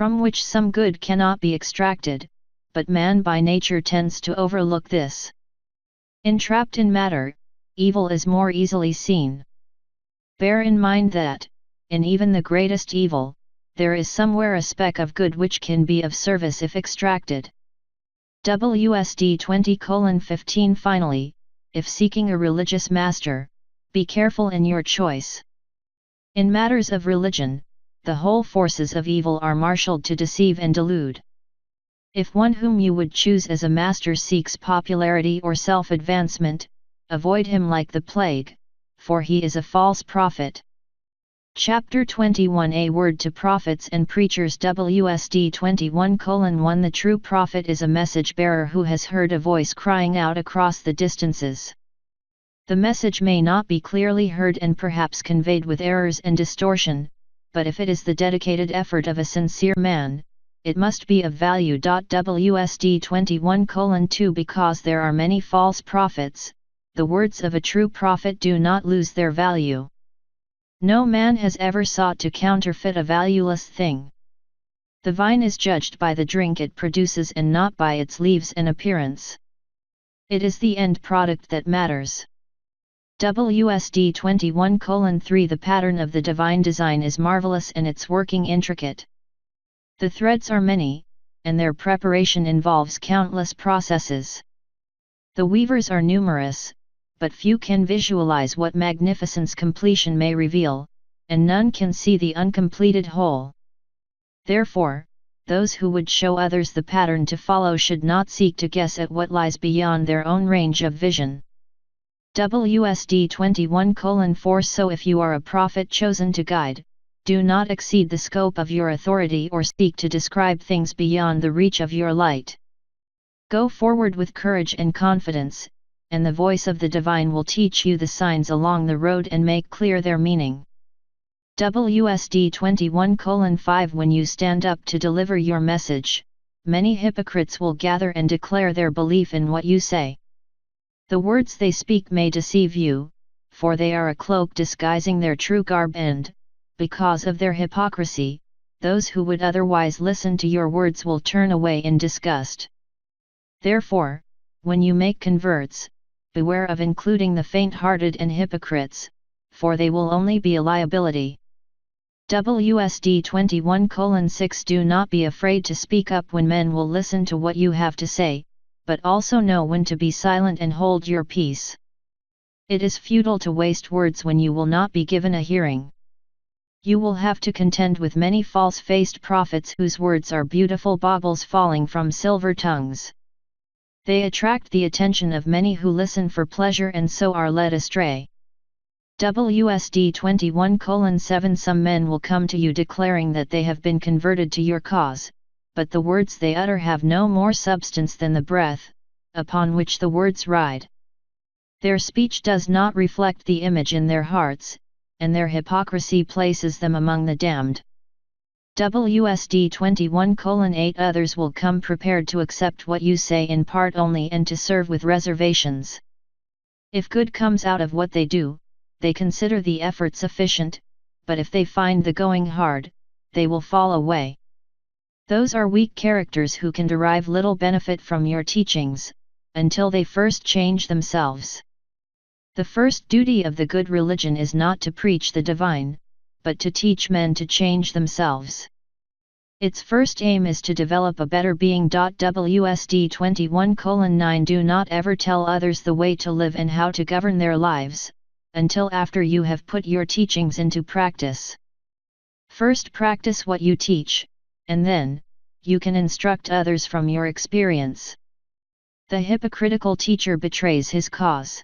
from which some good cannot be extracted, but man by nature tends to overlook this. Entrapped in matter, evil is more easily seen. Bear in mind that, in even the greatest evil, there is somewhere a speck of good which can be of service if extracted. WSD 20:15 Finally, if seeking a religious master, be careful in your choice. In matters of religion, the whole forces of evil are marshaled to deceive and delude. If one whom you would choose as a master seeks popularity or self-advancement, avoid him like the plague, for he is a false prophet. Chapter 21 A Word to Prophets and Preachers WSD 21:1 The true prophet is a message bearer who has heard a voice crying out across the distances. The message may not be clearly heard and perhaps conveyed with errors and distortion, but if it is the dedicated effort of a sincere man, it must be of value. WSD 21:2 Because there are many false prophets, the words of a true prophet do not lose their value. No man has ever sought to counterfeit a valueless thing. The vine is judged by the drink it produces and not by its leaves and appearance. It is the end product that matters. WSD 21:3 The pattern of the divine design is marvelous and its working intricate. The threads are many, and their preparation involves countless processes. The weavers are numerous, but few can visualize what magnificence completion may reveal, and none can see the uncompleted whole. Therefore, those who would show others the pattern to follow should not seek to guess at what lies beyond their own range of vision. WSD 21:4 So if you are a prophet chosen to guide, do not exceed the scope of your authority or seek to describe things beyond the reach of your light. Go forward with courage and confidence, and the voice of the divine will teach you the signs along the road and make clear their meaning. WSD 21:5 When you stand up to deliver your message, many hypocrites will gather and declare their belief in what you say. The words they speak may deceive you, for they are a cloak disguising their true garb and, because of their hypocrisy, those who would otherwise listen to your words will turn away in disgust. Therefore, when you make converts, beware of including the faint-hearted and hypocrites, for they will only be a liability. WSD 21:6 Do not be afraid to speak up when men will listen to what you have to say, but also know when to be silent and hold your peace. It is futile to waste words when you will not be given a hearing. You will have to contend with many false-faced prophets whose words are beautiful baubles falling from silver tongues. They attract the attention of many who listen for pleasure and so are led astray. WSD 21:7 Some men will come to you declaring that they have been converted to your cause, but the words they utter have no more substance than the breath, upon which the words ride. Their speech does not reflect the image in their hearts, and their hypocrisy places them among the damned. WSD 21:8 Others will come prepared to accept what you say in part only and to serve with reservations. If good comes out of what they do, they consider the effort sufficient, but if they find the going hard, they will fall away. Those are weak characters who can derive little benefit from your teachings, until they first change themselves. The first duty of the good religion is not to preach the divine, but to teach men to change themselves. Its first aim is to develop a better being. WSD 21:9 Do not ever tell others the way to live and how to govern their lives, until after you have put your teachings into practice. First practice what you teach, and then, you can instruct others from your experience. The hypocritical teacher betrays his cause.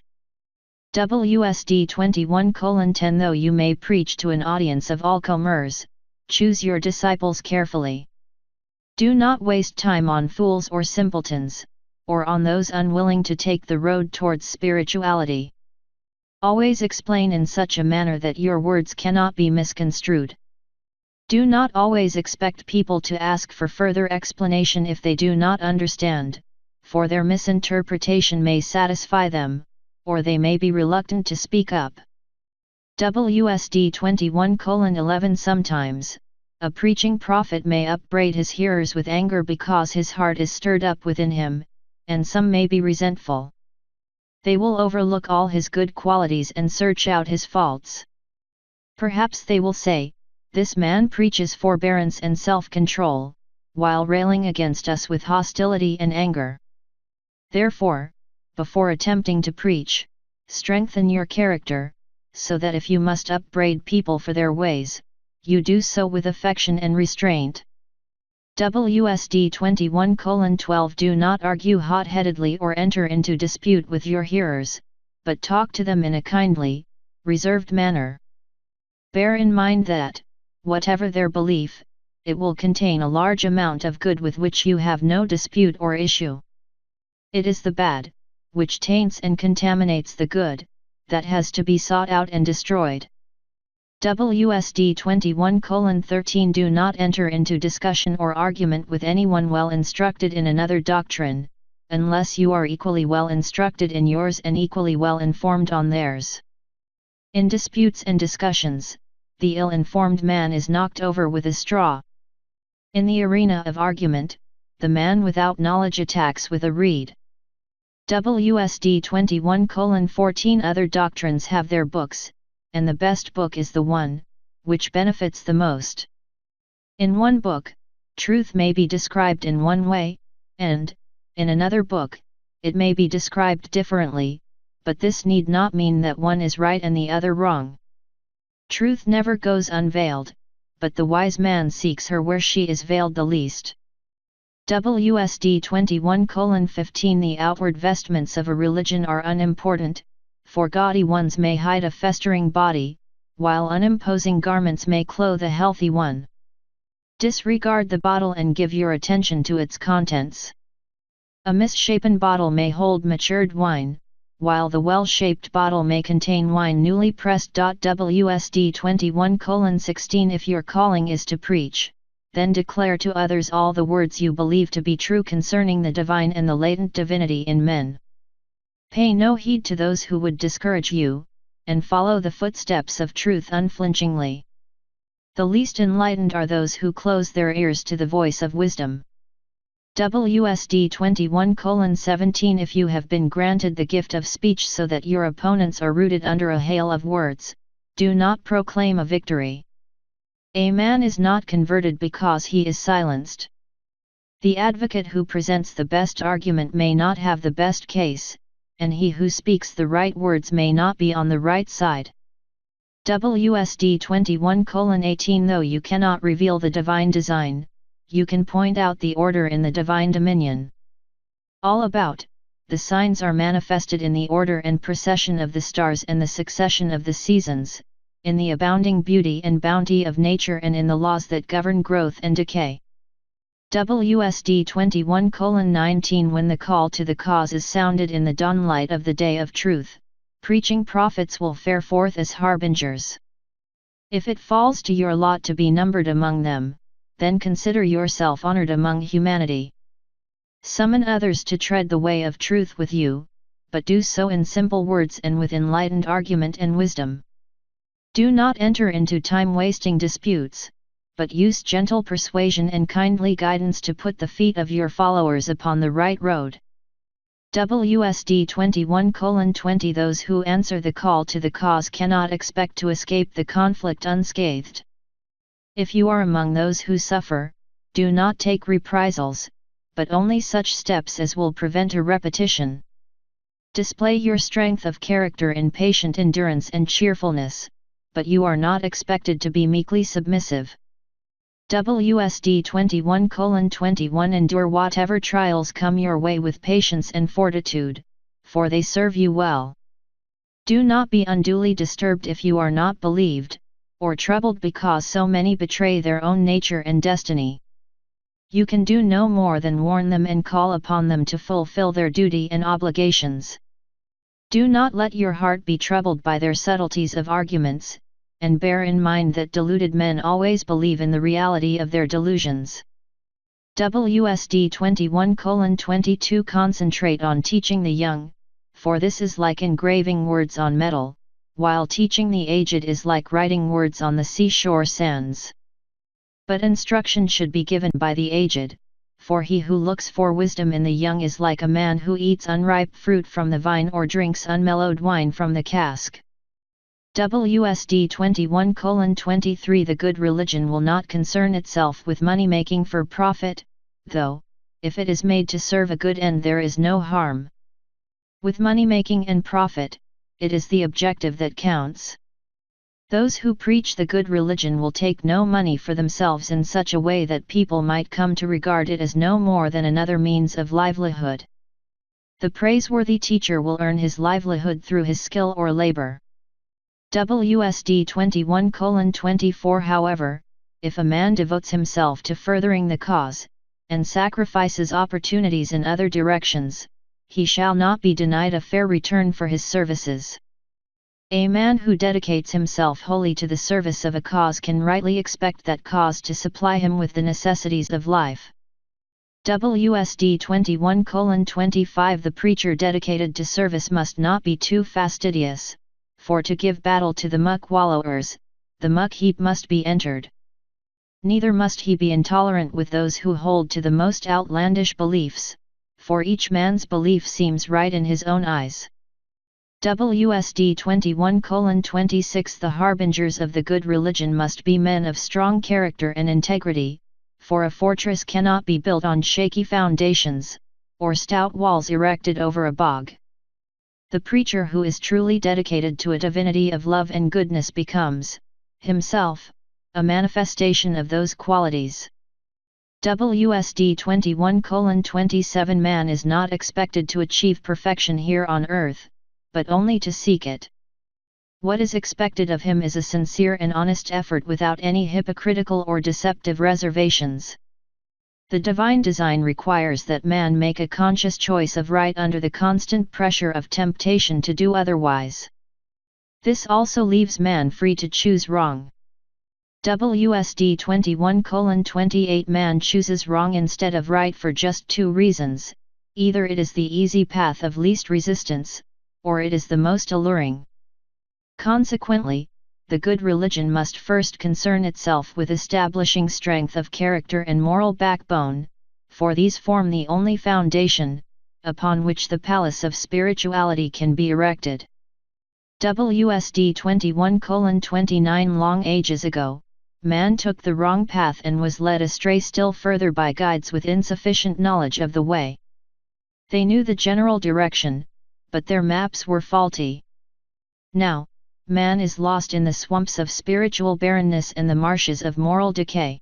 WSD 21:10 Though you may preach to an audience of all comers, choose your disciples carefully. Do not waste time on fools or simpletons, or on those unwilling to take the road towards spirituality. Always explain in such a manner that your words cannot be misconstrued. Do not always expect people to ask for further explanation if they do not understand, for their misinterpretation may satisfy them, or they may be reluctant to speak up. WSD 21:11 Sometimes, a preaching prophet may upbraid his hearers with anger because his heart is stirred up within him, and some may be resentful. They will overlook all his good qualities and search out his faults. Perhaps they will say, "This man preaches forbearance and self-control, while railing against us with hostility and anger." Therefore, before attempting to preach, strengthen your character, so that if you must upbraid people for their ways, you do so with affection and restraint. WSD 21:12 Do not argue hot-headedly or enter into dispute with your hearers, but talk to them in a kindly, reserved manner. Bear in mind that, whatever their belief, it will contain a large amount of good with which you have no dispute or issue. It is the bad, which taints and contaminates the good, that has to be sought out and destroyed. WSD 21:13 Do not enter into discussion or argument with anyone well instructed in another doctrine, unless you are equally well instructed in yours and equally well informed on theirs. In disputes and discussions, the ill-informed man is knocked over with a straw. In the arena of argument, the man without knowledge attacks with a reed. WSD 21:14 Other doctrines have their books, and the best book is the one, which benefits the most. In one book, truth may be described in one way, and, in another book, it may be described differently, but this need not mean that one is right and the other wrong. Truth never goes unveiled, but the wise man seeks her where she is veiled the least. WSD 21:15 The outward vestments of a religion are unimportant, for gaudy ones may hide a festering body, while unimposing garments may clothe a healthy one. Disregard the bottle and give your attention to its contents. A misshapen bottle may hold matured wine, while the well-shaped bottle may contain wine newly pressed. WSD 21:16 If your calling is to preach, then declare to others all the words you believe to be true concerning the divine and the latent divinity in men. Pay no heed to those who would discourage you, and follow the footsteps of truth unflinchingly. The least enlightened are those who close their ears to the voice of wisdom. WSD 21:17 If you have been granted the gift of speech so that your opponents are rooted under a hail of words, do not proclaim a victory. A man is not converted because he is silenced. The advocate who presents the best argument may not have the best case, and he who speaks the right words may not be on the right side. WSD 21:18 Though you cannot reveal the divine design, you can point out the order in the divine dominion. All about, the signs are manifested in the order and procession of the stars and the succession of the seasons, in the abounding beauty and bounty of nature and in the laws that govern growth and decay. WSD 21:19 When the call to the cause is sounded in the dawnlight of the day of truth, preaching prophets will fare forth as harbingers. If it falls to your lot to be numbered among them, then consider yourself honored among humanity. Summon others to tread the way of truth with you, but do so in simple words and with enlightened argument and wisdom. Do not enter into time-wasting disputes, but use gentle persuasion and kindly guidance to put the feet of your followers upon the right road. WSD 21:20 Those who answer the call to the cause cannot expect to escape the conflict unscathed. If you are among those who suffer, do not take reprisals, but only such steps as will prevent a repetition. Display your strength of character in patient endurance and cheerfulness, but you are not expected to be meekly submissive. WSD 21:21 Endure whatever trials come your way with patience and fortitude, for they serve you well. Do not be unduly disturbed if you are not believed, or troubled because so many betray their own nature and destiny. You can do no more than warn them and call upon them to fulfill their duty and obligations. Do not let your heart be troubled by their subtleties of arguments, and bear in mind that deluded men always believe in the reality of their delusions. WSD 21:22 Concentrate on teaching the young, for this is like engraving words on metal, while teaching the aged is like writing words on the seashore sands. But instruction should be given by the aged, for he who looks for wisdom in the young is like a man who eats unripe fruit from the vine or drinks unmellowed wine from the cask. WSD 21:23 The good religion will not concern itself with money-making for profit, though, if it is made to serve a good end there is no harm. With money-making and profit, it is the objective that counts. Those who preach the good religion will take no money for themselves in such a way that people might come to regard it as no more than another means of livelihood. The praiseworthy teacher will earn his livelihood through his skill or labor. WSD 21:24 However, if a man devotes himself to furthering the cause, and sacrifices opportunities in other directions, he shall not be denied a fair return for his services. A man who dedicates himself wholly to the service of a cause can rightly expect that cause to supply him with the necessities of life. WSD 21:25 The preacher dedicated to service must not be too fastidious, for to give battle to the muck wallowers, the muck heap must be entered. Neither must he be intolerant with those who hold to the most outlandish beliefs, for each man's belief seems right in his own eyes. WSD 21:26 The harbingers of the good religion must be men of strong character and integrity, for a fortress cannot be built on shaky foundations, or stout walls erected over a bog. The preacher who is truly dedicated to a divinity of love and goodness becomes, himself, a manifestation of those qualities. WSD 21:27 Man is not expected to achieve perfection here on earth, but only to seek it. What is expected of him is a sincere and honest effort without any hypocritical or deceptive reservations. The divine design requires that man make a conscious choice of right under the constant pressure of temptation to do otherwise. This also leaves man free to choose wrong. WSD 21:28 Man chooses wrong instead of right for just two reasons: either it is the easy path of least resistance, or it is the most alluring. Consequently, the good religion must first concern itself with establishing strength of character and moral backbone, for these form the only foundation upon which the palace of spirituality can be erected. WSD 21:29 Long ages ago, man took the wrong path and was led astray still further by guides with insufficient knowledge of the way. They knew the general direction, but their maps were faulty. Now, man is lost in the swamps of spiritual barrenness and the marshes of moral decay.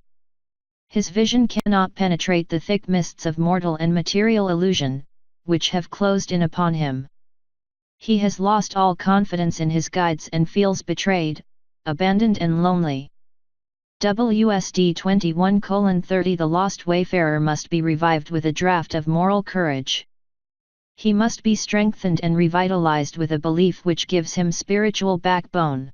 His vision cannot penetrate the thick mists of mortal and material illusion, which have closed in upon him. He has lost all confidence in his guides and feels betrayed, abandoned and lonely. WSD 21:30 The lost wayfarer must be revived with a draught of moral courage. He must be strengthened and revitalized with a belief which gives him spiritual backbone.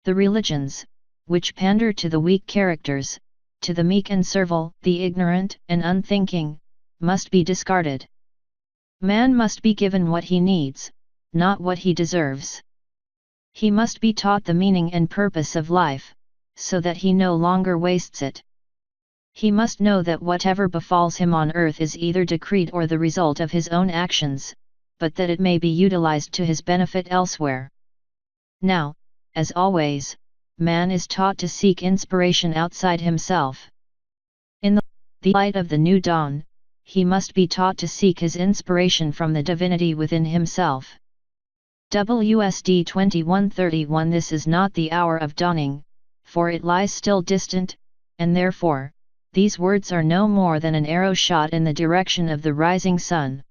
The religions, which pander to the weak characters, to the meek and servile, the ignorant and unthinking, must be discarded. Man must be given what he needs, not what he deserves. He must be taught the meaning and purpose of life, so that he no longer wastes it. He must know that whatever befalls him on earth is either decreed or the result of his own actions, but that it may be utilized to his benefit elsewhere. Now, as always, man is taught to seek inspiration outside himself. In the light of the new dawn, he must be taught to seek his inspiration from the divinity within himself. WSD 21:31 This is not the hour of dawning, for it lies still distant, and therefore, these words are no more than an arrow shot in the direction of the rising sun.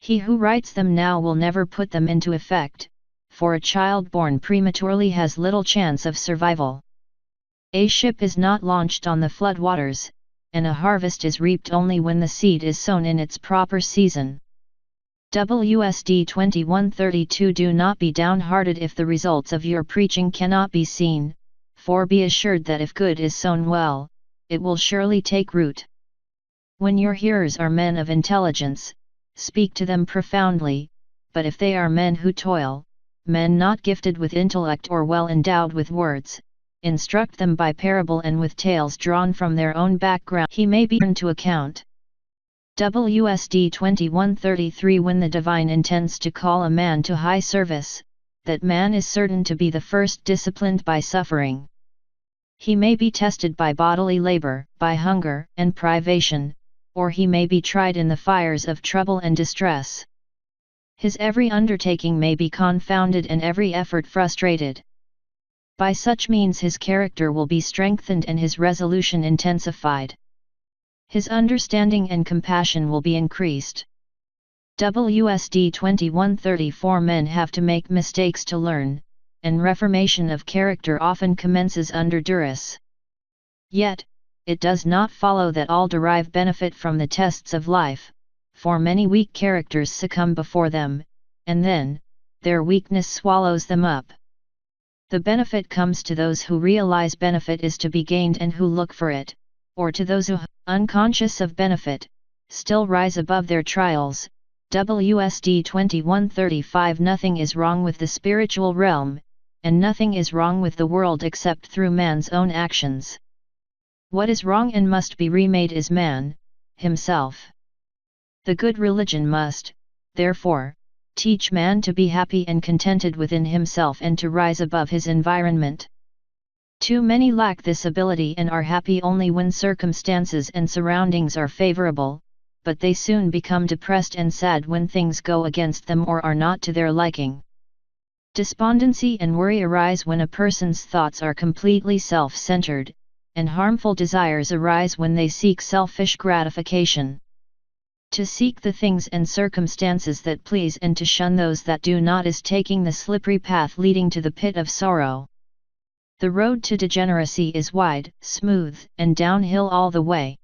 He who writes them now will never put them into effect, for a child born prematurely has little chance of survival. A ship is not launched on the floodwaters, and a harvest is reaped only when the seed is sown in its proper season. WSD 21:32 Do not be downhearted if the results of your preaching cannot be seen, for be assured that if good is sown well, it will surely take root. When your hearers are men of intelligence, speak to them profoundly, but if they are men who toil, men not gifted with intellect or well endowed with words, instruct them by parable and with tales drawn from their own background. He may be turned to account. WSD 2133 When the divine intends to call a man to high service, that man is certain to be the first disciplined by suffering. He may be tested by bodily labor, by hunger and privation, or he may be tried in the fires of trouble and distress. His every undertaking may be confounded and every effort frustrated. By such means his character will be strengthened and his resolution intensified. His understanding and compassion will be increased. WSD 2134 Men have to make mistakes to learn, and reformation of character often commences under duress. Yet, it does not follow that all derive benefit from the tests of life, for many weak characters succumb before them, and then, their weakness swallows them up. The benefit comes to those who realize benefit is to be gained and who look for it, or to those who, unconscious of benefit, still rise above their trials. WSD 2135 Nothing is wrong with the spiritual realm, and nothing is wrong with the world except through man's own actions. What is wrong and must be remade is man, himself. The good religion must, therefore, teach man to be happy and contented within himself and to rise above his environment. Too many lack this ability and are happy only when circumstances and surroundings are favorable, but they soon become depressed and sad when things go against them or are not to their liking. Despondency and worry arise when a person's thoughts are completely self-centered, and harmful desires arise when they seek selfish gratification. To seek the things and circumstances that please and to shun those that do not is taking the slippery path leading to the pit of sorrow. The road to degeneracy is wide, smooth, and downhill all the way.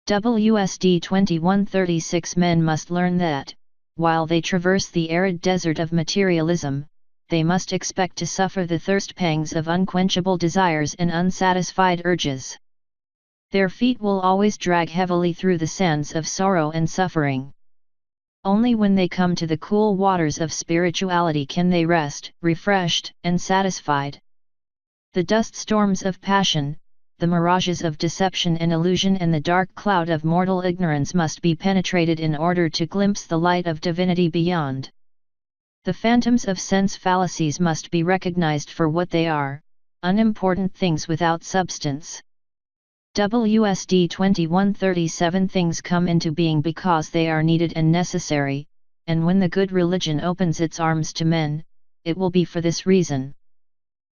WSD 2136 Men must learn that, while they traverse the arid desert of materialism, they must expect to suffer the thirst pangs of unquenchable desires and unsatisfied urges. Their feet will always drag heavily through the sands of sorrow and suffering. Only when they come to the cool waters of spirituality can they rest, refreshed, and satisfied. The dust storms of passion, the mirages of deception and illusion and the dark cloud of mortal ignorance must be penetrated in order to glimpse the light of divinity beyond. The phantoms of sense fallacies must be recognized for what they are, unimportant things without substance. WSD 2137 Things come into being because they are needed and necessary, and when the good religion opens its arms to men, it will be for this reason.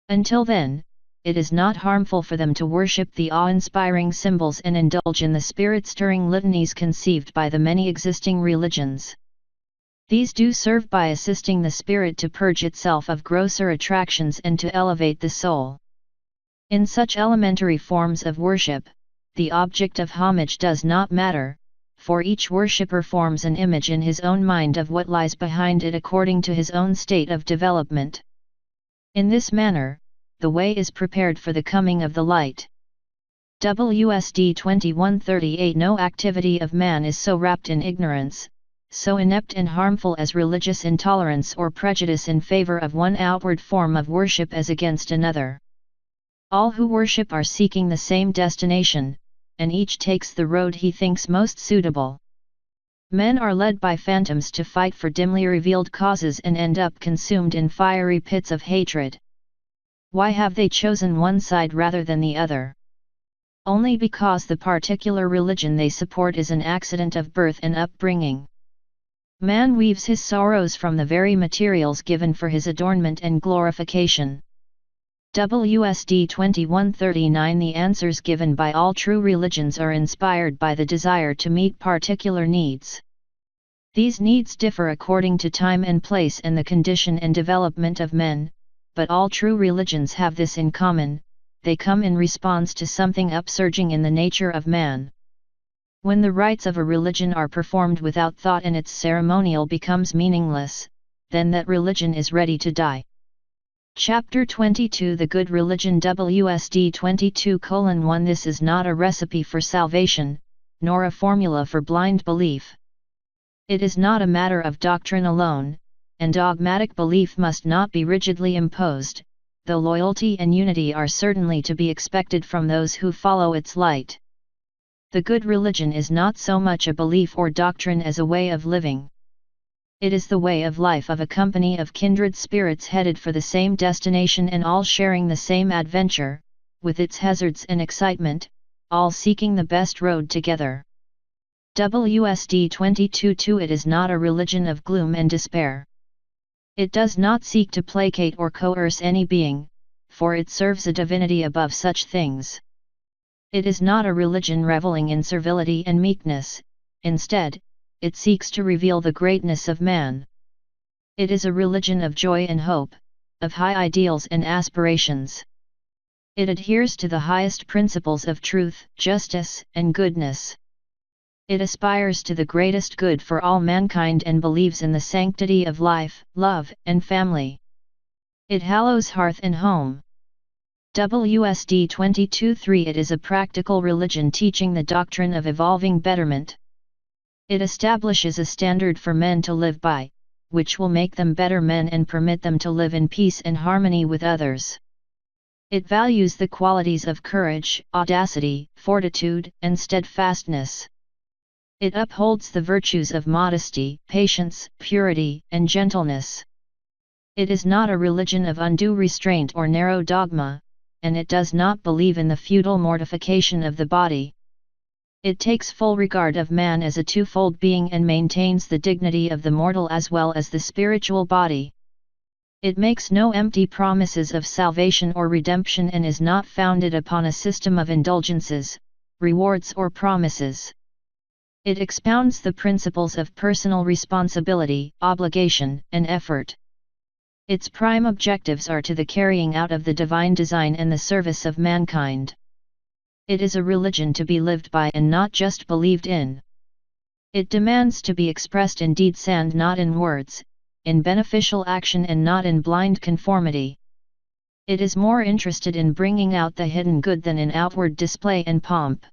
Until then, it is not harmful for them to worship the awe-inspiring symbols and indulge in the spirit-stirring litanies conceived by the many existing religions. These do serve by assisting the spirit to purge itself of grosser attractions and to elevate the soul. In such elementary forms of worship, the object of homage does not matter, for each worshipper forms an image in his own mind of what lies behind it according to his own state of development. In this manner, the way is prepared for the coming of the light. WSD 2138 No activity of man is so wrapped in ignorance, so inept and harmful as religious intolerance or prejudice in favor of one outward form of worship as against another. All who worship are seeking the same destination, and each takes the road he thinks most suitable. Men are led by phantoms to fight for dimly revealed causes and end up consumed in fiery pits of hatred. Why have they chosen one side rather than the other? Only because the particular religion they support is an accident of birth and upbringing. Man weaves his sorrows from the very materials given for his adornment and glorification. WSD 2139 The answers given by all true religions are inspired by the desire to meet particular needs. These needs differ according to time and place and the condition and development of men, but all true religions have this in common: they come in response to something upsurging in the nature of man. When the rites of a religion are performed without thought and its ceremonial becomes meaningless, then that religion is ready to die. Chapter 22 The Good Religion WSD 22:1 This is not a recipe for salvation, nor a formula for blind belief. It is not a matter of doctrine alone, and dogmatic belief must not be rigidly imposed, though loyalty and unity are certainly to be expected from those who follow its light. The good religion is not so much a belief or doctrine as a way of living. It is the way of life of a company of kindred spirits headed for the same destination and all sharing the same adventure, with its hazards and excitement, all seeking the best road together. WSD 22:2 It is not a religion of gloom and despair. It does not seek to placate or coerce any being, for it serves a divinity above such things. It is not a religion reveling in servility and meekness, instead, it seeks to reveal the greatness of man. It is a religion of joy and hope, of high ideals and aspirations. It adheres to the highest principles of truth, justice, and goodness. It aspires to the greatest good for all mankind and believes in the sanctity of life, love, and family. It hallows hearth and home. WSD 22:3 It is a practical religion teaching the doctrine of evolving betterment. It establishes a standard for men to live by, which will make them better men and permit them to live in peace and harmony with others. It values the qualities of courage, audacity, fortitude, and steadfastness. It upholds the virtues of modesty, patience, purity, and gentleness. It is not a religion of undue restraint or narrow dogma, and it does not believe in the futile mortification of the body. It takes full regard of man as a twofold being and maintains the dignity of the mortal as well as the spiritual body. It makes no empty promises of salvation or redemption and is not founded upon a system of indulgences, rewards or promises. It expounds the principles of personal responsibility, obligation, and effort. Its prime objectives are to the carrying out of the divine design and the service of mankind. It is a religion to be lived by and not just believed in. It demands to be expressed in deeds and not in words, in beneficial action and not in blind conformity. It is more interested in bringing out the hidden good than in outward display and pomp.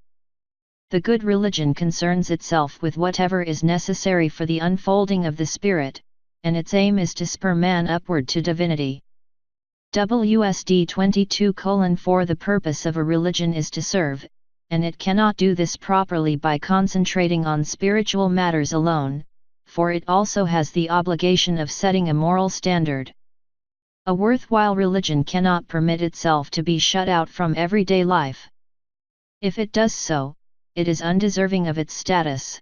The good religion concerns itself with whatever is necessary for the unfolding of the Spirit, and its aim is to spur man upward to divinity. WSD 22:4 The purpose of a religion is to serve, and it cannot do this properly by concentrating on spiritual matters alone, for it also has the obligation of setting a moral standard. A worthwhile religion cannot permit itself to be shut out from everyday life. If it does so, it is undeserving of its status.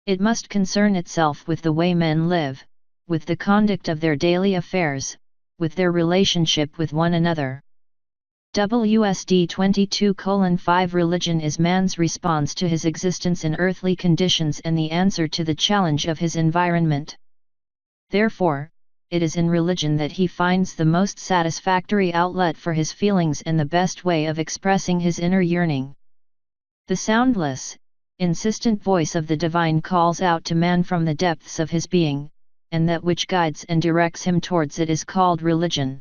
It must concern itself with the way men live, with the conduct of their daily affairs, with their relationship with one another. WSD 22:5 Religion is man's response to his existence in earthly conditions and the answer to the challenge of his environment. Therefore, it is in religion that he finds the most satisfactory outlet for his feelings and the best way of expressing his inner yearning. The soundless, insistent voice of the divine calls out to man from the depths of his being, and that which guides and directs him towards it is called religion.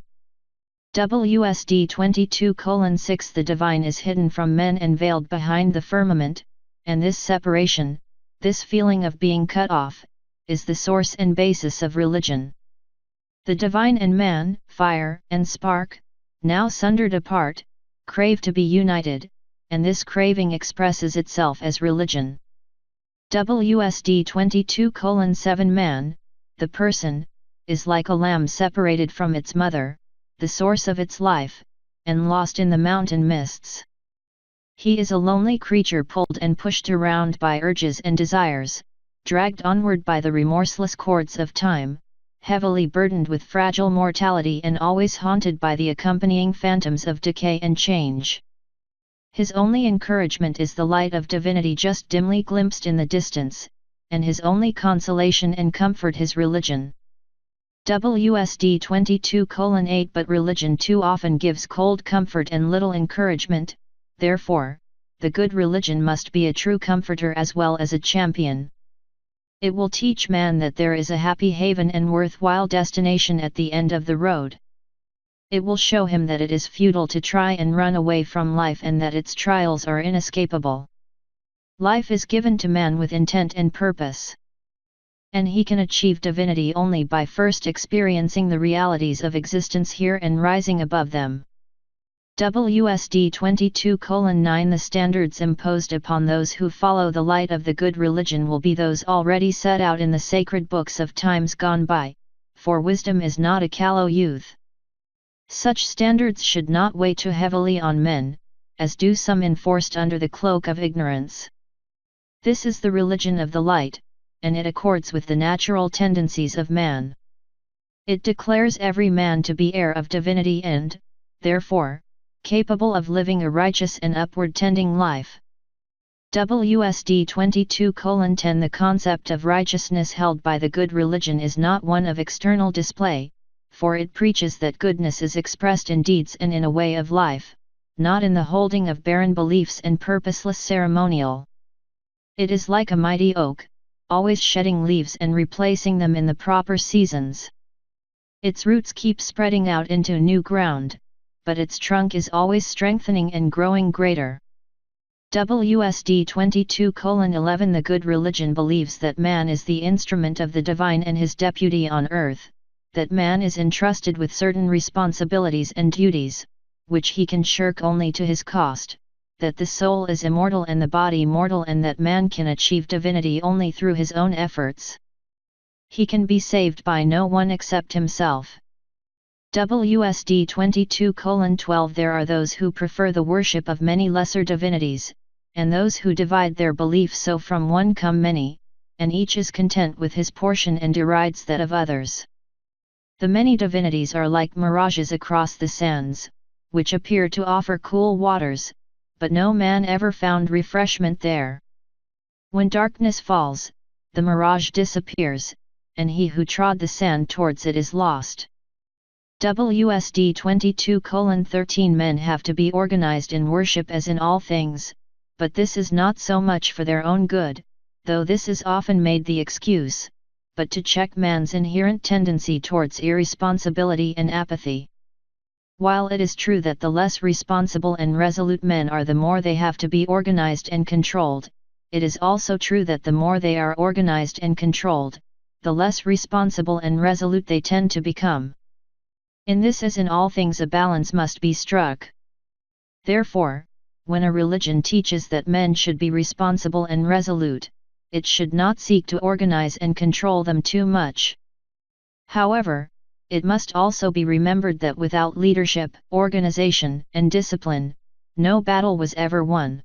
WSD 22:6 The divine is hidden from men and veiled behind the firmament, and this separation, this feeling of being cut off, is the source and basis of religion. The divine and man, fire and spark, now sundered apart, crave to be united, and this craving expresses itself as religion. WSD 22:7 Man, the person, is like a lamb separated from its mother, the source of its life, and lost in the mountain mists. He is a lonely creature pulled and pushed around by urges and desires, dragged onward by the remorseless cords of time, heavily burdened with fragile mortality and always haunted by the accompanying phantoms of decay and change. His only encouragement is the light of divinity just dimly glimpsed in the distance, and his only consolation and comfort his religion. WSD 22:8 But religion too often gives cold comfort and little encouragement, therefore, the good religion must be a true comforter as well as a champion. It will teach man that there is a happy haven and worthwhile destination at the end of the road. It will show him that it is futile to try and run away from life and that its trials are inescapable. Life is given to man with intent and purpose. And he can achieve divinity only by first experiencing the realities of existence here and rising above them. WSD 22:9 The standards imposed upon those who follow the light of the good religion will be those already set out in the sacred books of times gone by, for wisdom is not a callow youth. Such standards should not weigh too heavily on men, as do some enforced under the cloak of ignorance. This is the religion of the light, and it accords with the natural tendencies of man. It declares every man to be heir of divinity and, therefore, capable of living a righteous and upward-tending life. WSD 22:10 The concept of righteousness held by the good religion is not one of external display, for it preaches that goodness is expressed in deeds and in a way of life, not in the holding of barren beliefs and purposeless ceremonial. It is like a mighty oak, always shedding leaves and replacing them in the proper seasons. Its roots keep spreading out into new ground, but its trunk is always strengthening and growing greater. WSD 22:11 The good religion believes that man is the instrument of the divine and his deputy on earth, that man is entrusted with certain responsibilities and duties, which he can shirk only to his cost, that the soul is immortal and the body mortal, and that man can achieve divinity only through his own efforts. He can be saved by no one except himself. WSD 22:12 There are those who prefer the worship of many lesser divinities, and those who divide their belief so from one come many, and each is content with his portion and derides that of others. The many divinities are like mirages across the sands, which appear to offer cool waters, but no man ever found refreshment there. When darkness falls, the mirage disappears, and he who trod the sand towards it is lost. WSD 22:13 Men have to be organized in worship as in all things, but this is not so much for their own good, though this is often made the excuse, but to check man's inherent tendency towards irresponsibility and apathy. While it is true that the less responsible and resolute men are, the more they have to be organized and controlled, it is also true that the more they are organized and controlled, the less responsible and resolute they tend to become. In this as in all things a balance must be struck. Therefore, when a religion teaches that men should be responsible and resolute, it should not seek to organize and control them too much. However, it must also be remembered that without leadership, organization, and discipline, no battle was ever won.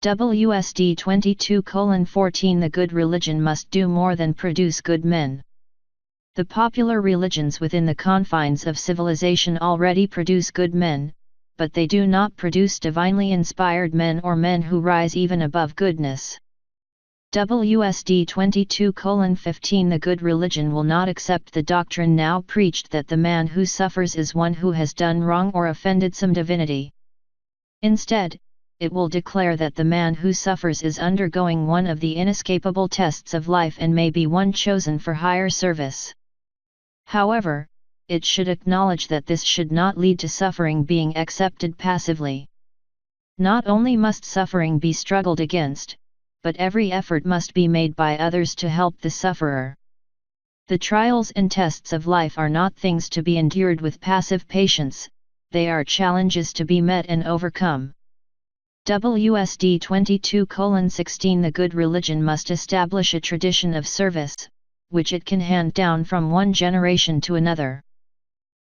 WSD 22:14 The good religion must do more than produce good men. The popular religions within the confines of civilization already produce good men, but they do not produce divinely inspired men or men who rise even above goodness. WSD 22:15 The good religion will not accept the doctrine now preached that the man who suffers is one who has done wrong or offended some divinity. Instead, it will declare that the man who suffers is undergoing one of the inescapable tests of life and may be one chosen for higher service. However, it should acknowledge that this should not lead to suffering being accepted passively. Not only must suffering be struggled against, but every effort must be made by others to help the sufferer. The trials and tests of life are not things to be endured with passive patience, they are challenges to be met and overcome. WSD 22:16 The good religion must establish a tradition of service, which it can hand down from one generation to another.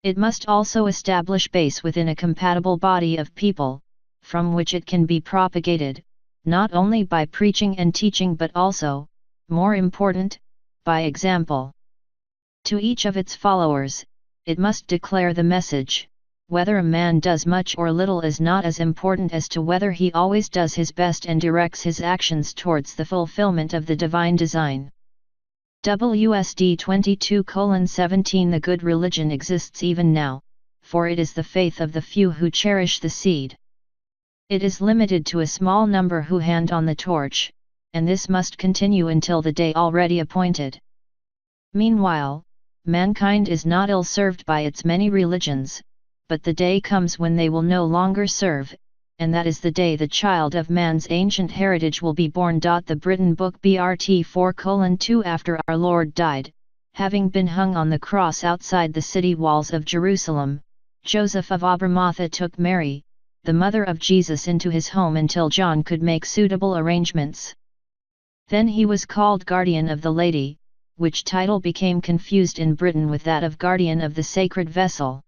It must also establish base within a compatible body of people, from which it can be propagated, not only by preaching and teaching but also, more important, by example. To each of its followers, it must declare the message: whether a man does much or little is not as important as to whether he always does his best and directs his actions towards the fulfillment of the divine design. WSD 22:17 The good religion exists even now, for it is the faith of the few who cherish the seed. It is limited to a small number who hand on the torch, and this must continue until the day already appointed. Meanwhile, mankind is not ill-served by its many religions, but the day comes when they will no longer serve, and that is the day the child of man's ancient heritage will be born. The Britain Book BRT 4:2 After our Lord died, having been hung on the cross outside the city walls of Jerusalem, Joseph of Arimathea took Mary, the mother of Jesus, into his home until John could make suitable arrangements. Then he was called Guardian of the Lady, which title became confused in Britain with that of Guardian of the Sacred Vessel.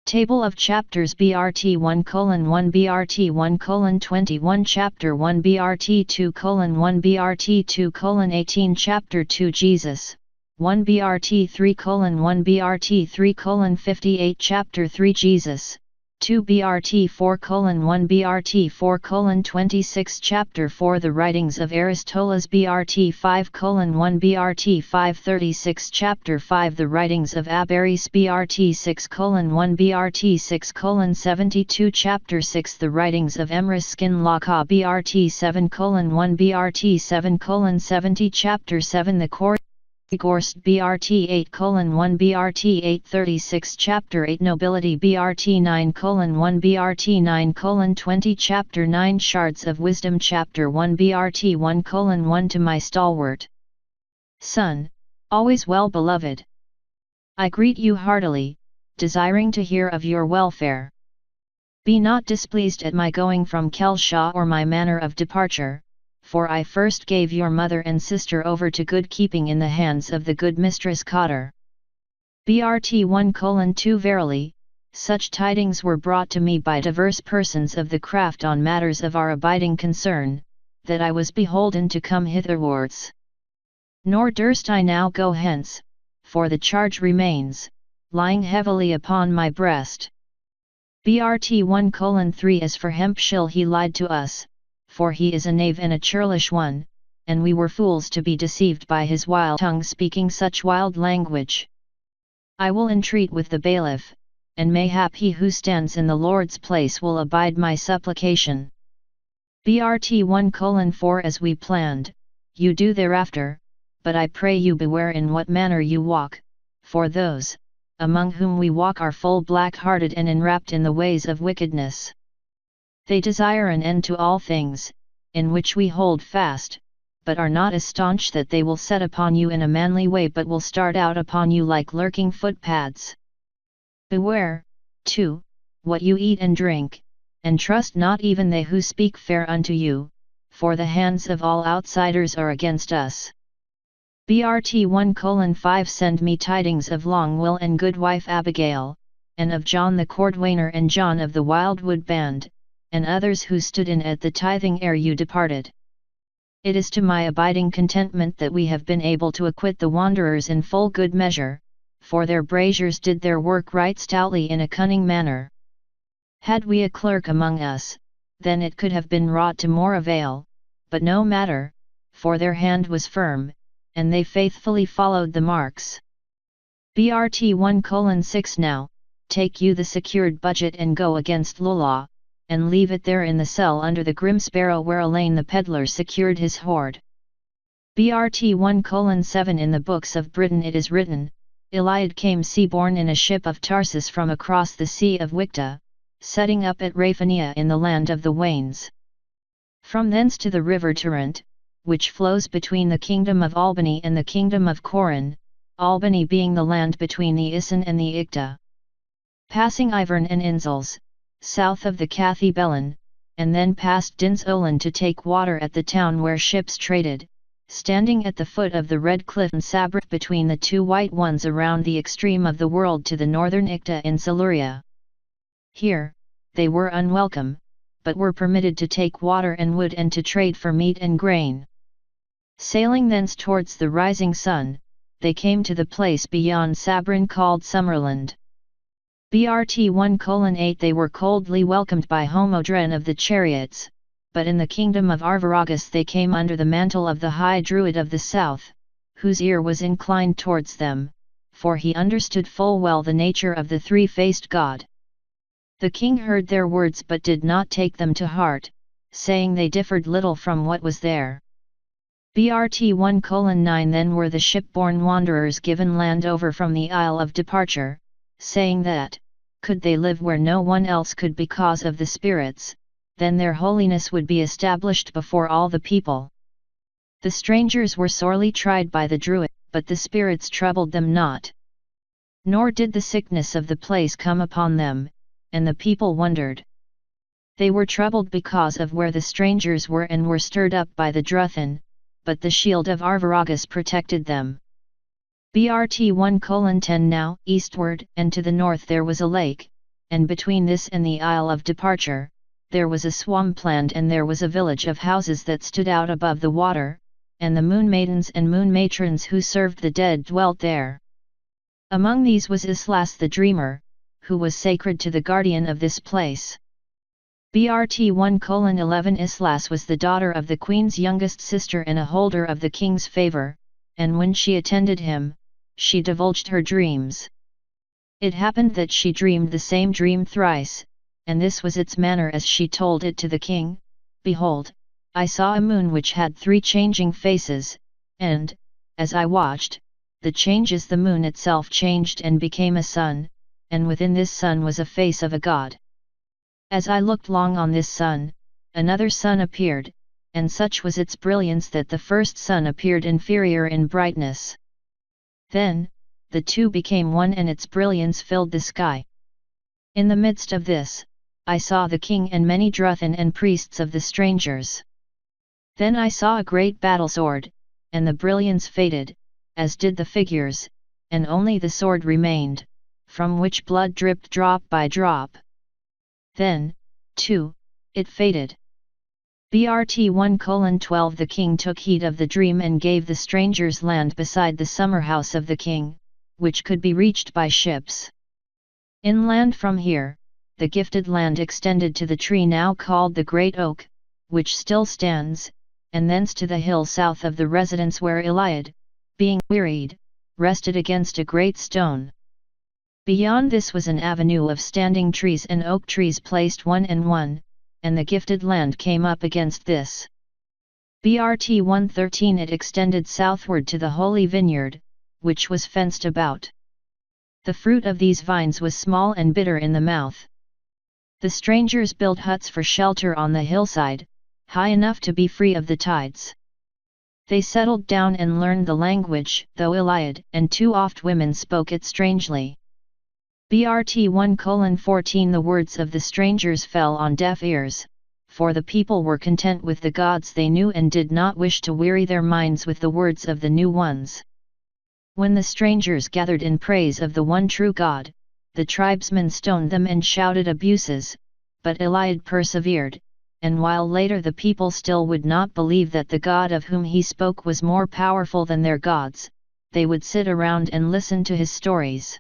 Table of Chapters BRT 1:1 BRT 1:21 Chapter 1 BRT 2:1 BRT 2:18 Chapter 2 Jesus 1 BRT 3:1 BRT 3:58 Chapter 3 Jesus 2 BRT 4:1 BRT 4:26 Chapter 4 The Writings of Aristoteles BRT 5:1 BRT 5:36 Chapter 5 The Writings of Abaris BRT 6:1 BRT 6:72 Chapter 6 The Writings of Emrys Laka BRT 7:1 BRT 7:70 Chapter 7 The Gorst BRT 8:1 BRT 8:36 Chapter 8 Nobility BRT 9:1 BRT 9:20 Chapter 9 Shards of Wisdom Chapter 1 BRT 1:1 To my stalwart son, always well beloved, I greet you heartily, desiring to hear of your welfare. Be not displeased at my going from Kelshah or my manner of departure, for I first gave your mother and sister over to good keeping in the hands of the good mistress Cotter. BRT 1:2 Verily, such tidings were brought to me by diverse persons of the craft on matters of our abiding concern, that I was beholden to come hitherwards. Nor durst I now go hence, for the charge remains, lying heavily upon my breast. BRT 1:3 As for Hempshill, he lied to us, for he is a knave and a churlish one, and we were fools to be deceived by his wild tongue speaking such wild language. I will entreat with the bailiff, and mayhap he who stands in the Lord's place will abide my supplication. BRT 1:4 As we planned, you do thereafter, but I pray you beware in what manner you walk, for those, among whom we walk are full black-hearted and enwrapped in the ways of wickedness. They desire an end to all things, in which we hold fast, but are not as staunch that they will set upon you in a manly way but will start out upon you like lurking footpads. Beware, too, what you eat and drink, and trust not even they who speak fair unto you, for the hands of all outsiders are against us. BRT 1:5 Send me tidings of Longwill and Goodwife Abigail, and of John the Cordwainer and John of the Wildwood Band, and others who stood in at the tithing ere you departed. It is to my abiding contentment that we have been able to acquit the wanderers in full good measure, for their braziers did their work right stoutly in a cunning manner. Had we a clerk among us, then it could have been wrought to more avail, but no matter, for their hand was firm, and they faithfully followed the marks. BRT 1:6 Now, take you the secured budget and go against Lulaw, and leave it there in the cell under the grim sparrow where Elaine the peddler secured his hoard. BRT 1:7 In the books of Britain it is written, Eliad came seaborne in a ship of Tarsus from across the Sea of Wicta, setting up at Raphania in the land of the Wains. From thence to the river Tarrant, which flows between the kingdom of Albany and the kingdom of Corin, Albany being the land between the Isen and the Icta. Passing Ivern and Inzels, south of the Cathy Bellin, and then past Dins Olin to take water at the town where ships traded, standing at the foot of the red cliff and Sabrith between the two white ones around the extreme of the world to the northern Icta in Siluria. Here, they were unwelcome, but were permitted to take water and wood and to trade for meat and grain. Sailing thence towards the rising sun, they came to the place beyond Sabrin called Summerland. BRT 1:8 They were coldly welcomed by Homodren of the chariots, but in the kingdom of Arviragus they came under the mantle of the high druid of the south, whose ear was inclined towards them, for he understood full well the nature of the three-faced god. The king heard their words but did not take them to heart, saying they differed little from what was there. BRT 1:9 Then were the shipborne wanderers given land over from the Isle of Departure, saying that, could they live where no one else could because of the spirits, then their holiness would be established before all the people. The strangers were sorely tried by the Druid, but the spirits troubled them not. Nor did the sickness of the place come upon them, and the people wondered. They were troubled because of where the strangers were and were stirred up by the Druthin, but the shield of Arviragus protected them. BRT 1:10 Now, eastward and to the north there was a lake, and between this and the Isle of Departure, there was a swampland and there was a village of houses that stood out above the water, and the moon maidens and moon matrons who served the dead dwelt there. Among these was Islas the dreamer, who was sacred to the guardian of this place. BRT 1:11 Islas was the daughter of the queen's youngest sister and a holder of the king's favor, and when she attended him, she divulged her dreams. It happened that she dreamed the same dream thrice, and this was its manner as she told it to the king. Behold, I saw a moon which had 3 changing faces, and, as I watched, the changes the moon itself changed and became a sun, and within this sun was a face of a god. As I looked long on this sun, another sun appeared, and such was its brilliance that the first sun appeared inferior in brightness. Then, the two became one and its brilliance filled the sky. In the midst of this, I saw the king and many Druthin and priests of the strangers. Then I saw a great battle sword, and the brilliance faded, as did the figures, and only the sword remained, from which blood dripped drop by drop. Then, too, it faded. BRT 1:12 The king took heed of the dream and gave the strangers land beside the summer house of the king, which could be reached by ships. Inland from here, the gifted land extended to the tree now called the Great Oak, which still stands, and thence to the hill south of the residence where Iliad, being wearied, rested against a great stone. Beyond this was an avenue of standing trees and oak trees placed one and one, and the gifted land came up against this. BRT 1:13 It extended southward to the holy vineyard, which was fenced about. The fruit of these vines was small and bitter in the mouth. The strangers built huts for shelter on the hillside, high enough to be free of the tides. They settled down and learned the language, though Iliad and 2 oft women spoke it strangely. BRT 1:14 The words of the strangers fell on deaf ears, for the people were content with the gods they knew and did not wish to weary their minds with the words of the new ones. When the strangers gathered in praise of the one true God, the tribesmen stoned them and shouted abuses, but Iliad persevered, and while later the people still would not believe that the God of whom he spoke was more powerful than their gods, they would sit around and listen to his stories.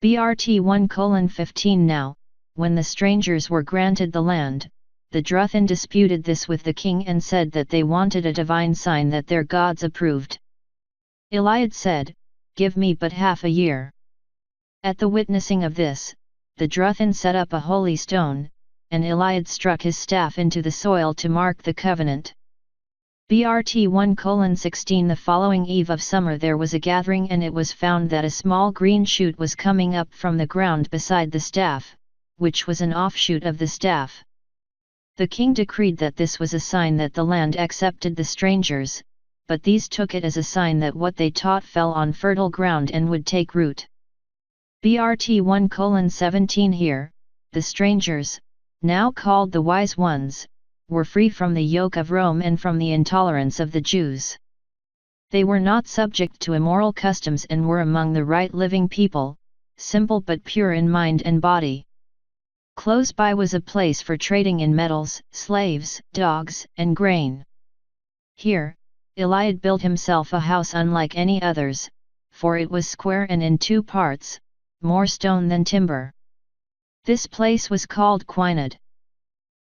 BRT 1:15 Now, when the strangers were granted the land, the Druthin disputed this with the king and said that they wanted a divine sign that their gods approved. Iliad said, "Give me but half a year." At the witnessing of this, the Druthin set up a holy stone, and Iliad struck his staff into the soil to mark the covenant. BRT 1:16 The following eve of summer there was a gathering and it was found that a small green shoot was coming up from the ground beside the staff, which was an offshoot of the staff. The king decreed that this was a sign that the land accepted the strangers, but these took it as a sign that what they taught fell on fertile ground and would take root. BRT 1:17 Here, the strangers, now called the wise ones, were free from the yoke of Rome and from the intolerance of the Jews. They were not subject to immoral customs and were among the right living people, simple but pure in mind and body. Close by was a place for trading in metals, slaves, dogs, and grain. Here, Iliad built himself a house unlike any others, for it was square and in 2 parts, more stone than timber. This place was called Quinad.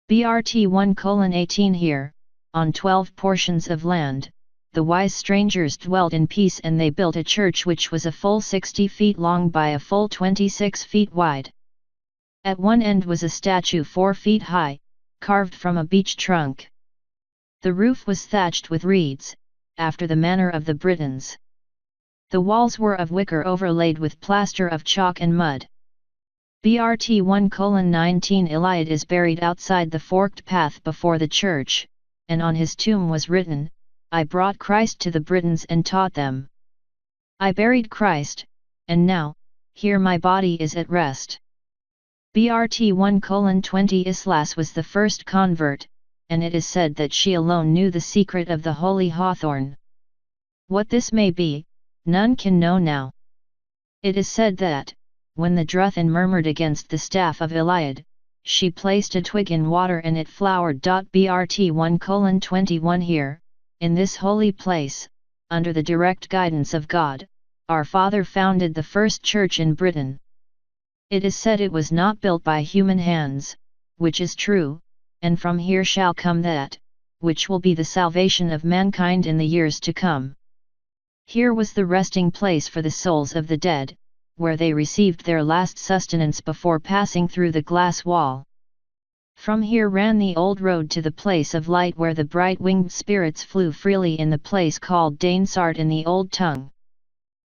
BRT 1:18 Here, on 12 portions of land, the wise strangers dwelt in peace and they built a church which was a full 60 feet long by a full 26 feet wide. At one end was a statue 4 feet high, carved from a beech trunk. The roof was thatched with reeds, after the manner of the Britons. The walls were of wicker overlaid with plaster of chalk and mud. BRT 1:19 Eliad is buried outside the forked path before the church, and on his tomb was written, I brought Christ to the Britons and taught them. I buried Christ, and now, here my body is at rest. BRT 1:20 Islas was the first convert, and it is said that she alone knew the secret of the holy hawthorn. What this may be, none can know now. It is said that, when the Druthan murmured against the staff of Eliad, she placed a twig in water and it flowered. BRT 1:21 Here, in this holy place, under the direct guidance of God, our Father founded the first church in Britain. It is said it was not built by human hands, which is true, and from here shall come that, which will be the salvation of mankind in the years to come. Here was the resting place for the souls of the dead, where they received their last sustenance before passing through the glass wall. From here ran the old road to the place of light where the bright-winged spirits flew freely in the place called Dainsart in the old tongue.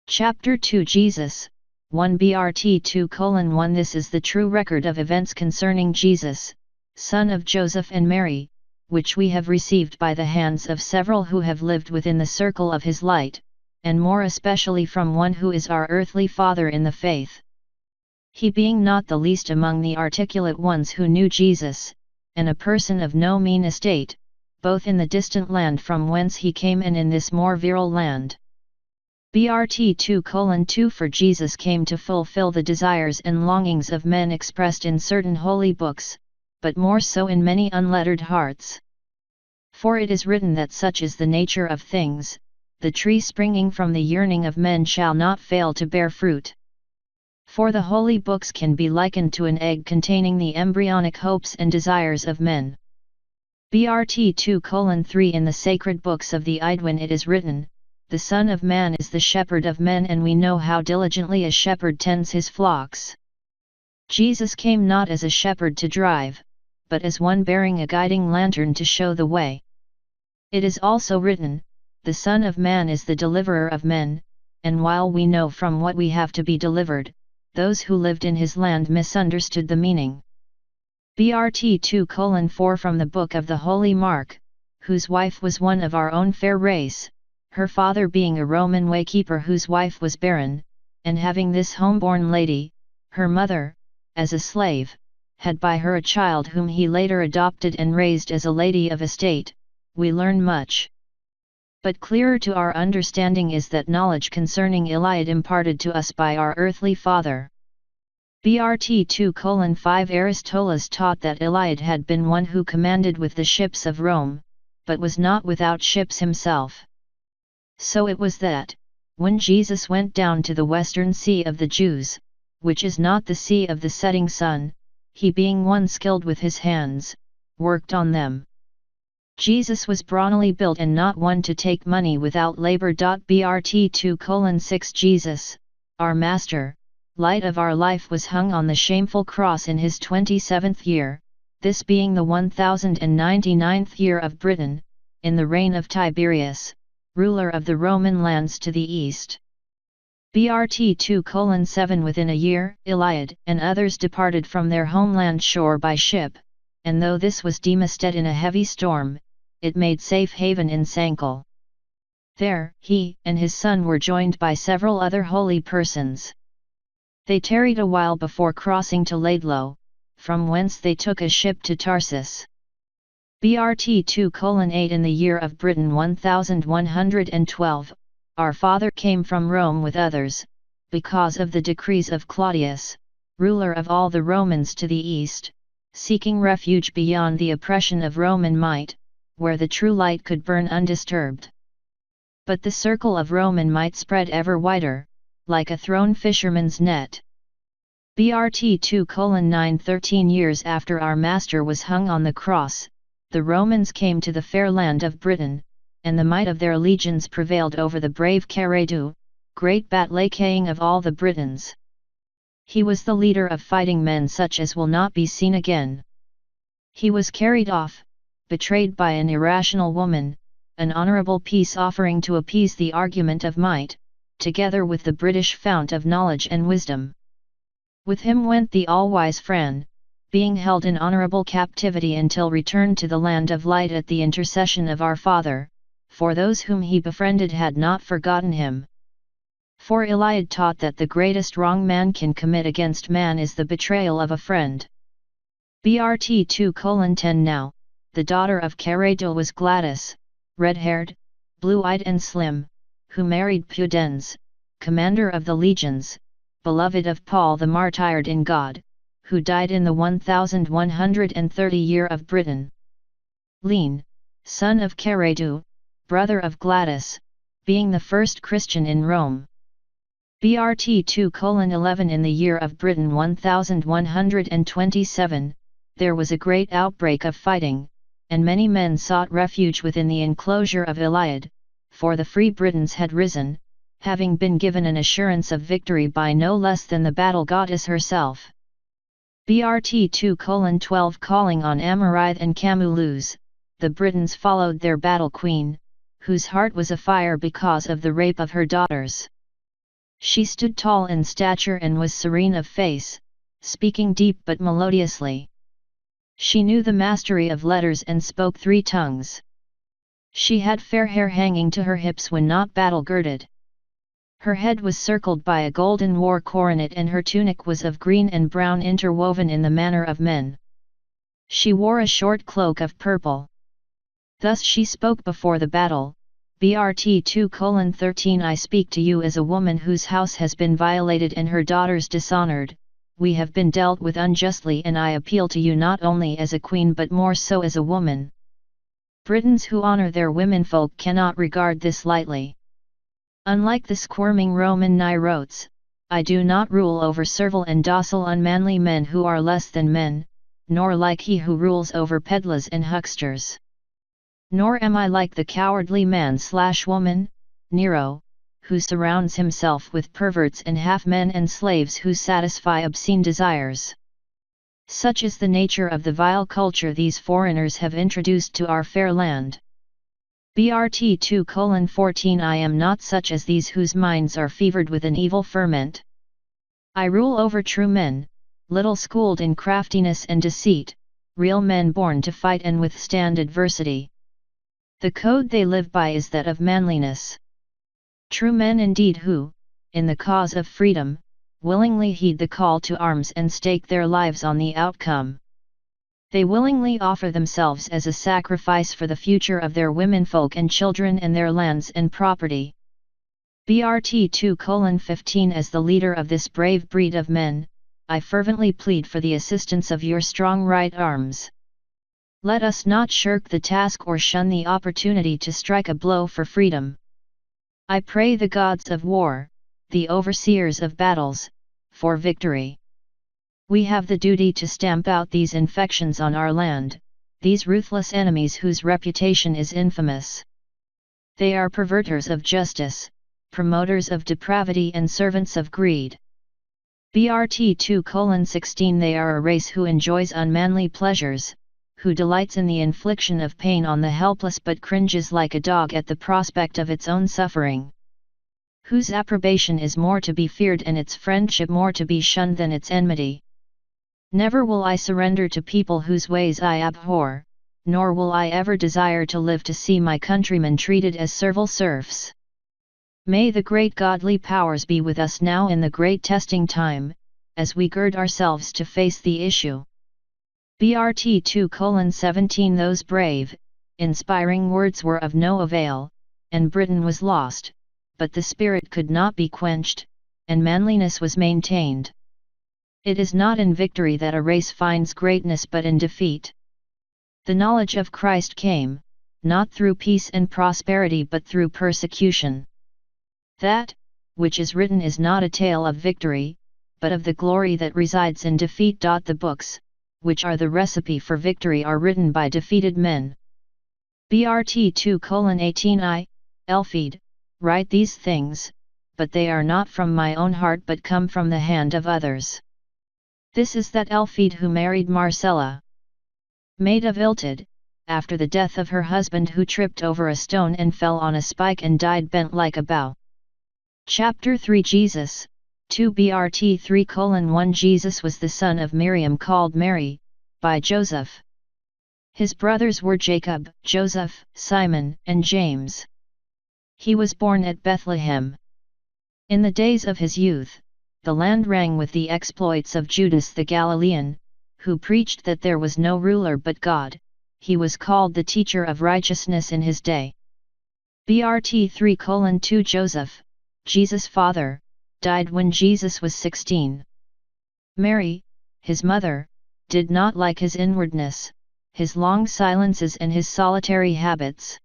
Chapter 2 Jesus, 1 BRT 2:1 This is the true record of events concerning Jesus, son of Joseph and Mary, which we have received by the hands of several who have lived within the circle of his light, and more especially from one who is our earthly father in the faith. He being not the least among the articulate ones who knew Jesus, and a person of no mean estate, both in the distant land from whence he came and in this more virile land. BRT 2:2 For Jesus came to fulfill the desires and longings of men expressed in certain holy books, but more so in many unlettered hearts. For it is written that such is the nature of things, the tree springing from the yearning of men shall not fail to bear fruit. For the holy books can be likened to an egg containing the embryonic hopes and desires of men. BRT 2:3 In the sacred books of the Idwin it is written, the Son of Man is the shepherd of men, and we know how diligently a shepherd tends his flocks. Jesus came not as a shepherd to drive, but as one bearing a guiding lantern to show the way. It is also written, the Son of Man is the deliverer of men, and while we know from what we have to be delivered, those who lived in his land misunderstood the meaning. BRT 2:4 From the book of the Holy Mark, whose wife was one of our own fair race, her father being a Roman waykeeper whose wife was barren, and having this homeborn lady, her mother, as a slave, had by her a child whom he later adopted and raised as a lady of estate, we learn much. But clearer to our understanding is that knowledge concerning Eliad imparted to us by our earthly father. BRT 2:5 Aristoteles taught that Eliad had been one who commanded with the ships of Rome, but was not without ships himself. So it was that, when Jesus went down to the western sea of the Jews, which is not the sea of the setting sun, he being one skilled with his hands, worked on them. Jesus was brawny built and not one to take money without labor. BRT 2:6 Jesus, our Master, light of our life was hung on the shameful cross in his 27th year, this being the 1099th year of Britain, in the reign of Tiberius, ruler of the Roman lands to the east. BRT 2:7 Within a year, Eliad and others departed from their homeland shore by ship, and though this was demasted in a heavy storm, it made safe haven in Sankel. There, he and his son were joined by several other holy persons. They tarried a while before crossing to Laidlow, from whence they took a ship to Tarsus. BRT 2:8 In the year of Britain 1112, our father came from Rome with others, because of the decrees of Claudius, ruler of all the Romans to the east, seeking refuge beyond the oppression of Roman might, where the true light could burn undisturbed. But the circle of Roman might spread ever wider, like a thrown fisherman's net. BRT 2:9 13 years after our Master was hung on the cross, the Romans came to the fair land of Britain, and the might of their legions prevailed over the brave Caredu, great Batlacaying of all the Britons. He was the leader of fighting men such as will not be seen again. He was carried off, betrayed by an irrational woman, an honourable peace offering to appease the argument of might, together with the British fount of knowledge and wisdom. With him went the all-wise Fran, being held in honorable captivity until returned to the land of light at the intercession of our Father, for those whom he befriended had not forgotten him. For Iliad taught that the greatest wrong man can commit against man is the betrayal of a friend. BRT 2:10 Now, the daughter of Careto was Gladys, red-haired, blue-eyed and slim, who married Pudens, commander of the legions, beloved of Paul the martyred in God, who died in the 1130 year of Britain. Lean, son of Caretu, brother of Gladys, being the first Christian in Rome. BRT 2:11 In the year of Britain 1127, there was a great outbreak of fighting, and many men sought refuge within the enclosure of Iliad, for the free Britons had risen, having been given an assurance of victory by no less than the battle goddess herself. BRT 2:12 Calling on Amarith and Camulus, the Britons followed their battle queen, whose heart was afire because of the rape of her daughters. She stood tall in stature and was serene of face, speaking deep but melodiously. She knew the mastery of letters and spoke 3 tongues. She had fair hair hanging to her hips when not battle-girded. Her head was circled by a golden war coronet and her tunic was of green and brown interwoven in the manner of men. She wore a short cloak of purple. Thus she spoke before the battle, BRT 2:13 I speak to you as a woman whose house has been violated and her daughters dishonored, we have been dealt with unjustly and I appeal to you not only as a queen but more so as a woman. Britons who honor their womenfolk cannot regard this lightly. Unlike the squirming Roman Nirotes, I do not rule over servile and docile unmanly men who are less than men, nor like he who rules over pedlars and hucksters. Nor am I like the cowardly man/woman, Nero, who surrounds himself with perverts and half-men and slaves who satisfy obscene desires. Such is the nature of the vile culture these foreigners have introduced to our fair land. BRT 2:14 I am not such as these whose minds are fevered with an evil ferment. I rule over true men, little schooled in craftiness and deceit, real men born to fight and withstand adversity. The code they live by is that of manliness. True men indeed who, in the cause of freedom, willingly heed the call to arms and stake their lives on the outcome. They willingly offer themselves as a sacrifice for the future of their womenfolk and children and their lands and property. BRT 2:15 As the leader of this brave breed of men, I fervently plead for the assistance of your strong right arms. Let us not shirk the task or shun the opportunity to strike a blow for freedom. I pray the gods of war, the overseers of battles, for victory. We have the duty to stamp out these infections on our land, these ruthless enemies whose reputation is infamous. They are perverters of justice, promoters of depravity and servants of greed. BRT 2:16 They are a race who enjoys unmanly pleasures, who delights in the infliction of pain on the helpless but cringes like a dog at the prospect of its own suffering. Whose approbation is more to be feared and its friendship more to be shunned than its enmity. Never will I surrender to people whose ways I abhor, nor will I ever desire to live to see my countrymen treated as servile serfs. May the great godly powers be with us now in the great testing time, as we gird ourselves to face the issue. BRT 2:17 Those brave, inspiring words were of no avail, and Britain was lost, but the spirit could not be quenched, and manliness was maintained. It is not in victory that a race finds greatness but in defeat. The knowledge of Christ came, not through peace and prosperity but through persecution. That, which is written is not a tale of victory, but of the glory that resides in defeat. The books, which are the recipe for victory are written by defeated men. BRT 2:18 I, Elfid, write these things, but they are not from my own heart but come from the hand of others. This is that Elfid who married Marcella, maid of Iltid, after the death of her husband, who tripped over a stone and fell on a spike and died bent like a bow. Chapter 3 Jesus, 2 3:1 Jesus was the son of Miriam called Mary, by Joseph. His brothers were Jacob, Joseph, Simon, and James. He was born at Bethlehem. In the days of his youth, the land rang with the exploits of Judas the Galilean, who preached that there was no ruler but God. He was called the teacher of righteousness in his day. 3:2 Joseph, Jesus' father, died when Jesus was 16. Mary, his mother, did not like his inwardness, his long silences and his solitary habits.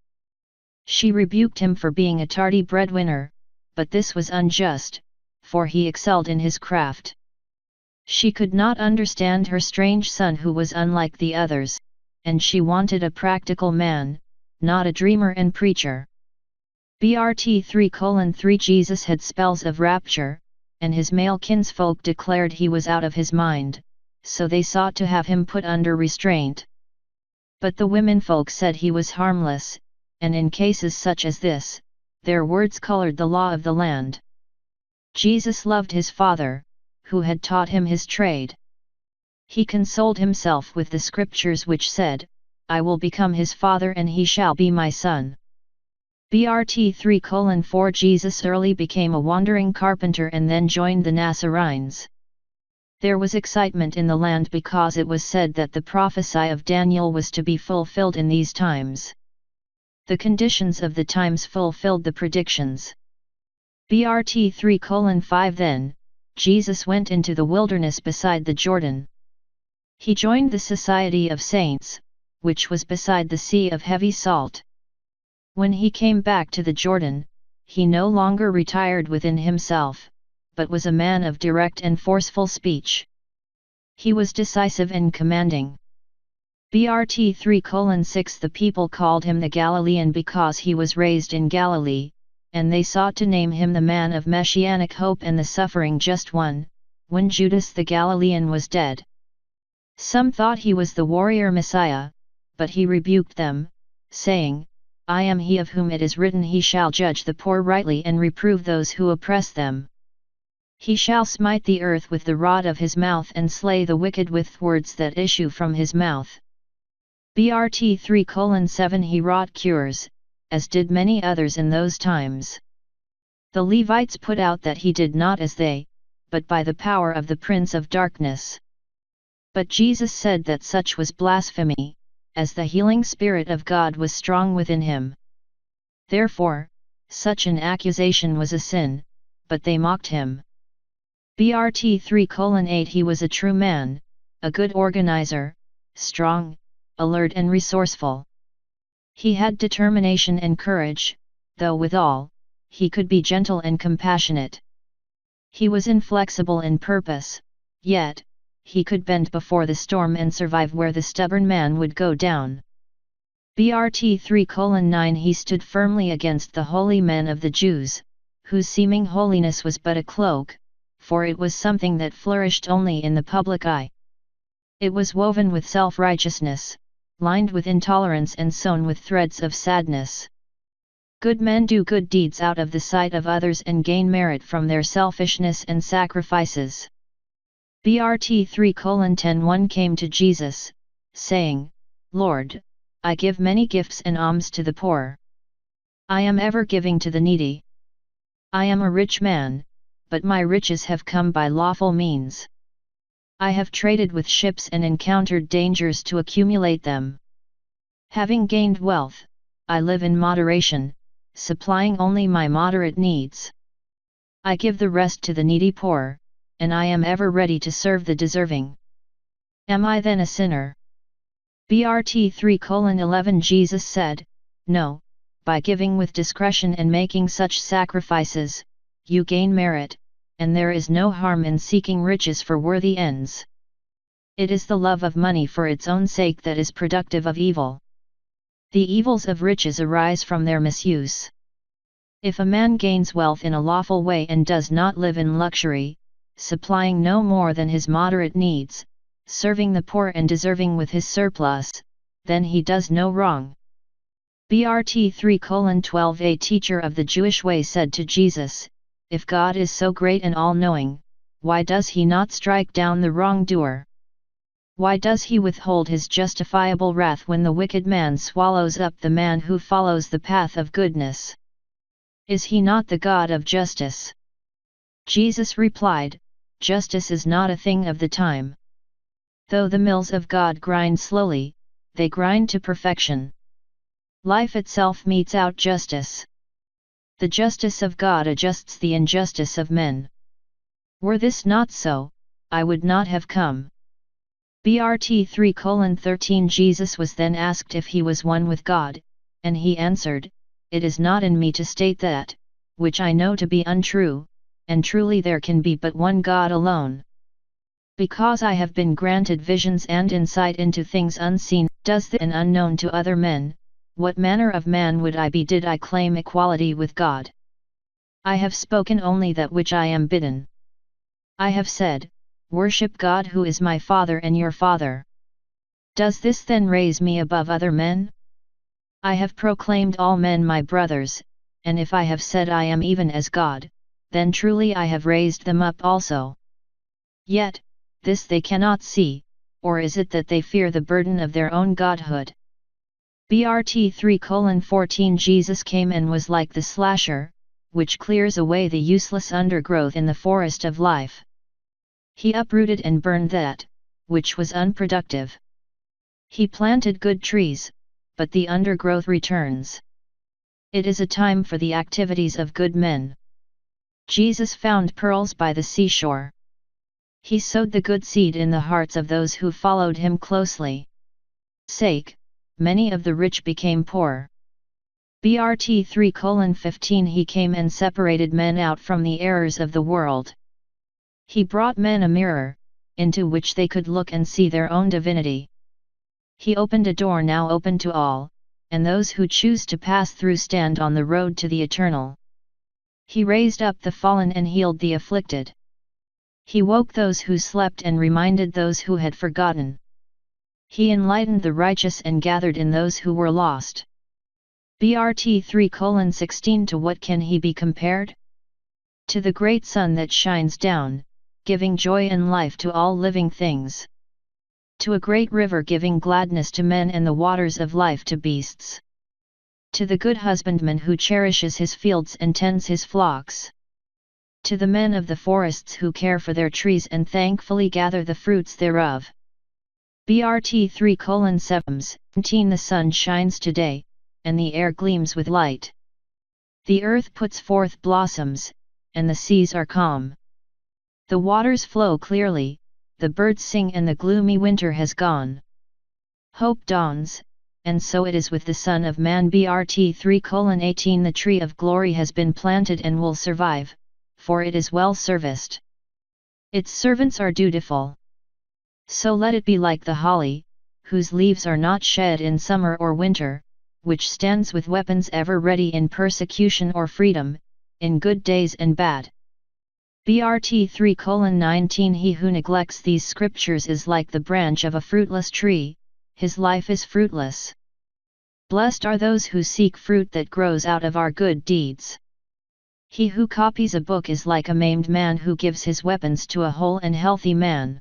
She rebuked him for being a tardy breadwinner, but this was unjust, for he excelled in his craft. She could not understand her strange son who was unlike the others, and she wanted a practical man, not a dreamer and preacher. 3:3 Jesus had spells of rapture, and his male kinsfolk declared he was out of his mind, so they sought to have him put under restraint. But the womenfolk said he was harmless, and in cases such as this, their words colored the law of the land. Jesus loved his Father, who had taught him his trade. He consoled himself with the scriptures which said, "I will become his father and he shall be my son." 3:4 Jesus early became a wandering carpenter and then joined the Nazarenes. There was excitement in the land because it was said that the prophecy of Daniel was to be fulfilled in these times. The conditions of the times fulfilled the predictions. 3:5 Then, Jesus went into the wilderness beside the Jordan. He joined the society of saints, which was beside the sea of heavy salt. When he came back to the Jordan, he no longer retired within himself, but was a man of direct and forceful speech. He was decisive and commanding. 3:6 The people called him the Galilean because he was raised in Galilee, and they sought to name him the man of messianic hope and the suffering just one, when Judas the Galilean was dead. Some thought he was the warrior Messiah, but he rebuked them, saying, "I am he of whom it is written, he shall judge the poor rightly and reprove those who oppress them. He shall smite the earth with the rod of his mouth and slay the wicked with words that issue from his mouth." 3:7 He wrought cures, as did many others in those times. The Levites put out that he did not as they, but by the power of the prince of darkness. But Jesus said that such was blasphemy, as the healing Spirit of God was strong within him. Therefore, such an accusation was a sin, but they mocked him. 3:8 He was a true man, a good organizer, strong, alert and resourceful. He had determination and courage, though withal, he could be gentle and compassionate. He was inflexible in purpose, yet, he could bend before the storm and survive where the stubborn man would go down. 3:9 He stood firmly against the holy men of the Jews, whose seeming holiness was but a cloak, for it was something that flourished only in the public eye. It was woven with self-righteousness, lined with intolerance and sewn with threads of sadness. Good men do good deeds out of the sight of others and gain merit from their selfishness and sacrifices. 3:10 One came to Jesus, saying, "Lord, I give many gifts and alms to the poor. I am ever giving to the needy. I am a rich man, but my riches have come by lawful means. I have traded with ships and encountered dangers to accumulate them. Having gained wealth, I live in moderation, supplying only my moderate needs. I give the rest to the needy poor, and I am ever ready to serve the deserving. Am I then a sinner?" 3:11 Jesus said, "No, by giving with discretion and making such sacrifices, you gain merit, and there is no harm in seeking riches for worthy ends. It is the love of money for its own sake that is productive of evil. The evils of riches arise from their misuse. If a man gains wealth in a lawful way and does not live in luxury, supplying no more than his moderate needs, serving the poor and deserving with his surplus, then he does no wrong." 3:12 A teacher of the Jewish way said to Jesus, if God is so great and all-knowing, why does he not strike down the wrongdoer? Why does he withhold his justifiable wrath when the wicked man swallows up the man who follows the path of goodness? Is he not the God of justice? Jesus replied, Justice is not a thing of the time. Though the mills of God grind slowly, they grind to perfection. Life itself metes out justice. The justice of God adjusts the injustice of men. Were this not so, I would not have come. BRT 3:13 Jesus was then asked if he was one with God, and he answered, It is not in me to state that, which I know to be untrue, and truly there can be but one God alone. Because I have been granted visions and insight into things unseen, and unknown to other men, what manner of man would I be did I claim equality with God? I have spoken only that which I am bidden. I have said, Worship God who is my Father and your Father. Does this then raise me above other men? I have proclaimed all men my brothers, and if I have said I am even as God, then truly I have raised them up also. Yet, this they cannot see, or is it that they fear the burden of their own godhood? BRT 3:14 Jesus came and was like the slasher, which clears away the useless undergrowth in the forest of life. He uprooted and burned that, which was unproductive. He planted good trees, but the undergrowth returns. It is a time for the activities of good men. Jesus found pearls by the seashore. He sowed the good seed in the hearts of those who followed him closely. Many of the rich became poor. BRT 3:15 He came and separated men out from the errors of the world. He brought men a mirror, into which they could look and see their own divinity. He opened a door now open to all, and those who choose to pass through stand on the road to the eternal. He raised up the fallen and healed the afflicted. He woke those who slept and reminded those who had forgotten. He enlightened the righteous and gathered in those who were lost. BRT 3:16 To what can he be compared? To the great sun that shines down, giving joy and life to all living things. To a great river giving gladness to men and the waters of life to beasts. To the good husbandman who cherishes his fields and tends his flocks. To the men of the forests who care for their trees and thankfully gather the fruits thereof. BRT 3:17 The sun shines today, and the air gleams with light. The earth puts forth blossoms, and the seas are calm. The waters flow clearly, the birds sing and the gloomy winter has gone. Hope dawns, and so it is with the Son of Man. BRT 3:18 The tree of glory has been planted and will survive, for it is well serviced. Its servants are dutiful. So let it be like the holly, whose leaves are not shed in summer or winter, which stands with weapons ever ready in persecution or freedom, in good days and bad. BRT 3:19 He who neglects these scriptures is like the branch of a fruitless tree, his life is fruitless. Blessed are those who seek fruit that grows out of our good deeds. He who copies a book is like a maimed man who gives his weapons to a whole and healthy man.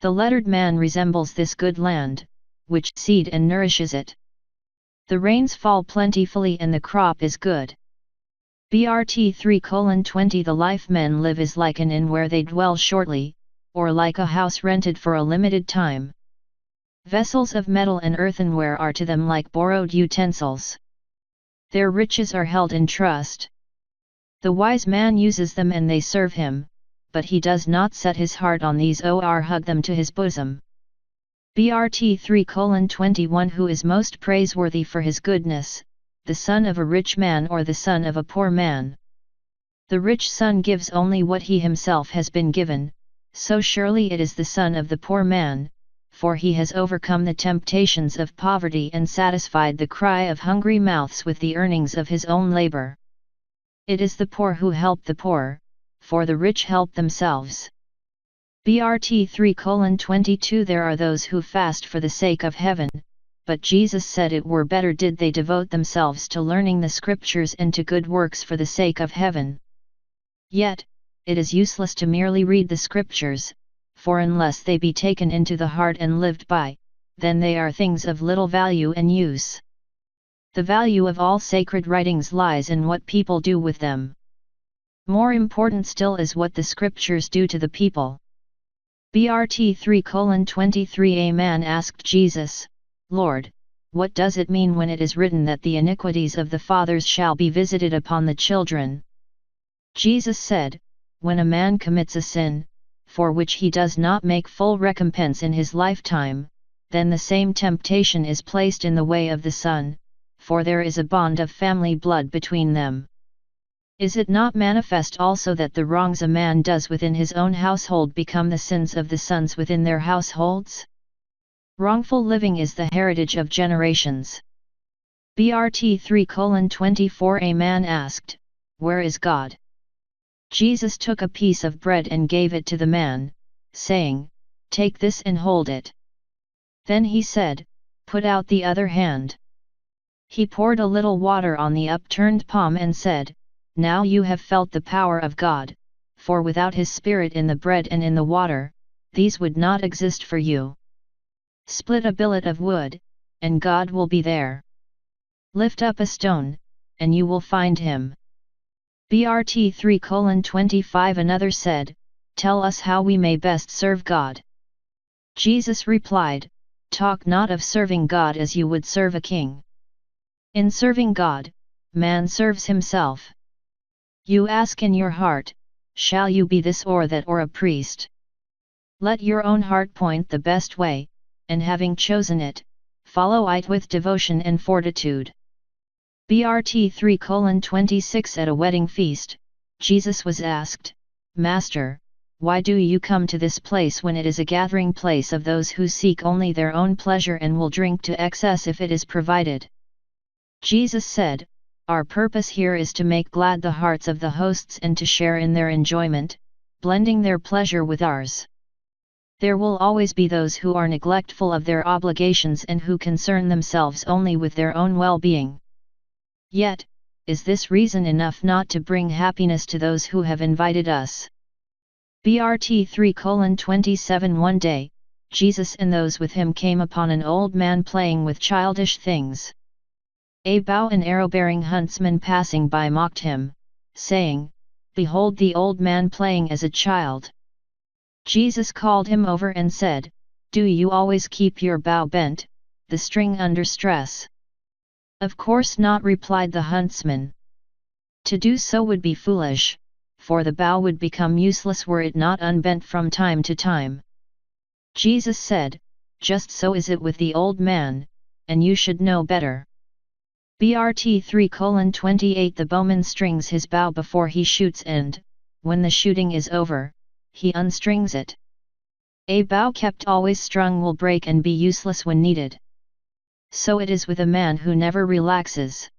The lettered man resembles this good land, which seed and nourishes it. The rains fall plentifully and the crop is good. BRT 3:20 The life men live is like an inn where they dwell shortly, or like a house rented for a limited time. Vessels of metal and earthenware are to them like borrowed utensils. Their riches are held in trust. The wise man uses them and they serve him, but he does not set his heart on these or hug them to his bosom. BRT 3:21 Who is most praiseworthy for his goodness, the son of a rich man or the son of a poor man? The rich son gives only what he himself has been given, so surely it is the son of the poor man, for he has overcome the temptations of poverty and satisfied the cry of hungry mouths with the earnings of his own labor. It is the poor who help the poor, for the rich help themselves. BRT 3:22 There are those who fast for the sake of heaven, but Jesus said it were better did they devote themselves to learning the scriptures and to good works for the sake of heaven. Yet, it is useless to merely read the scriptures, for unless they be taken into the heart and lived by, then they are things of little value and use. The value of all sacred writings lies in what people do with them. More important still is what the scriptures do to the people. BRT 3:23 A man asked Jesus, Lord, what does it mean when it is written that the iniquities of the fathers shall be visited upon the children? Jesus said, when a man commits a sin, for which he does not make full recompense in his lifetime, then the same temptation is placed in the way of the son, for there is a bond of family blood between them. Is it not manifest also that the wrongs a man does within his own household become the sins of the sons within their households? Wrongful living is the heritage of generations. BRT 3:24 A man asked, where is God? Jesus took a piece of bread and gave it to the man, saying, take this and hold it. Then he said, put out the other hand. He poured a little water on the upturned palm and said, now you have felt the power of God, for without His Spirit in the bread and in the water, these would not exist for you. Split a billet of wood, and God will be there. Lift up a stone, and you will find Him. BRT 3:25 Another said, tell us how we may best serve God. Jesus replied, talk not of serving God as you would serve a king. In serving God, man serves himself. You ask in your heart, shall you be this or that or a priest? Let your own heart point the best way, and having chosen it, follow it with devotion and fortitude. BRT 3:26 At a wedding feast, Jesus was asked, Master, why do you come to this place when it is a gathering place of those who seek only their own pleasure and will drink to excess if it is provided? Jesus said, our purpose here is to make glad the hearts of the hosts and to share in their enjoyment, blending their pleasure with ours. There will always be those who are neglectful of their obligations and who concern themselves only with their own well-being. Yet, is this reason enough not to bring happiness to those who have invited us? BRT 3:27 One day, Jesus and those with him came upon an old man playing with childish things. A bow and arrow-bearing huntsman passing by mocked him, saying, behold the old man playing as a child. Jesus called him over and said, do you always keep your bow bent, the string under stress? Of course not, replied the huntsman. To do so would be foolish, for the bow would become useless were it not unbent from time to time. Jesus said, just so is it with the old man, and you should know better. BRT 3:28 The bowman strings his bow before he shoots and, when the shooting is over, he unstrings it. A bow kept always strung will break and be useless when needed. So it is with a man who never relaxes.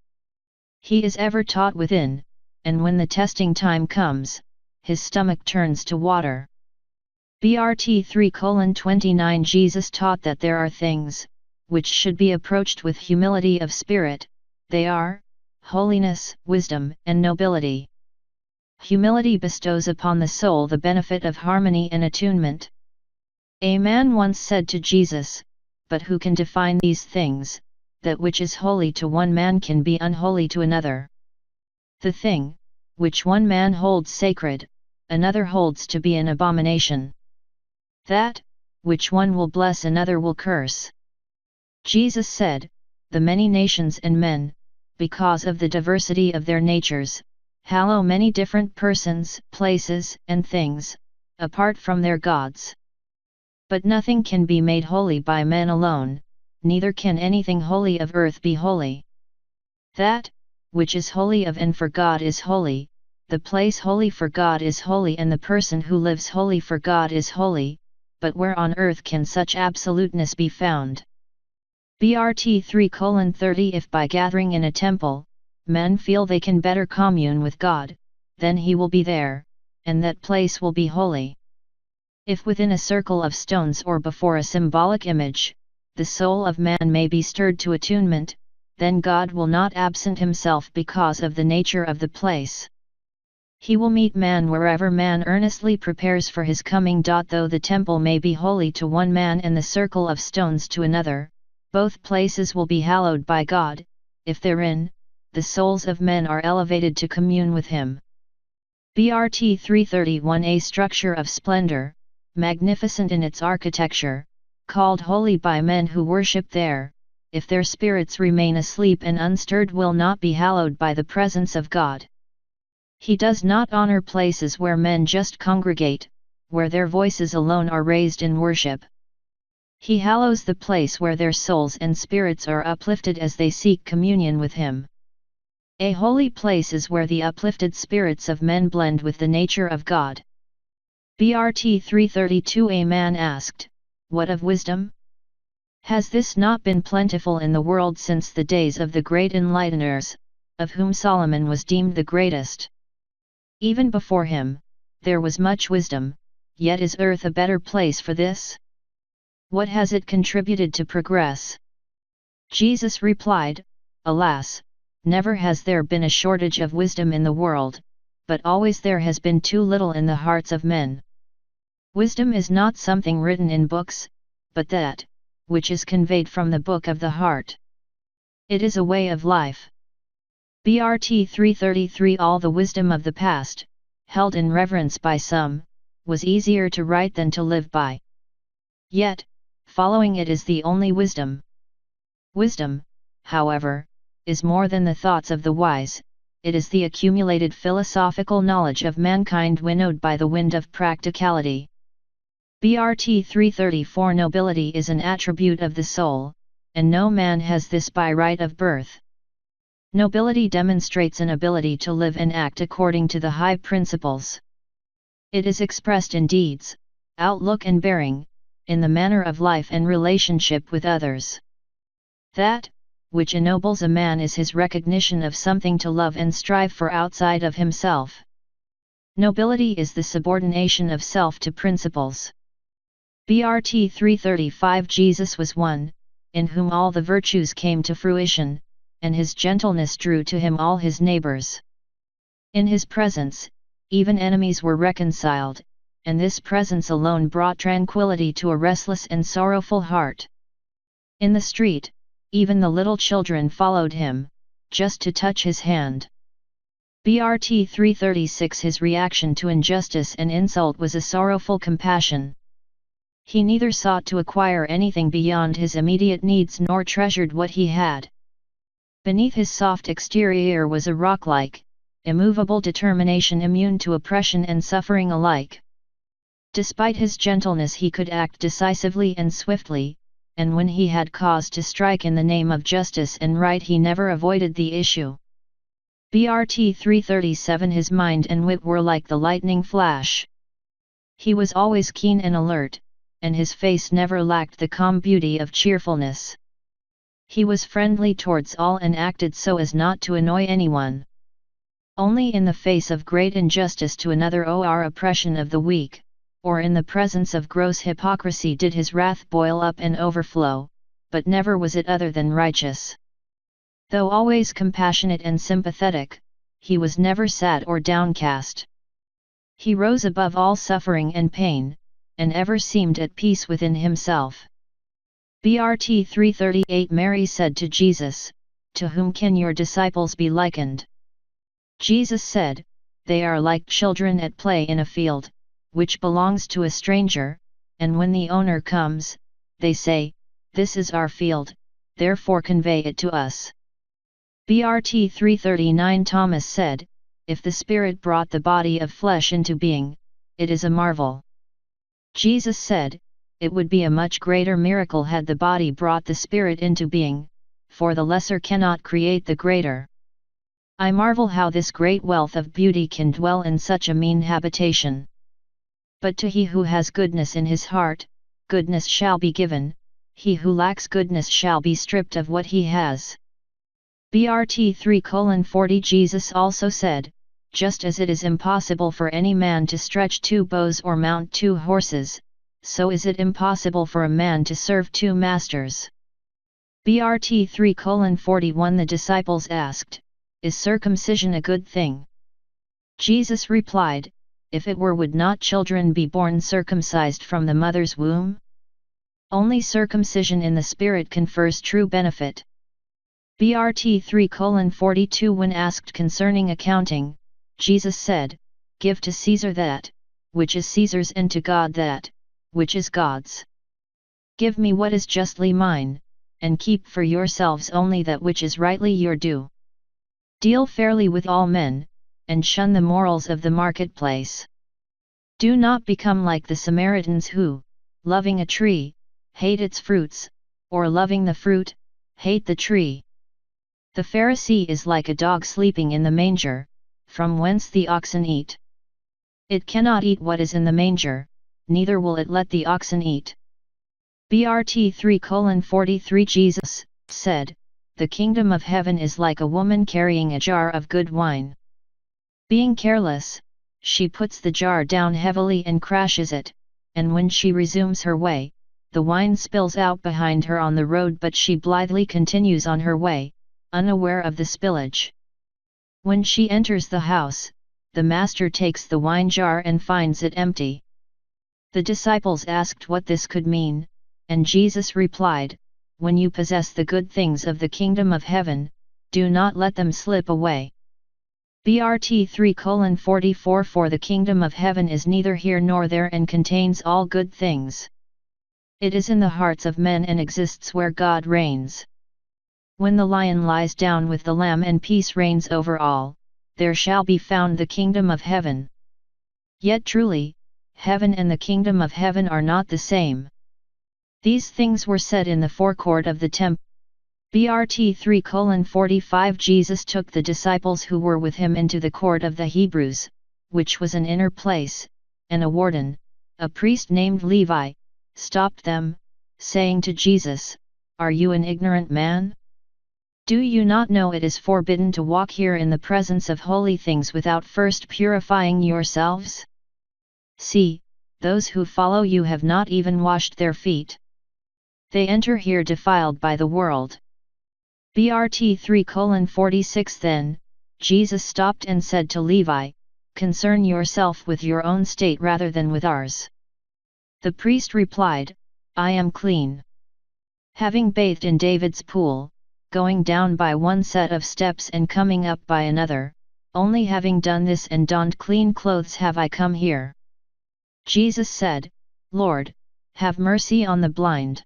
He is ever taut within, and when the testing time comes, his stomach turns to water. BRT 3:29 Jesus taught that there are things, which should be approached with humility of spirit, they are, holiness, wisdom, and nobility. Humility bestows upon the soul the benefit of harmony and attunement. A man once said to Jesus, but who can define these things, that which is holy to one man can be unholy to another. The thing, which one man holds sacred, another holds to be an abomination. That, which one will bless another will curse. Jesus said, the many nations and men, because of the diversity of their natures, hallow many different persons, places, and things, apart from their gods. But nothing can be made holy by men alone, neither can anything holy of earth be holy. That, which is holy of and for God is holy, the place holy for God is holy and the person who lives holy for God is holy, but where on earth can such absoluteness be found? BRT 3:30 If by gathering in a temple, men feel they can better commune with God, then He will be there, and that place will be holy. If within a circle of stones or before a symbolic image, the soul of man may be stirred to attunement, then God will not absent Himself because of the nature of the place. He will meet man wherever man earnestly prepares for his coming. Though the temple may be holy to one man and the circle of stones to another, both places will be hallowed by God, if therein, the souls of men are elevated to commune with Him. BRT 331. A structure of splendor, magnificent in its architecture, called holy by men who worship there, if their spirits remain asleep and unstirred, will not be hallowed by the presence of God. He does not honor places where men just congregate, where their voices alone are raised in worship. He hallows the place where their souls and spirits are uplifted as they seek communion with Him. A holy place is where the uplifted spirits of men blend with the nature of God. BRT 332. A man asked, "What of wisdom? Has this not been plentiful in the world since the days of the great enlighteners, of whom Solomon was deemed the greatest? Even before him, there was much wisdom, yet is earth a better place for this? What has it contributed to progress?" Jesus replied, "Alas, never has there been a shortage of wisdom in the world, but always there has been too little in the hearts of men. Wisdom is not something written in books, but that, which is conveyed from the book of the heart. It is a way of life." BRT 333. All the wisdom of the past, held in reverence by some, was easier to write than to live by. Yet, following it is the only wisdom. Wisdom, however, is more than the thoughts of the wise, it is the accumulated philosophical knowledge of mankind winnowed by the wind of practicality. BRT 334. Nobility is an attribute of the soul, and no man has this by right of birth. Nobility demonstrates an ability to live and act according to the high principles. It is expressed in deeds, outlook and bearing, in the manner of life and relationship with others. That, which ennobles a man is his recognition of something to love and strive for outside of himself. Nobility is the subordination of self to principles. BRT 335. Jesus was one, in whom all the virtues came to fruition, and His gentleness drew to Him all His neighbors. In His presence, even enemies were reconciled, and this presence alone brought tranquility to a restless and sorrowful heart. In the street, even the little children followed Him, just to touch His hand. BRT 336. His reaction to injustice and insult was a sorrowful compassion. He neither sought to acquire anything beyond his immediate needs nor treasured what he had. Beneath his soft exterior was a rock-like, immovable determination immune to oppression and suffering alike. Despite his gentleness he could act decisively and swiftly, and when he had cause to strike in the name of justice and right he never avoided the issue. BRT 337. His mind and wit were like the lightning flash. He was always keen and alert, and his face never lacked the calm beauty of cheerfulness. He was friendly towards all and acted so as not to annoy anyone. Only in the face of great injustice to another or oppression of the weak, or in the presence of gross hypocrisy did his wrath boil up and overflow, but never was it other than righteous. Though always compassionate and sympathetic, he was never sad or downcast. He rose above all suffering and pain, and ever seemed at peace within himself. BRT 338. Mary said to Jesus, "To whom can your disciples be likened?" Jesus said, "They are like children at play in a field, which belongs to a stranger, and when the owner comes, they say, 'This is our field, therefore convey it to us.'" BRT 339. Thomas said, "If the Spirit brought the body of flesh into being, it is a marvel." Jesus said, "It would be a much greater miracle had the body brought the Spirit into being, for the lesser cannot create the greater. I marvel how this great wealth of beauty can dwell in such a mean habitation. But to he who has goodness in his heart, goodness shall be given, he who lacks goodness shall be stripped of what he has." BRT 3:40. Jesus also said, "Just as it is impossible for any man to stretch two bows or mount two horses, so is it impossible for a man to serve two masters." BRT 3:41. The disciples asked, "Is circumcision a good thing?" Jesus replied, if it were, would not children be born circumcised from the mother's womb? Only circumcision in the spirit confers true benefit. BRT 3:42. When asked concerning accounting, Jesus said, give to Caesar that, which is Caesar's, and to God that, which is God's. Give me what is justly mine, and keep for yourselves only that which is rightly your due. Deal fairly with all men, and shun the morals of the marketplace. Do not become like the Samaritans who, loving a tree, hate its fruits, or loving the fruit, hate the tree. The Pharisee is like a dog sleeping in the manger, from whence the oxen eat. It cannot eat what is in the manger, neither will it let the oxen eat. BRT 3:43. Jesus said, the kingdom of heaven is like a woman carrying a jar of good wine. Being careless, she puts the jar down heavily and crashes it, and when she resumes her way, the wine spills out behind her on the road, but she blithely continues on her way, unaware of the spillage. When she enters the house, the master takes the wine jar and finds it empty. The disciples asked what this could mean, and Jesus replied, when you possess the good things of the kingdom of heaven, do not let them slip away. BRT 3:44. For the kingdom of heaven is neither here nor there, and contains all good things. It is in the hearts of men and exists where God reigns. When the lion lies down with the lamb and peace reigns over all, there shall be found the kingdom of heaven. Yet truly, heaven and the kingdom of heaven are not the same. These things were said in the forecourt of the temple. BRT 3:45. Jesus took the disciples who were with him into the court of the Hebrews, which was an inner place, and a warden, a priest named Levi, stopped them, saying to Jesus, are you an ignorant man? Do you not know it is forbidden to walk here in the presence of holy things without first purifying yourselves? See, those who follow you have not even washed their feet. They enter here defiled by the world. BRT 3:46. Then, Jesus stopped and said to Levi, concern yourself with your own state rather than with ours. The priest replied, I am clean. Having bathed in David's pool, going down by one set of steps and coming up by another, only having done this and donned clean clothes have I come here. Jesus said, Lord, have mercy on the blind.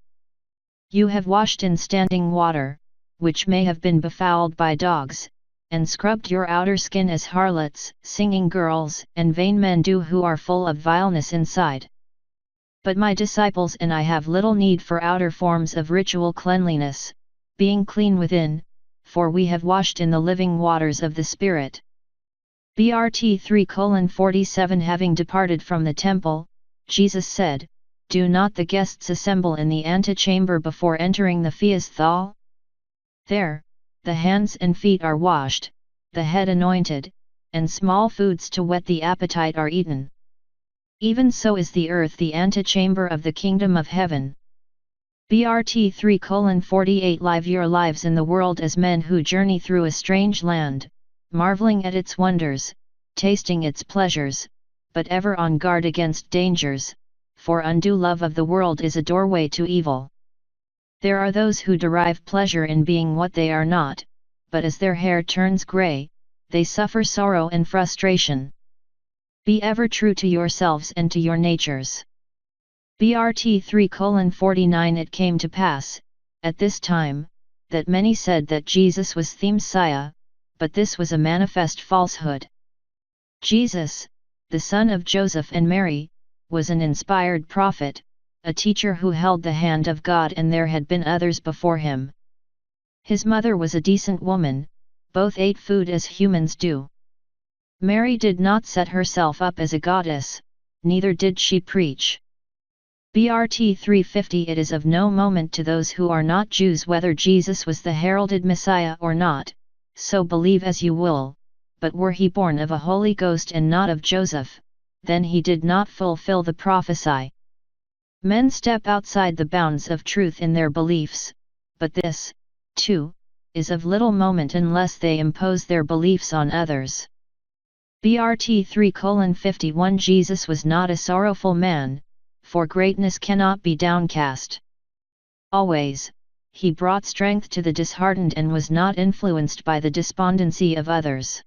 You have washed in standing water, which may have been befouled by dogs, and scrubbed your outer skin as harlots, singing girls, and vain men do who are full of vileness inside. But my disciples and I have little need for outer forms of ritual cleanliness, being clean within, for we have washed in the living waters of the Spirit. BRT 3:47. Having departed from the temple, Jesus said, do not the guests assemble in the antechamber before entering the feast hall? There, the hands and feet are washed, the head anointed, and small foods to whet the appetite are eaten. Even so is the earth the antechamber of the kingdom of heaven. BRT 3:48. Live your lives in the world as men who journey through a strange land, marveling at its wonders, tasting its pleasures, but ever on guard against dangers, for undue love of the world is a doorway to evil. There are those who derive pleasure in being what they are not, but as their hair turns grey, they suffer sorrow and frustration. Be ever true to yourselves and to your natures. BRT 3:49. It came to pass, at this time, that many said that Jesus was the Messiah, but this was a manifest falsehood. Jesus, the son of Joseph and Mary, was an inspired prophet, a teacher who held the hand of God, and there had been others before him. His mother was a decent woman, both ate food as humans do. Mary did not set herself up as a goddess, neither did she preach. BRT 350. It is of no moment to those who are not Jews whether Jesus was the heralded Messiah or not, so believe as you will, but were he born of a Holy Ghost and not of Joseph, then he did not fulfill the prophecy. Men step outside the bounds of truth in their beliefs, but this, too, is of little moment unless they impose their beliefs on others. BRT 3:51 Jesus was not a sorrowful man, for greatness cannot be downcast. Always, he brought strength to the disheartened and was not influenced by the despondency of others.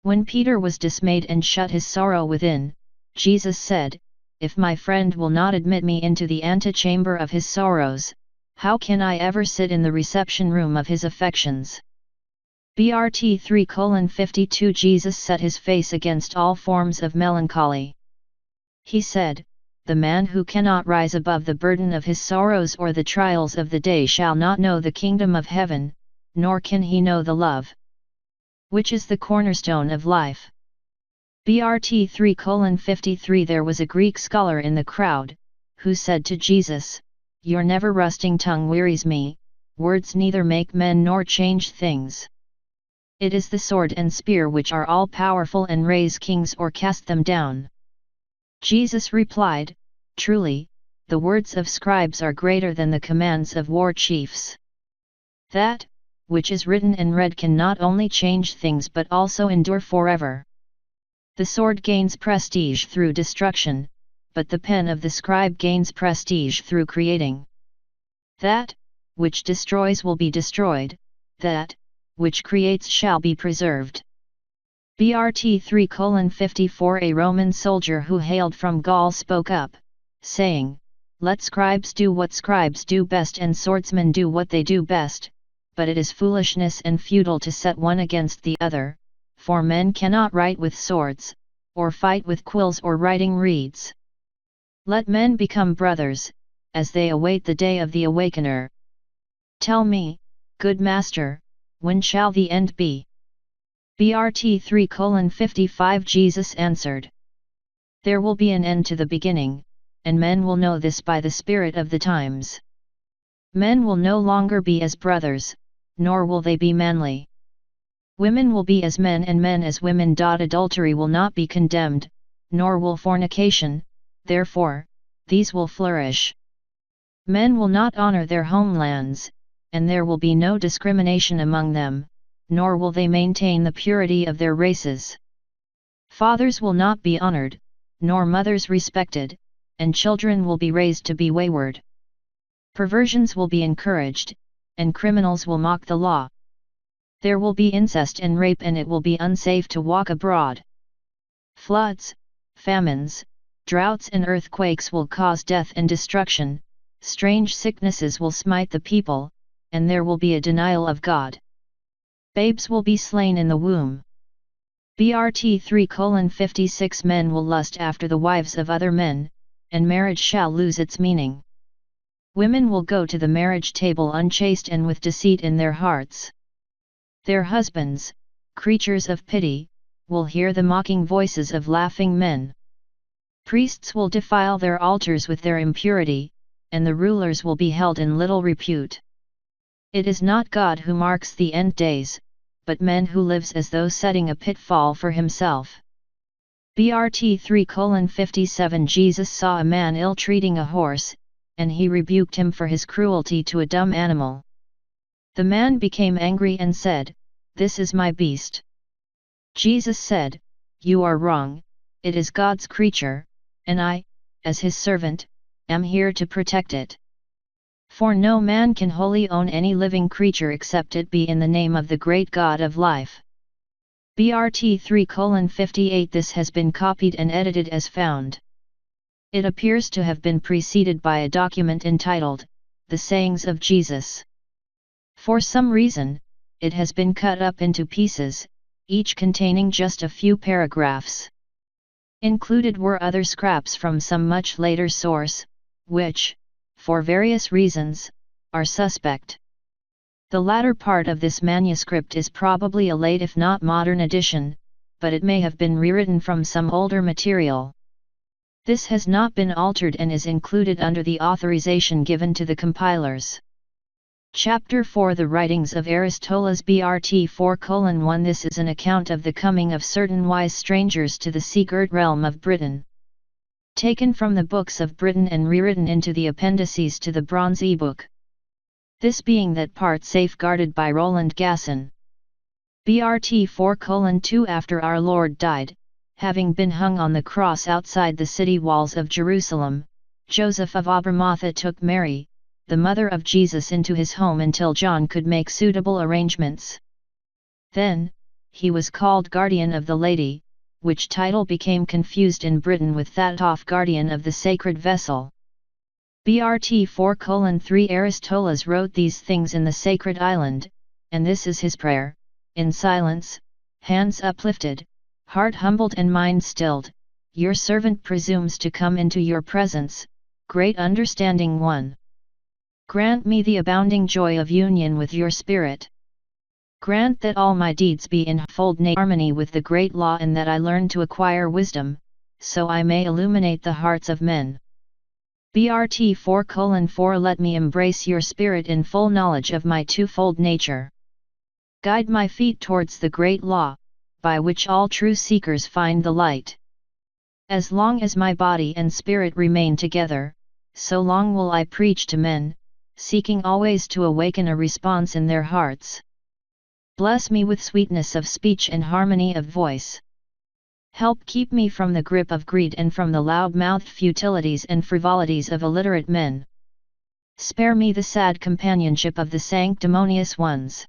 When Peter was dismayed and shut his sorrow within, Jesus said, "If my friend will not admit me into the antechamber of his sorrows, how can I ever sit in the reception room of his affections?" BRT 3:52 Jesus set his face against all forms of melancholy. He said, "The man who cannot rise above the burden of his sorrows or the trials of the day shall not know the kingdom of heaven, nor can he know the love, which is the cornerstone of life." BRT 3:53 There was a Greek scholar in the crowd, who said to Jesus, "Your never-rusting tongue wearies me, words neither make men nor change things. It is the sword and spear which are all-powerful and raise kings or cast them down." Jesus replied, "Truly, the words of scribes are greater than the commands of war chiefs. That, which is written and read can not only change things but also endure forever. The sword gains prestige through destruction, but the pen of the scribe gains prestige through creating. That, which destroys will be destroyed, that, which creates shall be preserved." BRT 3:54 A Roman soldier who hailed from Gaul spoke up, saying, "Let scribes do what scribes do best and swordsmen do what they do best, but it is foolishness and futile to set one against the other, for men cannot write with swords, or fight with quills or writing reeds. Let men become brothers, as they await the day of the Awakener. Tell me, good master, when shall the end be?" BRT 3:55 Jesus answered, "There will be an end to the beginning, and men will know this by the spirit of the times. Men will no longer be as brothers, nor will they be manly. Women will be as men and men as women. Adultery will not be condemned, nor will fornication, therefore, these will flourish. Men will not honor their homelands, and there will be no discrimination among them, nor will they maintain the purity of their races. Fathers will not be honored, nor mothers respected, and children will be raised to be wayward. Perversions will be encouraged, and criminals will mock the law. There will be incest and rape, and it will be unsafe to walk abroad. Floods, famines, droughts and earthquakes will cause death and destruction, strange sicknesses will smite the people, and there will be a denial of God. Babes will be slain in the womb. BRT 3:56 Men will lust after the wives of other men, and marriage shall lose its meaning. Women will go to the marriage table unchaste and with deceit in their hearts. Their husbands, creatures of pity, will hear the mocking voices of laughing men. Priests will defile their altars with their impurity, and the rulers will be held in little repute. It is not God who marks the end days, but men who lives as though setting a pitfall for himself. BRT 3:57 Jesus saw a man ill-treating a horse, and he rebuked him for his cruelty to a dumb animal. The man became angry and said, "This is my beast." Jesus said, "You are wrong, it is God's creature, and I, as his servant, am here to protect it. For no man can wholly own any living creature except it be in the name of the great God of life." BRT 3:58 This has been copied and edited as found. It appears to have been preceded by a document entitled, The Sayings of Jesus. For some reason, it has been cut up into pieces, each containing just a few paragraphs. Included were other scraps from some much later source, which, for various reasons, are suspect. The latter part of this manuscript is probably a late if not modern edition, but it may have been rewritten from some older material. This has not been altered and is included under the authorization given to the compilers. Chapter 4 The Writings of Aristoteles BRT 4:1 This is an account of the coming of certain wise strangers to the sea-girt realm of Britain. Taken from the books of Britain and rewritten into the appendices to the bronze e-book. This being that part safeguarded by Roland Gasson. BRT 4:2 After our Lord died, having been hung on the cross outside the city walls of Jerusalem, Joseph of Arimathea took Mary, the mother of Jesus, into his home until John could make suitable arrangements. Then, he was called Guardian of the Lady, which title became confused in Britain with that of Guardian of the Sacred Vessel. BRT 4:3 Aristoteles wrote these things in the sacred island, and this is his prayer, in silence, hands uplifted, heart humbled and mind stilled, your servant presumes to come into your presence, great understanding one. Grant me the abounding joy of union with your Spirit. Grant that all my deeds be in fold harmony with the great law, and that I learn to acquire wisdom, so I may illuminate the hearts of men. BRT 4:4 Let me embrace your Spirit in full knowledge of my twofold nature. Guide my feet towards the great law, by which all true seekers find the light. As long as my body and spirit remain together, so long will I preach to men, seeking always to awaken a response in their hearts. Bless me with sweetness of speech and harmony of voice. Help keep me from the grip of greed and from the loud-mouthed futilities and frivolities of illiterate men. Spare me the sad companionship of the sanctimonious ones.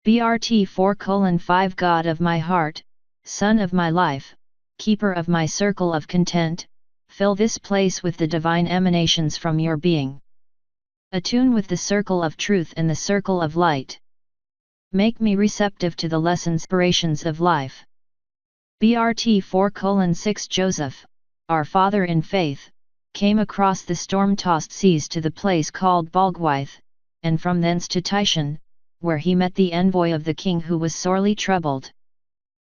BRT 4:5 God of my heart, Son of my life, Keeper of my circle of content, fill this place with the divine emanations from your being. Attune with the circle of truth and the circle of light. Make me receptive to the lessons, inspirations of life. BRT 4:6 Joseph, our father in faith, came across the storm-tossed seas to the place called Balgwyth, and from thence to Titian, where he met the envoy of the king who was sorely troubled.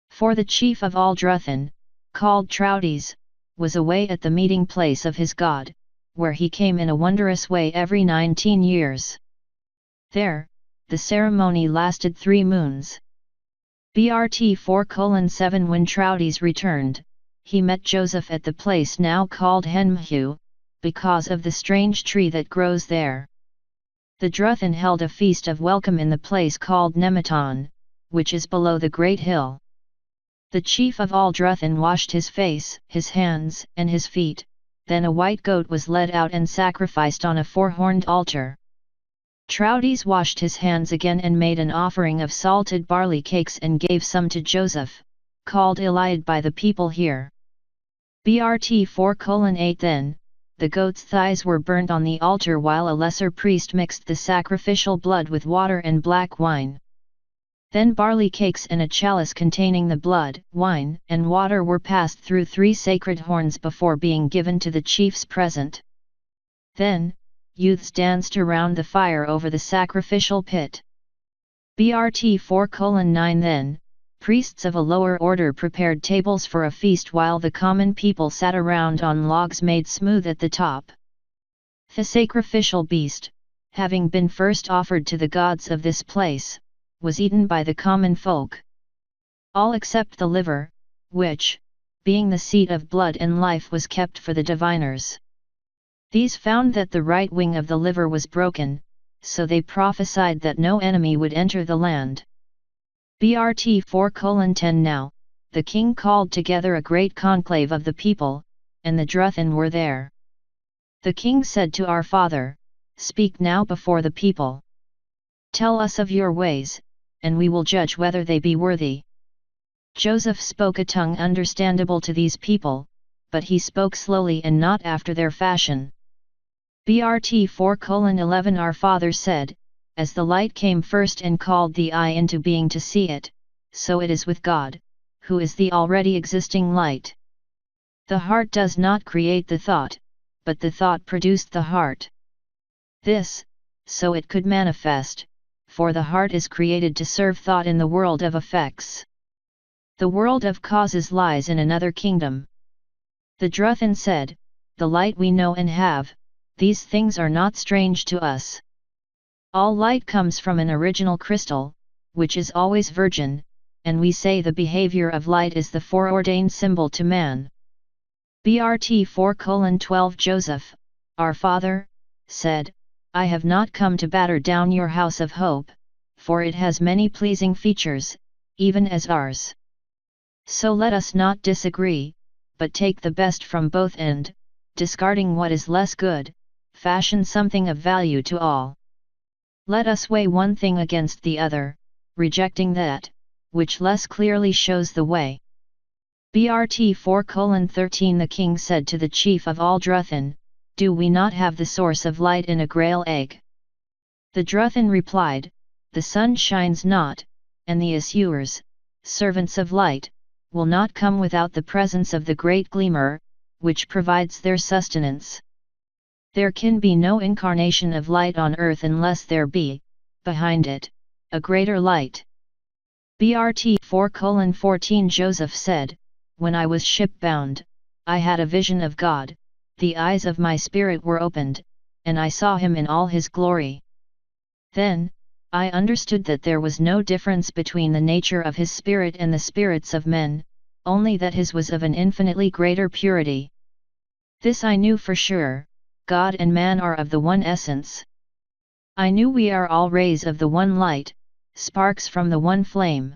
For the chief of Aldruthin, called Trouties, was away at the meeting place of his god, where he came in a wondrous way every 19 years. There, the ceremony lasted 3 moons. BRT 4:7 When Trouties returned, he met Joseph at the place now called Henmhu, because of the strange tree that grows there. The Druthin held a feast of welcome in the place called Nematon, which is below the great hill. The chief of Aldruthin washed his face, his hands, and his feet, then a white goat was led out and sacrificed on a 4-horned altar. Trouties washed his hands again and made an offering of salted barley cakes and gave some to Joseph, called Eliad by the people here. BRT 4:8 Then, the goat's thighs were burnt on the altar while a lesser priest mixed the sacrificial blood with water and black wine. Then barley cakes and a chalice containing the blood, wine, and water were passed through 3 sacred horns before being given to the chiefs present. Then, youths danced around the fire over the sacrificial pit. BRT 4:9 Then, priests of a lower order prepared tables for a feast while the common people sat around on logs made smooth at the top. The sacrificial beast, having been first offered to the gods of this place, was eaten by the common folk. All except the liver, which, being the seat of blood and life, was kept for the diviners. These found that the right wing of the liver was broken, so they prophesied that no enemy would enter the land. BRT 4:10 Now, the king called together a great conclave of the people, and the Druthin were there. The king said to our father, Speak now before the people. Tell us of your ways, and we will judge whether they be worthy. Joseph spoke a tongue understandable to these people, but he spoke slowly and not after their fashion. BRT 4:11 Our father said, As the light came first and called the eye into being to see it, so it is with God, who is the already existing light. The heart does not create the thought, but the thought produced the heart. This, so it could manifest, for the heart is created to serve thought in the world of effects. The world of causes lies in another kingdom. The Druthin said, The light we know and have, these things are not strange to us. All light comes from an original crystal, which is always virgin, and we say the behavior of light is the foreordained symbol to man. BRT 4:12 Joseph, our father, said, I have not come to batter down your house of hope, for it has many pleasing features, even as ours. So let us not disagree, but take the best from both and, discarding what is less good, fashion something of value to all. Let us weigh one thing against the other, rejecting that, which less clearly shows the way. BRT 4:13 The king said to the chief of all Druthan, Do we not have the source of light in a grail egg? The Druthan replied, The sun shines not, and the Asuers, servants of light, will not come without the presence of the great gleamer, which provides their sustenance. There can be no incarnation of light on earth unless there be, behind it, a greater light. BRT 4:14 Joseph said, When I was shipbound, I had a vision of God, the eyes of my spirit were opened, and I saw him in all his glory. Then, I understood that there was no difference between the nature of his spirit and the spirits of men, only that his was of an infinitely greater purity. This I knew for sure, God and man are of the one essence. I knew we are all rays of the one light, sparks from the one flame.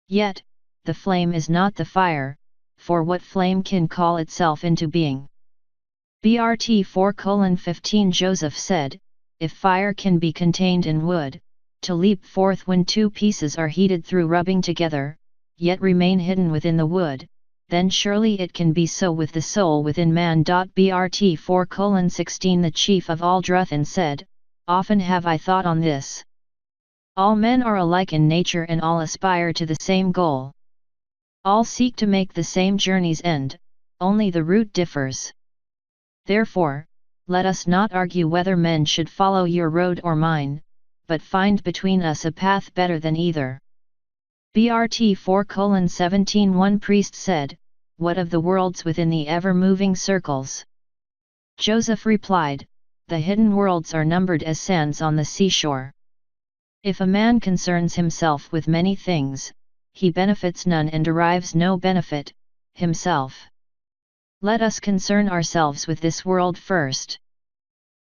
Yet, the flame is not the fire, for what flame can call itself into being? BRT 4:15 Joseph said, If fire can be contained in wood, to leap forth when two pieces are heated through rubbing together, yet remain hidden within the wood, then surely it can be so with the soul within man. BRT 4:16 The chief of all Druthan said, Often have I thought on this. All men are alike in nature and all aspire to the same goal. All seek to make the same journey's end, only the route differs. Therefore, let us not argue whether men should follow your road or mine, but find between us a path better than either. BRT 4:17 One priest said, What of the worlds within the ever-moving circles? Joseph replied, The hidden worlds are numbered as sands on the seashore. If a man concerns himself with many things, he benefits none and derives no benefit, himself. Let us concern ourselves with this world first.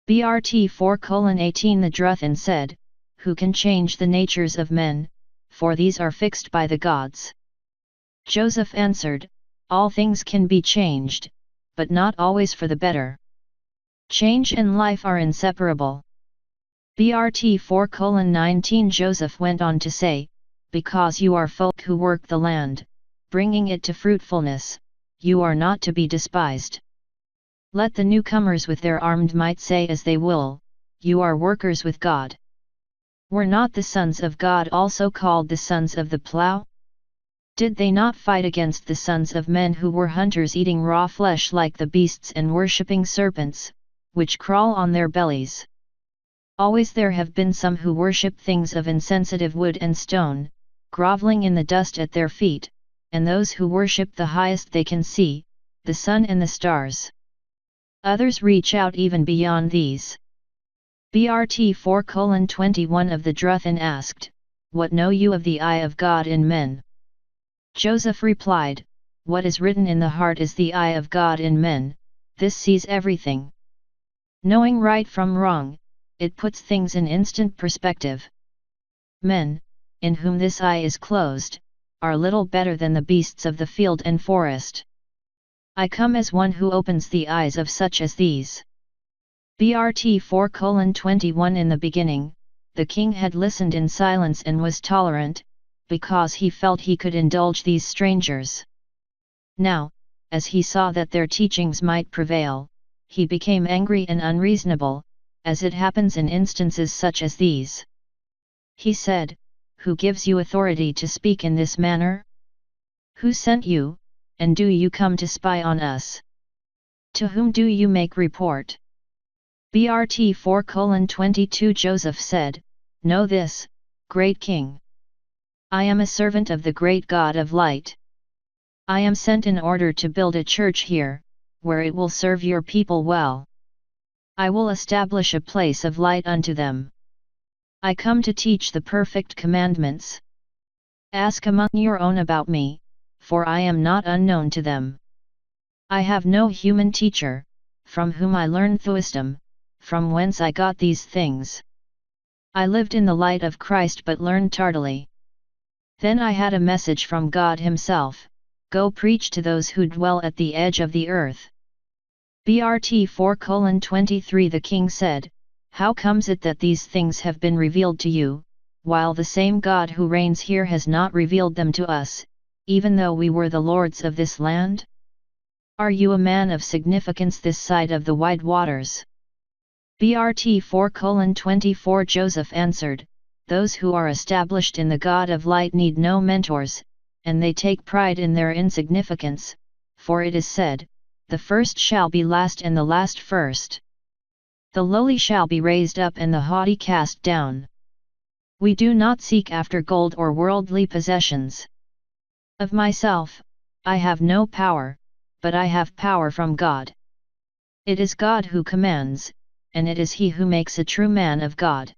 BRT 4:18 The Druthan said, Who can change the natures of men, for these are fixed by the gods? Joseph answered, All things can be changed, but not always for the better. Change and life are inseparable. BRT 4:19 Joseph went on to say, Because you are folk who work the land, bringing it to fruitfulness, you are not to be despised. Let the newcomers with their armed might say as they will, You are workers with God. Were not the sons of God also called the sons of the plough? Did they not fight against the sons of men who were hunters eating raw flesh like the beasts and worshipping serpents, which crawl on their bellies? Always there have been some who worship things of insensitive wood and stone, groveling in the dust at their feet, and those who worship the highest they can see, the sun and the stars. Others reach out even beyond these. BRT 4:21 of the Druthan asked, What know you of the eye of God in men? Joseph replied, What is written in the heart is the eye of God in men, this sees everything. Knowing right from wrong, it puts things in instant perspective. Men, in whom this eye is closed, are little better than the beasts of the field and forest. I come as one who opens the eyes of such as these. BRT 4:21 In the beginning, the king had listened in silence and was tolerant, because he felt he could indulge these strangers. Now, as he saw that their teachings might prevail, he became angry and unreasonable, as it happens in instances such as these. He said, Who gives you authority to speak in this manner? Who sent you, and do you come to spy on us? To whom do you make report? BRT 4:22 Joseph said, Know this, great king. I am a servant of the great God of light. I am sent in order to build a church here, where it will serve your people well. I will establish a place of light unto them. I come to teach the perfect commandments. Ask among your own about me, for I am not unknown to them. I have no human teacher, from whom I learned wisdom, from whence I got these things. I lived in the light of Christ but learned tardily. Then I had a message from God himself, go preach to those who dwell at the edge of the earth. BRT 4:23 The king said, how comes it that these things have been revealed to you, while the same God who reigns here has not revealed them to us, even though we were the lords of this land? Are you a man of significance this side of the wide waters? BRT 4:24 Joseph answered, those who are established in the God of light need no mentors, and they take pride in their insignificance, for it is said, the first shall be last and the last first. The lowly shall be raised up and the haughty cast down. We do not seek after gold or worldly possessions. Of myself, I have no power, but I have power from God. It is God who commands, and it is He who makes a true man of God.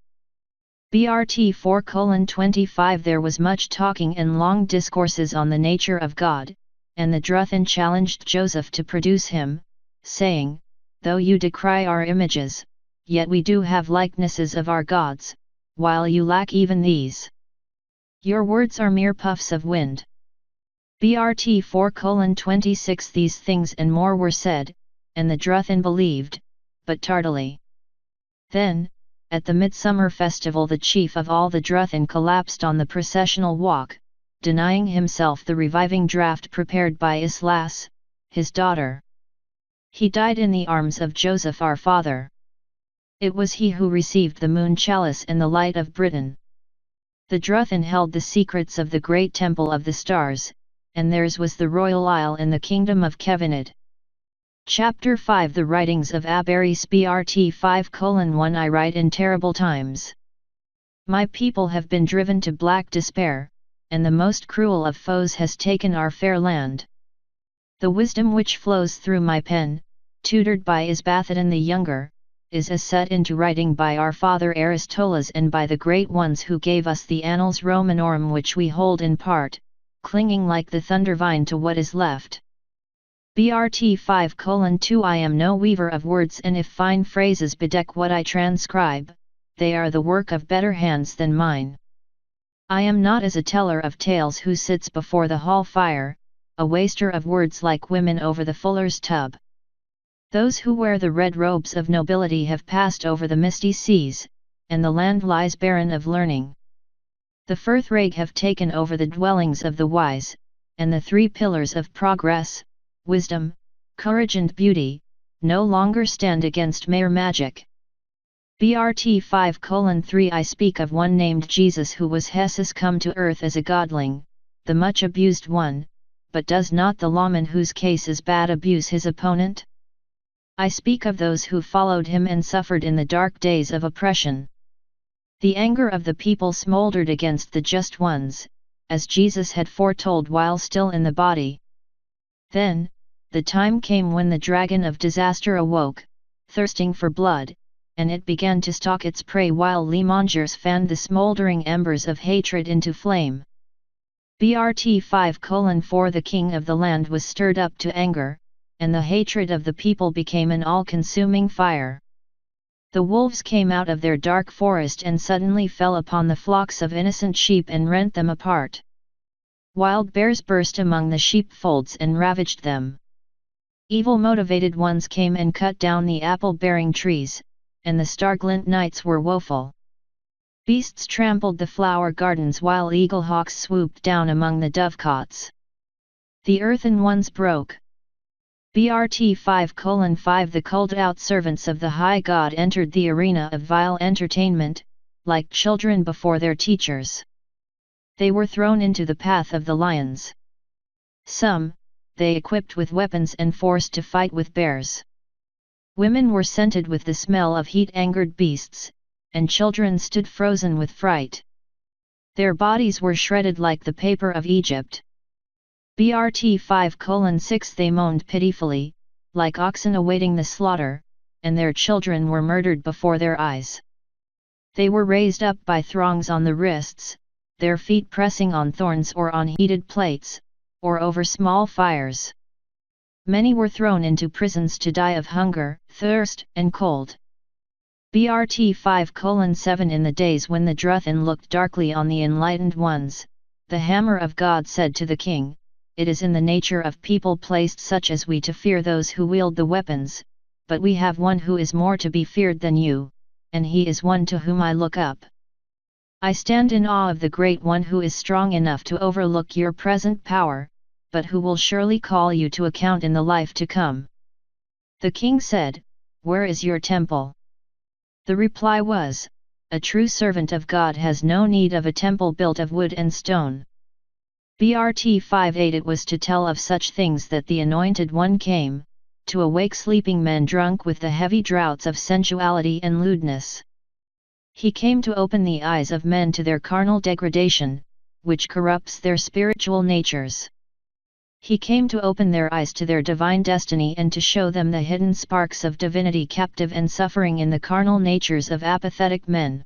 BRT 4:25 There was much talking and long discourses on the nature of God, and the Druthin challenged Joseph to produce him, saying, though you decry our images, yet we do have likenesses of our gods, while you lack even these. Your words are mere puffs of wind. BRT 4:26 These things and more were said, and the Druthin believed, but tardily. Then, at the midsummer festival the chief of all the Druthin collapsed on the processional walk, denying himself the reviving draught prepared by Islas, his daughter. He died in the arms of Joseph our father. It was he who received the moon chalice and the light of Britain. The Druthin held the secrets of the great temple of the stars, and theirs was the royal isle in the kingdom of Kevinid. Chapter 5 The Writings of Abaris BRT 5:1 I write in terrible times. My people have been driven to black despair, and the most cruel of foes has taken our fair land. The wisdom which flows through my pen, tutored by Isbathodon the younger, is as set into writing by our father Aristoteles and by the great ones who gave us the Annals Romanorum which we hold in part, clinging like the thunder vine to what is left. BRT 5:2 I am no weaver of words, and if fine phrases bedeck what I transcribe, they are the work of better hands than mine. I am not as a teller of tales who sits before the hall fire, a waster of words like women over the fuller's tub. Those who wear the red robes of nobility have passed over the misty seas, and the land lies barren of learning. The Firthrake have taken over the dwellings of the wise, and the three pillars of progress, wisdom, courage and beauty, no longer stand against mere magic. BRT 5:3 I speak of one named Jesus who was Hessus come to earth as a godling, the much abused one, but does not the lawman whose case is bad abuse his opponent? I speak of those who followed him and suffered in the dark days of oppression. The anger of the people smoldered against the just ones, as Jesus had foretold while still in the body. Then, the time came when the dragon of disaster awoke, thirsting for blood, and it began to stalk its prey while lemongers fanned the smoldering embers of hatred into flame. BRT 5:4 The king of the land was stirred up to anger, and the hatred of the people became an all-consuming fire. The wolves came out of their dark forest and suddenly fell upon the flocks of innocent sheep and rent them apart. Wild bears burst among the sheepfolds and ravaged them. Evil-motivated ones came and cut down the apple-bearing trees, and the star-glint nights were woeful. Beasts trampled the flower gardens while eaglehawks swooped down among the dovecots. The earthen ones broke. BRT 5:5 The culled-out servants of the high God entered the arena of vile entertainment, like children before their teachers. They were thrown into the path of the lions. Some, they equipped with weapons and forced to fight with bears. Women were scented with the smell of heat-angered beasts, and children stood frozen with fright. Their bodies were shredded like the paper of Egypt. BRT 5:6 They moaned pitifully, like oxen awaiting the slaughter, and their children were murdered before their eyes. They were raised up by thongs on the wrists, their feet pressing on thorns or on heated plates, or over small fires. Many were thrown into prisons to die of hunger, thirst, and cold. BRT 5:7 In the days when the Druthin looked darkly on the enlightened ones, The hammer of God said to the king, "It is in the nature of people placed such as we to fear those who wield the weapons, but we have one who is more to be feared than you, and he is one to whom I look up. I stand in awe of the Great One who is strong enough to overlook your present power, but who will surely call you to account in the life to come." The king said, "Where is your temple?" The reply was, "A true servant of God has no need of a temple built of wood and stone." Brt 5:8 It was to tell of such things that the Anointed One came, to awake sleeping men drunk with the heavy draughts of sensuality and lewdness. He came to open the eyes of men to their carnal degradation, which corrupts their spiritual natures. He came to open their eyes to their divine destiny and to show them the hidden sparks of divinity captive and suffering in the carnal natures of apathetic men.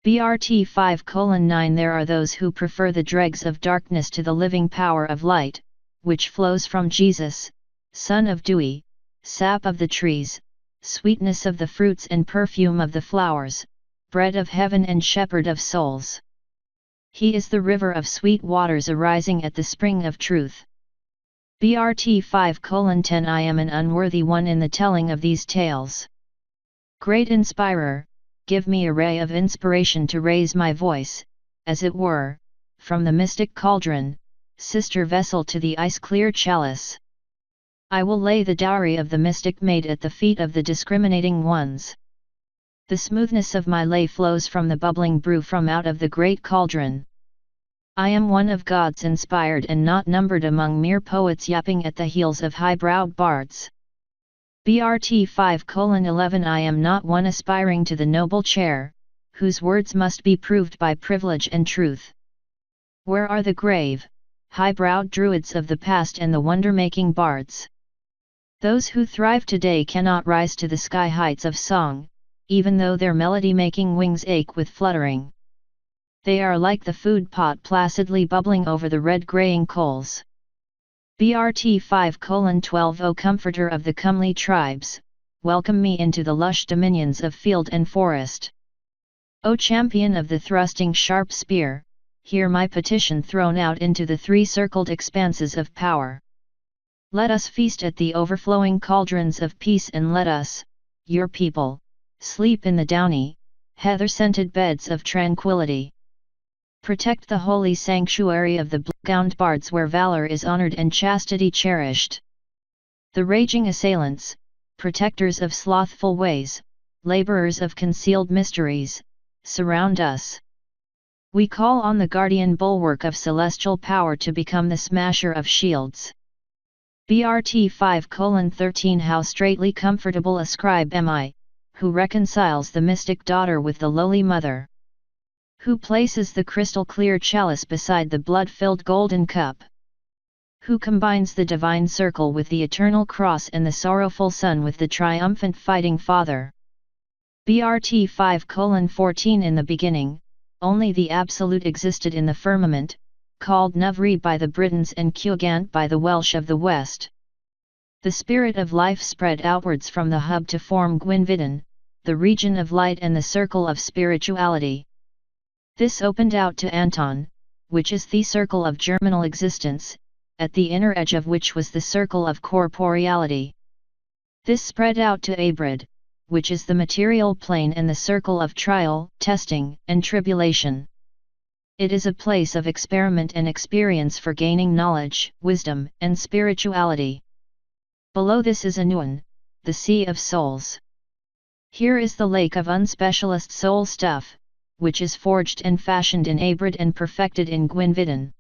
Brt 5:9 There are those who prefer the dregs of darkness to the living power of light, which flows from Jesus, Son of dewy, sap of the trees, sweetness of the fruits and perfume of the flowers, bread of heaven and shepherd of souls. He is the river of sweet waters arising at the spring of truth. Brt 5:10 I am an unworthy one in the telling of these tales. Great Inspirer, give me a ray of inspiration to raise my voice, as it were, from the mystic cauldron, sister vessel to the ice-clear chalice. I will lay the dowry of the mystic maid at the feet of the discriminating ones. The smoothness of my lay flows from the bubbling brew from out of the great cauldron. I am one of God's inspired and not numbered among mere poets yapping at the heels of high-browed bards. Brt 5:11 I am not one aspiring to the noble chair, whose words must be proved by privilege and truth. Where are the grave, high-browed druids of the past and the wonder-making bards? Those who thrive today cannot rise to the sky heights of song, even though their melody-making wings ache with fluttering. They are like the food pot placidly bubbling over the red-graying coals. Brt 5:12 O comforter of the comely tribes, welcome me into the lush dominions of field and forest. O champion of the thrusting sharp spear, hear my petition thrown out into the three-circled expanses of power. Let us feast at the overflowing cauldrons of peace and let us, your people, sleep in the downy, heather-scented beds of tranquility. Protect the holy sanctuary of the blue-gowned bards where valor is honored and chastity cherished. The raging assailants, protectors of slothful ways, laborers of concealed mysteries, surround us. We call on the guardian bulwark of celestial power to become the smasher of shields. Brt 5:13 How straightly comfortable a scribe am I, who reconciles the mystic daughter with the lowly mother. Who places the crystal-clear chalice beside the blood-filled golden cup? Who combines the divine circle with the eternal cross and the sorrowful Son with the triumphant fighting Father? Brt 5:14 In the beginning, only the Absolute existed in the firmament, called Nuvri by the Britons and Cugant by the Welsh of the West. The spirit of life spread outwards from the hub to form Gwynvidden, the region of light and the circle of spirituality. This opened out to Anton, which is the circle of germinal existence, at the inner edge of which was the circle of corporeality. This spread out to Abrid, which is the material plane and the circle of trial, testing, and tribulation. It is a place of experiment and experience for gaining knowledge, wisdom, and spirituality. Below this is Anuan, the sea of souls. Here is the lake of unspecialist soul stuff, which is forged and fashioned in Abrid and perfected in Gwynvidden.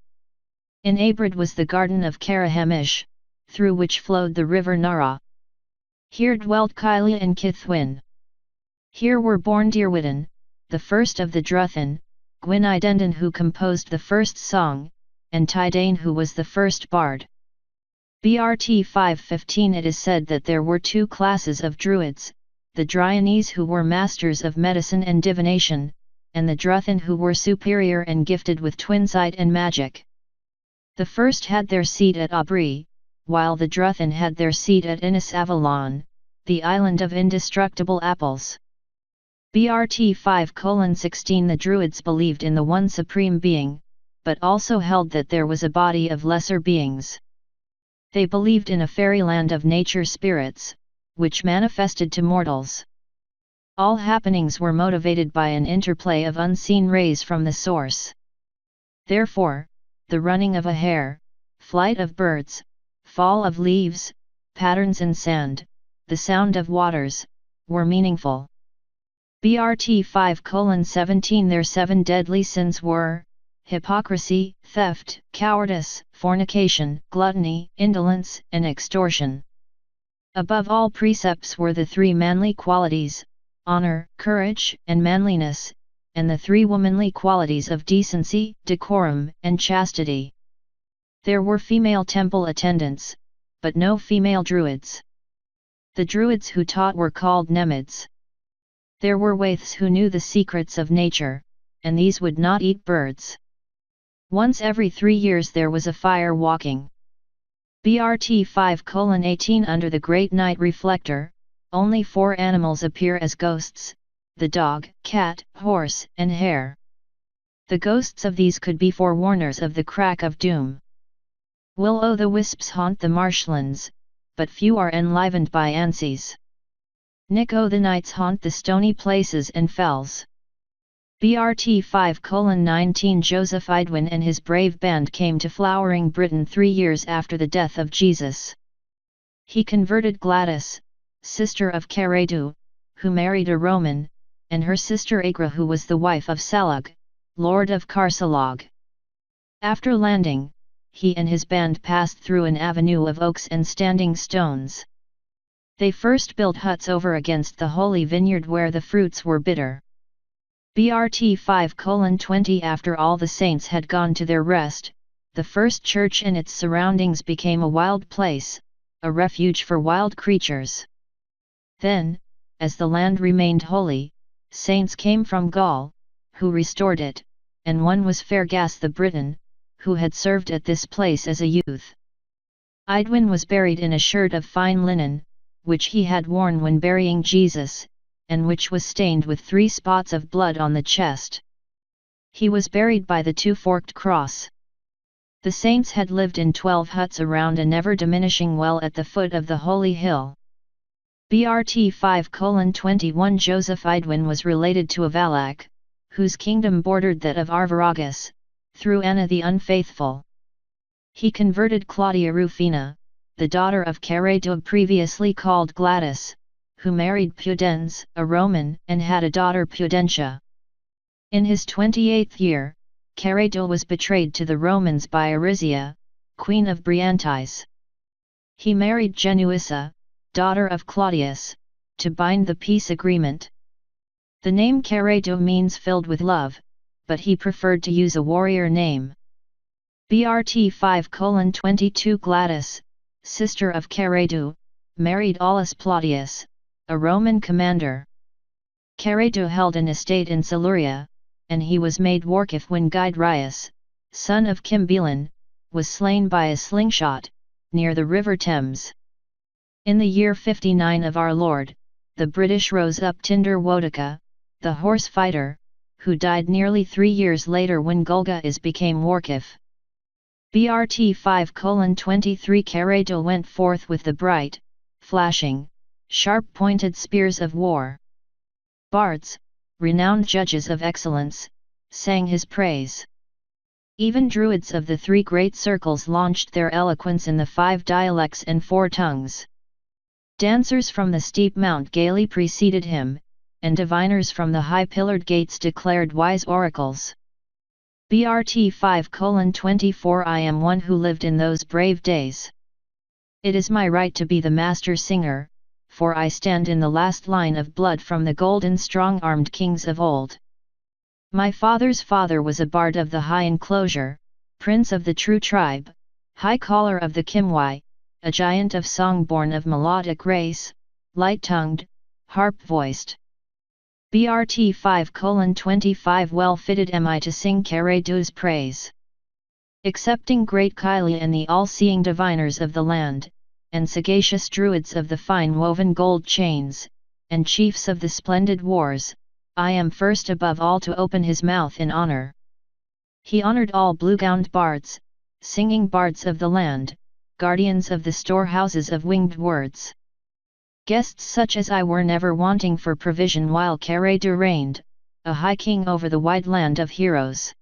In Abrid was the garden of Karahamish, through which flowed the river Nara. Here dwelt Kylie and Kithwin. Here were born Dirwydden, the first of the Druthin, Gwynidendon who composed the first song, and Tydane who was the first bard. Brt 5:15 It is said that there were two classes of druids, the Dryanes who were masters of medicine and divination, and the Druthin who were superior and gifted with twinsight and magic. The first had their seat at Aubrey, while the Druthin had their seat at Innis Avalon, the island of indestructible apples. Brt 5:16 The Druids believed in the one supreme being, but also held that there was a body of lesser beings. They believed in a fairyland of nature spirits, which manifested to mortals. All happenings were motivated by an interplay of unseen rays from the source. Therefore, the running of a hare, flight of birds, fall of leaves, patterns in sand, the sound of waters, were meaningful. BRT 5:17 Their 7 deadly sins were: hypocrisy, theft, cowardice, fornication, gluttony, indolence, and extortion. Above all precepts were the 3 manly qualities, honor, courage, and manliness, and the 3 womanly qualities of decency, decorum, and chastity. There were female temple attendants, but no female druids. The druids who taught were called nemids. There were waiths who knew the secrets of nature, and these would not eat birds. Once every 3 years there was a fire walking. BRT 5:18 Under the great night reflector, only 4 animals appear as ghosts: the dog, cat, horse, and hare. The ghosts of these could be forewarners of the crack of doom. Will-o'-the-wisps haunt the marshlands, but few are enlivened by ansies. Nick-o'-the-nights haunt the stony places and fells. BRT 5:19 Joseph Idwin and his brave band came to flowering Britain 3 years after the death of Jesus. He converted Gladys, sister of Caredu, who married a Roman, and her sister Agra, who was the wife of Salug, lord of Carsalog. After landing, he and his band passed through an avenue of oaks and standing stones. They first built huts over against the holy vineyard where the fruits were bitter. BRT 5:20 After all the saints had gone to their rest, the first church and its surroundings became a wild place, a refuge for wild creatures. Then, as the land remained holy, saints came from Gaul, who restored it, and one was Fergus the Briton, who had served at this place as a youth. Idwin was buried in a shirt of fine linen, which he had worn when burying Jesus, and which was stained with 3 spots of blood on the chest. He was buried by the 2-forked cross. The saints had lived in 12 huts around a never-diminishing well at the foot of the holy hill. BRT 5:21 Joseph Idwin was related to Avalak, whose kingdom bordered that of Arviragus, through Anna the Unfaithful. He converted Claudia Rufina, the daughter of Caredu previously called Gladys, who married Pudens, a Roman, and had a daughter Pudentia. In his 28th year, Caredu was betrayed to the Romans by Arisia, queen of Briantis. He married Genuissa, daughter of Claudius, to bind the peace agreement. The name Caredu means filled with love, but he preferred to use a warrior name. BRT 5:22 Gladys, sister of Caredu, married Aulus Plautius, a Roman commander. Caredu held an estate in Siluria, and he was made Warkif when Guiderius, son of Cymbelan, was slain by a slingshot, near the river Thames. In the year 59 of our Lord, the British rose up Tinder Wodaka, the horse fighter, who died nearly 3 years later when Gulgais became Warkif. BRT 5:23 Caredu went forth with the bright, flashing, sharp-pointed spears of war. Bards, renowned judges of excellence, sang his praise. Even druids of the 3 great circles launched their eloquence in the 5 dialects and 4 tongues. Dancers from the steep mount gaily preceded him, and diviners from the high-pillared gates declared wise oracles. BRT 5:24 I am one who lived in those brave days. It is my right to be the master singer, for I stand in the last line of blood from the golden strong-armed kings of old. My father's father was a bard of the high enclosure, prince of the true tribe, high caller of the Kimwai, a giant of song born of melodic race, light-tongued, harp-voiced. BRT 5:25 Well fitted am I to sing Caredu's praise. Excepting great Kylie and the all-seeing diviners of the land, and sagacious druids of the fine-woven gold chains, and chiefs of the splendid wars, I am first above all to open his mouth in honor. He honored all blue-gowned bards, singing bards of the land, guardians of the storehouses of winged words. Guests such as I were never wanting for provision while Karedu reigned, a high king over the wide land of heroes.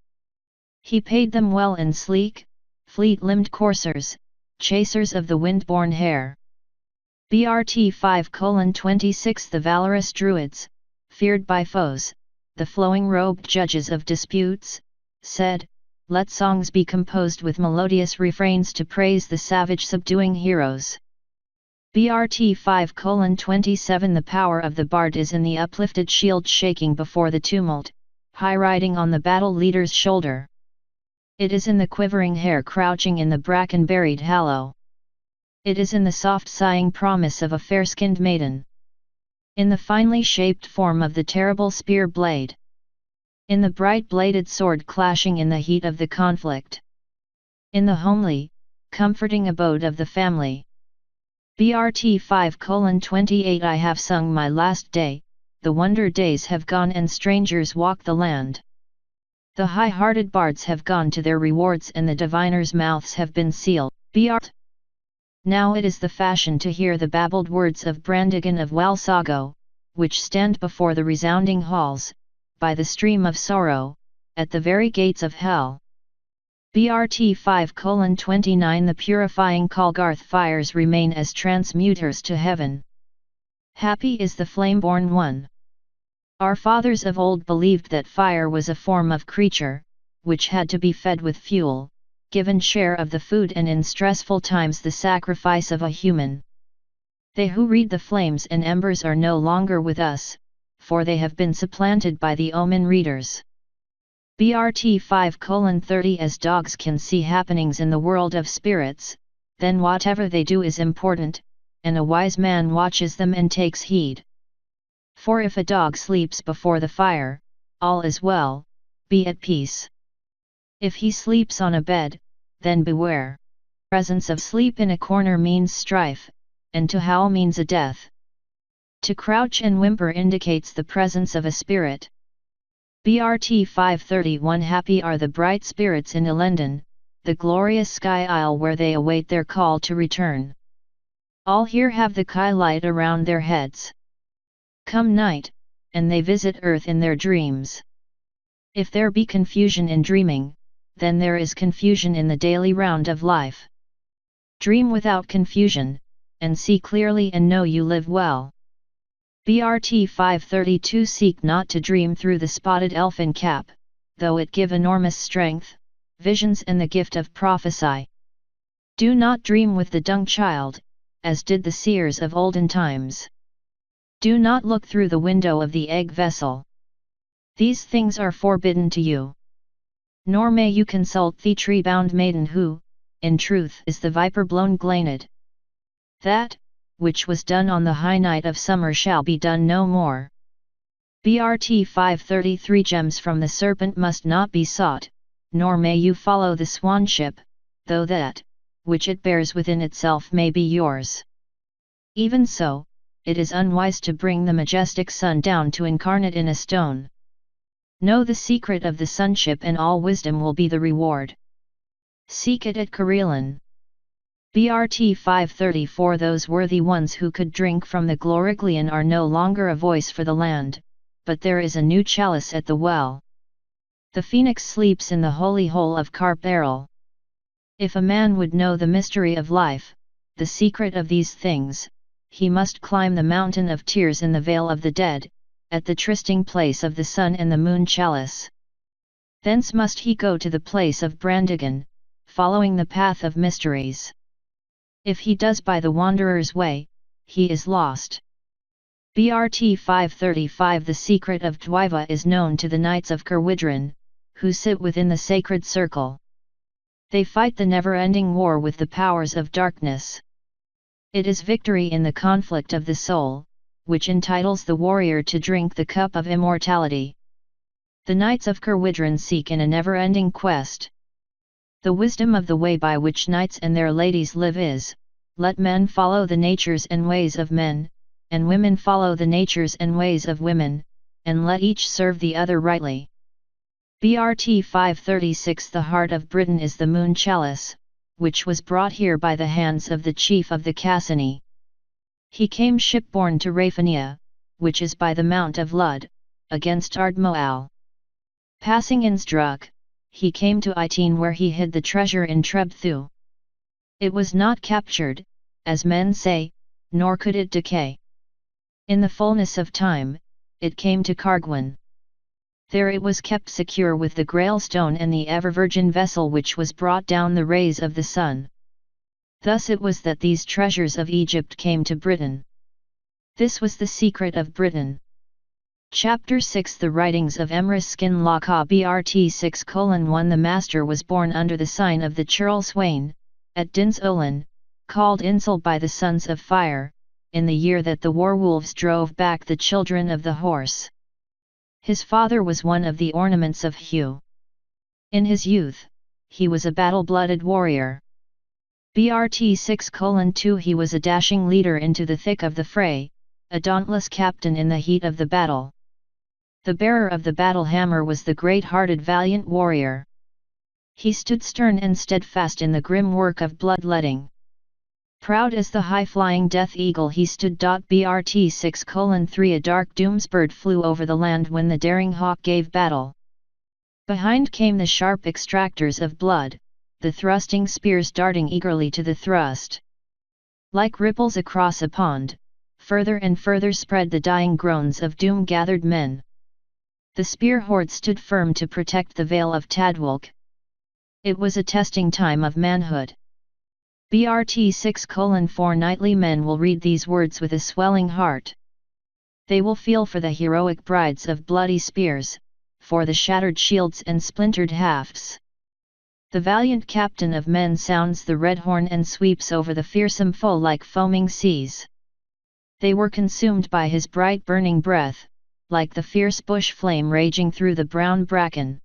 He paid them well in sleek, fleet-limbed coursers, chasers of the wind-borne hare. BRT 5:26 The valorous druids, feared by foes, the flowing-robed judges of disputes, said, "Let songs be composed with melodious refrains to praise the savage subduing heroes." BRT 5:27 The power of the bard is in the uplifted shield shaking before the tumult, high riding on the battle leader's shoulder. It is in the quivering hair crouching in the bracken-buried hollow. It is in the soft sighing promise of a fair-skinned maiden. In the finely shaped form of the terrible spear blade. In the bright-bladed sword clashing in the heat of the conflict. In the homely, comforting abode of the family. BRT 5:28 I have sung my last day, the wonder days have gone and strangers walk the land. The high-hearted bards have gone to their rewards and the diviners' mouths have been sealed. BRT. Now it is the fashion to hear the babbled words of Brandigan of Walsago, which stand before the resounding halls, by the stream of sorrow, at the very gates of hell. BRT 5:29 The purifying Kolgarth fires remain as transmuters to heaven. Happy is the flame-born one. Our fathers of old believed that fire was a form of creature, which had to be fed with fuel, given share of the food and in stressful times the sacrifice of a human. They who read the flames and embers are no longer with us, for they have been supplanted by the omen readers. BRT 5:30 As dogs can see happenings in the world of spirits, then whatever they do is important, and a wise man watches them and takes heed. For if a dog sleeps before the fire, all is well, be at peace. If he sleeps on a bed, then beware. Presence of sleep in a corner means strife, and to howl means a death. To crouch and whimper indicates the presence of a spirit. BRT 5:31 Happy are the bright spirits in Elendon, the glorious sky isle where they await their call to return. All here have the Kai light around their heads. Come night, and they visit earth in their dreams. If there be confusion in dreaming, then there is confusion in the daily round of life. Dream without confusion, and see clearly and know you live well. BRT 5:32 Seek not to dream through the spotted elfin cap, though it give enormous strength, visions and the gift of prophecy. Do not dream with the dung child, as did the seers of olden times. Do not look through the window of the egg vessel. These things are forbidden to you. Nor may you consult the tree-bound maiden who, in truth, is the viper-blown glanid. That, which was done on the high night of summer shall be done no more. BRT 5:33 Gems from the serpent must not be sought, nor may you follow the swan ship, though that, which it bears within itself may be yours. Even so, it is unwise to bring the majestic sun down to incarnate in a stone. Know the secret of the sunship and all wisdom will be the reward. Seek it at Karelin. BRT 5:34 Those worthy ones who could drink from the Gloriglion are no longer a voice for the land, but there is a new chalice at the well. The phoenix sleeps in the holy hole of Carp-Errol. If a man would know the mystery of life, the secret of these things, he must climb the mountain of tears in the vale of the dead, at the trysting place of the sun and the moon chalice. Thence must he go to the place of Brandigan, following the path of mysteries. If he does by the wanderer's way, he is lost. BRT 5:35 The secret of Dwyva is known to the knights of Cerwydrin, who sit within the sacred circle. They fight the never-ending war with the powers of darkness. It is victory in the conflict of the soul, which entitles the warrior to drink the cup of immortality. The knights of Cerwydrin seek in a never-ending quest. The wisdom of the way by which knights and their ladies live is, let men follow the natures and ways of men, and women follow the natures and ways of women, and let each serve the other rightly. BRT 536. The heart of Britain is the moon chalice, which was brought here by the hands of the chief of the Cassini. He came shipborne to Raphania, which is by the Mount of Lud, against Ardmoal. Passing Innsbruck, he came to Itene where he hid the treasure in Trebthu. It was not captured, as men say, nor could it decay. In the fullness of time, it came to Cargwen. There it was kept secure with the Grail stone and the ever-virgin vessel which was brought down the rays of the sun. Thus it was that these treasures of Egypt came to Britain. This was the secret of Britain. Chapter 6. The writings of Emrys Skin Laka BRT 6:1. The master was born under the sign of the churl swain, at Dins Olin, called Insel by the sons of fire, in the year that the war-wolves drove back the children of the horse. His father was one of the ornaments of Hu. In his youth, he was a battle-blooded warrior. BRT 6:2. He was a dashing leader into the thick of the fray, a dauntless captain in the heat of the battle. The bearer of the battle hammer was the great-hearted valiant warrior. He stood stern and steadfast in the grim work of bloodletting. Proud as the high-flying death eagle he stood. BRT 6:3. A dark doomsbird flew over the land when the daring hawk gave battle. Behind came the sharp extractors of blood, the thrusting spears darting eagerly to the thrust. Like ripples across a pond, further and further spread the dying groans of doom-gathered men. The spear horde stood firm to protect the Vale of Tadwalk. It was a testing time of manhood. BRT 6:4. Knightly men will read these words with a swelling heart. They will feel for the heroic brides of bloody spears, for the shattered shields and splintered hafts. The valiant captain of men sounds the red horn and sweeps over the fearsome foe like foaming seas. They were consumed by his bright burning breath, like the fierce bush flame raging through the brown bracken.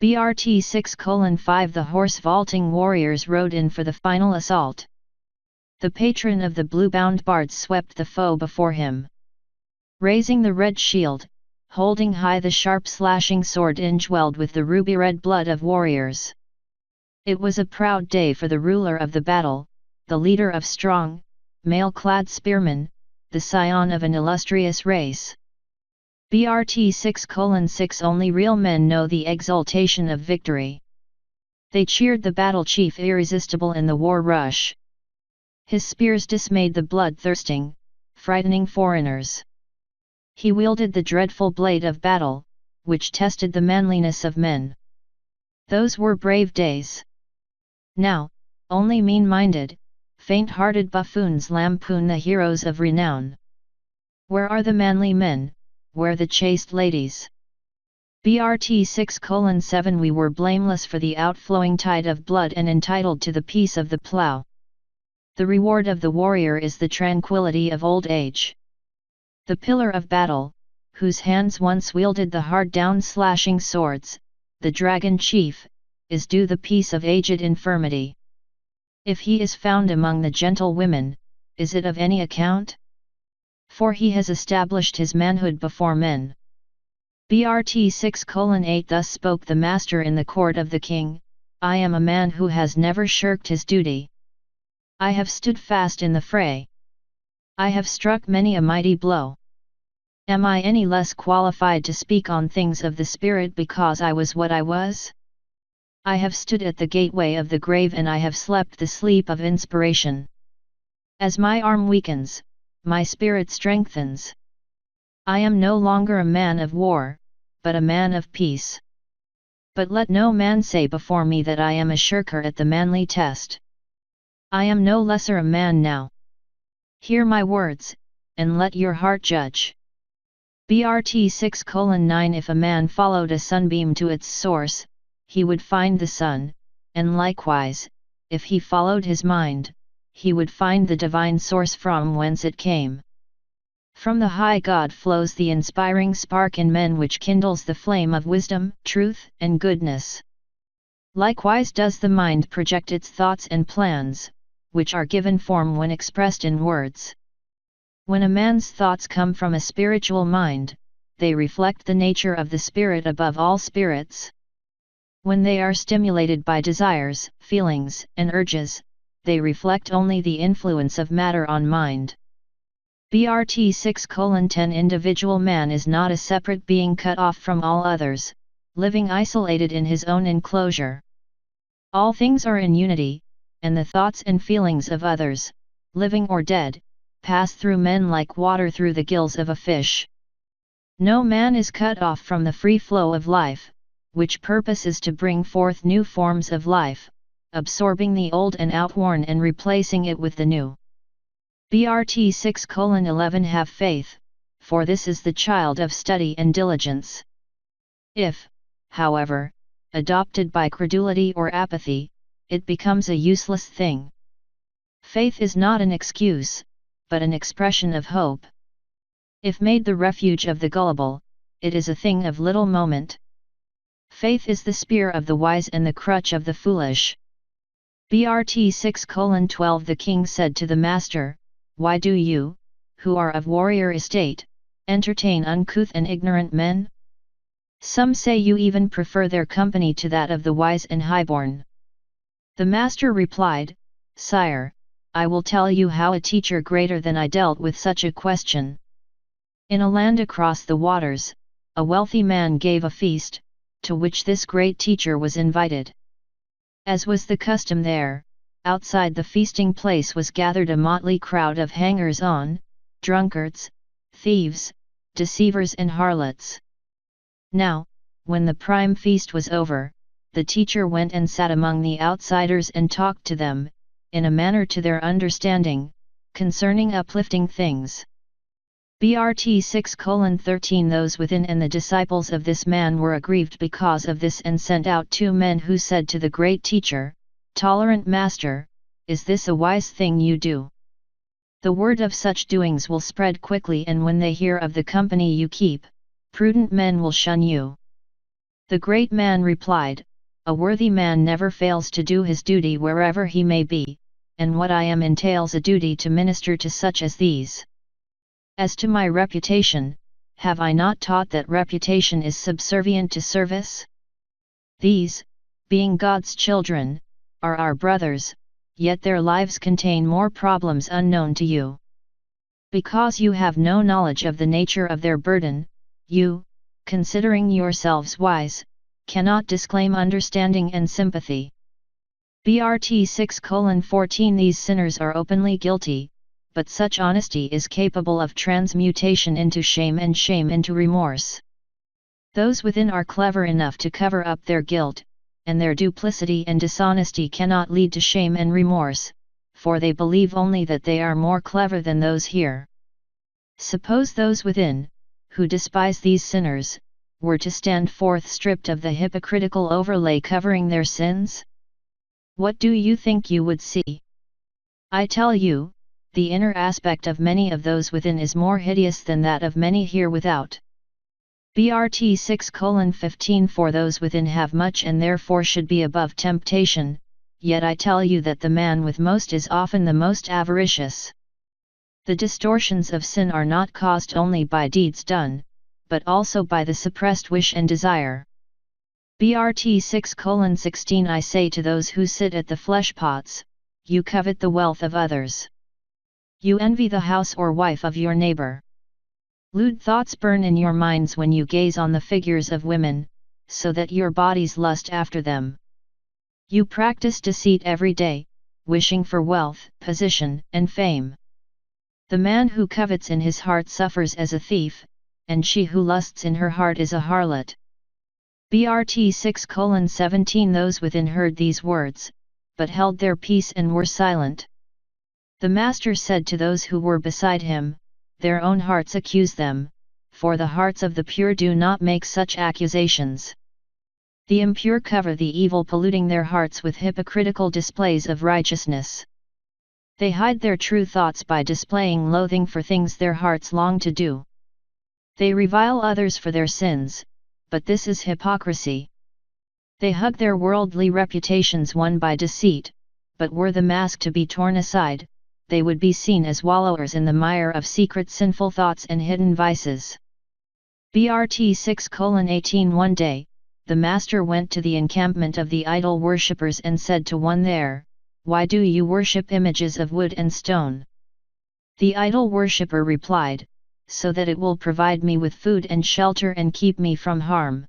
BRT 6:5. The horse-vaulting warriors rode in for the final assault. The patron of the blue-bound bards swept the foe before him. Raising the red shield, holding high the sharp slashing sword indwelled with the ruby-red blood of warriors. It was a proud day for the ruler of the battle, the leader of strong, mail-clad spearmen, the scion of an illustrious race. BRT 6:6. Only real men know the exultation of victory. They cheered the battle chief irresistible in the war rush. His spears dismayed the bloodthirsting, frightening foreigners. He wielded the dreadful blade of battle, which tested the manliness of men. Those were brave days. Now, only mean-minded, faint-hearted buffoons lampoon the heroes of renown. Where are the manly men, where the chaste ladies? BRT 6:7. We were blameless for the outflowing tide of blood and entitled to the peace of the plough. The reward of the warrior is the tranquility of old age. The pillar of battle, whose hands once wielded the hard down-slashing swords, the dragon chief, is due the peace of aged infirmity. If he is found among the gentle women, is it of any account? For he has established his manhood before men. BRT 6:8. Thus spoke the master in the court of the king, I am a man who has never shirked his duty. I have stood fast in the fray. I have struck many a mighty blow. Am I any less qualified to speak on things of the spirit because I was what I was? I have stood at the gateway of the grave and I have slept the sleep of inspiration. As my arm weakens, my spirit strengthens. I am no longer a man of war, but a man of peace. But let no man say before me that I am a shirker at the manly test. I am no lesser a man now. Hear my words, and let your heart judge. BRT 6:9. If a man followed a sunbeam to its source, he would find the sun, and likewise, if he followed his mind, he would find the divine source from whence it came. From the high God flows the inspiring spark in men which kindles the flame of wisdom, truth, and goodness. Likewise does the mind project its thoughts and plans, which are given form when expressed in words. When a man's thoughts come from a spiritual mind, they reflect the nature of the spirit above all spirits. When they are stimulated by desires, feelings, and urges, they reflect only the influence of matter on mind. BRT 6:10 Individual man is not a separate being cut off from all others, living isolated in his own enclosure. All things are in unity, and the thoughts and feelings of others, living or dead, pass through men like water through the gills of a fish. No man is cut off from the free flow of life, which purpose is to bring forth new forms of life, absorbing the old and outworn and replacing it with the new. BRT 6:11 Have faith, for this is the child of study and diligence. If, however, adopted by credulity or apathy, it becomes a useless thing. Faith is not an excuse, but an expression of hope. If made the refuge of the gullible, it is a thing of little moment. Faith is the spear of the wise and the crutch of the foolish. BRT 6:12 The king said to the master, "Why do you, who are of warrior estate, entertain uncouth and ignorant men? Some say you even prefer their company to that of the wise and highborn." The master replied, "Sire, I will tell you how a teacher greater than I dealt with such a question. In a land across the waters, a wealthy man gave a feast, to which this great teacher was invited. As was the custom there, outside the feasting place was gathered a motley crowd of hangers-on, drunkards, thieves, deceivers and harlots. Now, when the prime feast was over, the teacher went and sat among the outsiders and talked to them, in a manner to their understanding, concerning uplifting things. BRT 6:13 Those within and the disciples of this man were aggrieved because of this and sent out 2 men who said to the great teacher, "Tolerant master, is this a wise thing you do? The word of such doings will spread quickly, and when they hear of the company you keep, prudent men will shun you." The great man replied, "A worthy man never fails to do his duty wherever he may be, and what I am entails a duty to minister to such as these. As to my reputation, have I not taught that reputation is subservient to service? These, being God's children, are our brothers, yet their lives contain more problems unknown to you. Because you have no knowledge of the nature of their burden, you, considering yourselves wise, cannot disclaim understanding and sympathy." BRT 6:14 These sinners are openly guilty, but such honesty is capable of transmutation into shame and shame into remorse. Those within are clever enough to cover up their guilt, and their duplicity and dishonesty cannot lead to shame and remorse, for they believe only that they are more clever than those here. Suppose those within, who despise these sinners, were to stand forth stripped of the hypocritical overlay covering their sins? What do you think you would see? I tell you, the inner aspect of many of those within is more hideous than that of many here without. BRT 6:15 For those within have much and therefore should be above temptation, yet I tell you that the man with most is often the most avaricious. The distortions of sin are not caused only by deeds done, but also by the suppressed wish and desire. BRT 6:16 I say to those who sit at the flesh pots, you covet the wealth of others. You envy the house or wife of your neighbor. Lewd thoughts burn in your minds when you gaze on the figures of women, so that your bodies lust after them. You practice deceit every day, wishing for wealth, position, and fame. The man who covets in his heart suffers as a thief, and she who lusts in her heart is a harlot. BRT 6:17 Those within heard these words, but held their peace and were silent. The master said to those who were beside him, their own hearts accuse them, for the hearts of the pure do not make such accusations. The impure cover the evil, polluting their hearts with hypocritical displays of righteousness. They hide their true thoughts by displaying loathing for things their hearts long to do. They revile others for their sins, but this is hypocrisy. They hug their worldly reputations won by deceit, but were the mask to be torn aside, they would be seen as wallowers in the mire of secret sinful thoughts and hidden vices. BRT 6:18 One day, the master went to the encampment of the idol worshippers and said to one there, "Why do you worship images of wood and stone?" The idol worshipper replied, "So that it will provide me with food and shelter and keep me from harm."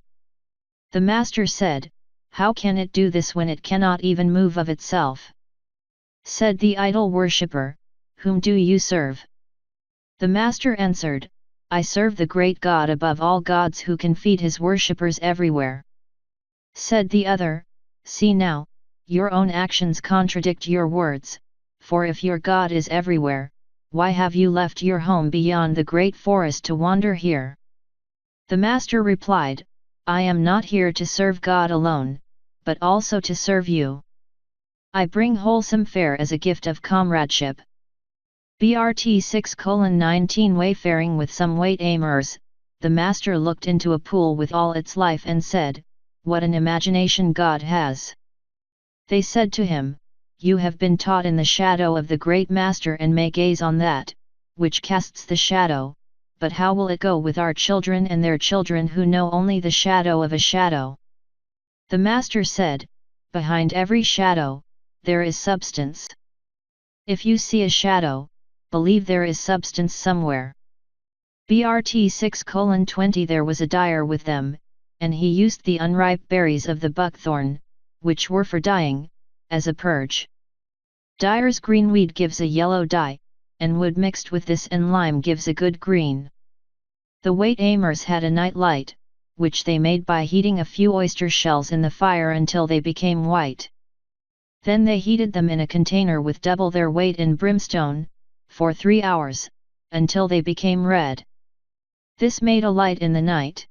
The master said, "How can it do this when it cannot even move of itself?" Said the idol worshipper, "Whom do you serve?" The master answered, "I serve the great God above all gods who can feed his worshippers everywhere." Said the other, "See now, your own actions contradict your words, for if your God is everywhere, why have you left your home beyond the great forest to wander here?" The master replied, "I am not here to serve God alone, but also to serve you. I bring wholesome fare as a gift of comradeship." BRT 6:19 Wayfaring with some wayfarers, the master looked into a pool with all its life and said, "What an imagination God has!" They said to him, "You have been taught in the shadow of the great master and may gaze on that, which casts the shadow, but how will it go with our children and their children who know only the shadow of a shadow?" The master said, "Behind every shadow, there is substance. If you see a shadow, believe there is substance somewhere." BRT 6:20 There was a dyer with them, and he used the unripe berries of the buckthorn, which were for dyeing, as a purge. Dyer's green weed gives a yellow dye, and wood mixed with this and lime gives a good green. The wayfarers had a night light, which they made by heating a few oyster shells in the fire until they became white. Then they heated them in a container with double their weight in brimstone, for 3 hours, until they became red. This made a light in the night.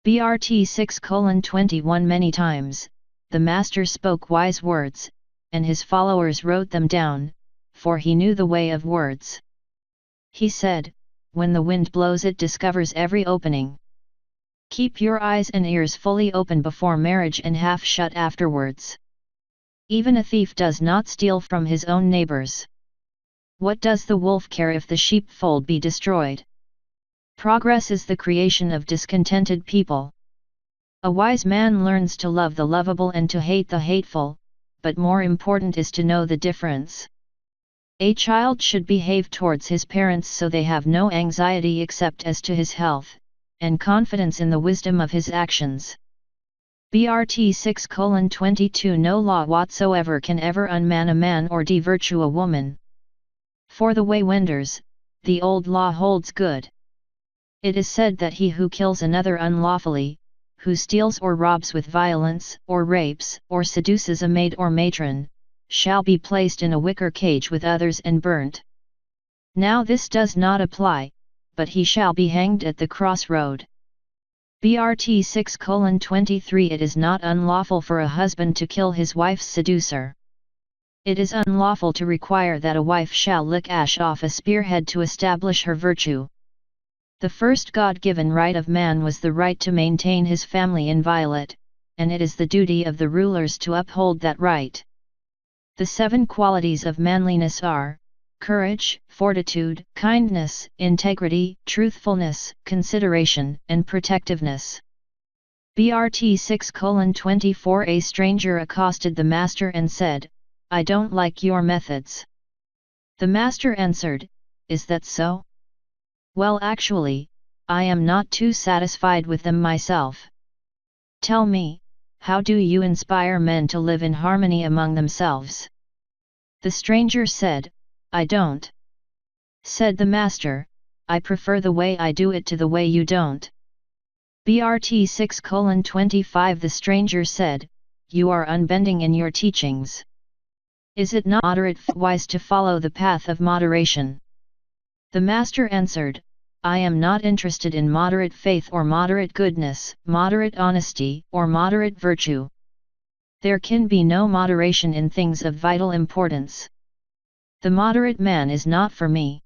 BRT 6:21 Many times, the master spoke wise words, and his followers wrote them down, for he knew the way of words. He said, "When the wind blows it discovers every opening. Keep your eyes and ears fully open before marriage and half shut afterwards. Even a thief does not steal from his own neighbors. What does the wolf care if the sheepfold be destroyed? Progress is the creation of discontented people. A wise man learns to love the lovable and to hate the hateful, but more important is to know the difference. A child should behave towards his parents so they have no anxiety except as to his health, and confidence in the wisdom of his actions." BRT 6:22 No law whatsoever can ever unman a man or de-virtue a woman. For the waywinders, the old law holds good. It is said that he who kills another unlawfully, who steals or robs with violence, or rapes, or seduces a maid or matron, shall be placed in a wicker cage with others and burnt. Now this does not apply, but he shall be hanged at the crossroad. BRT 6:23 It is not unlawful for a husband to kill his wife's seducer. It is unlawful to require that a wife shall lick ash off a spearhead to establish her virtue. The first God-given right of man was the right to maintain his family inviolate, and it is the duty of the rulers to uphold that right. The 7 qualities of manliness are: courage, fortitude, kindness, integrity, truthfulness, consideration, and protectiveness. BRT 6:24 A stranger accosted the master and said, "I don't like your methods." The master answered, "Is that so? Well, actually, I am not too satisfied with them myself. Tell me, how do you inspire men to live in harmony among themselves?" The stranger said, "I don't." Said the master, "I prefer the way I do it to the way you don't." BRT 6:25 The stranger said, "You are unbending in your teachings. Is it not moderate wise to follow the path of moderation?" The master answered, "I am not interested in moderate faith or moderate goodness, moderate honesty, or moderate virtue. There can be no moderation in things of vital importance. The moderate man is not for me.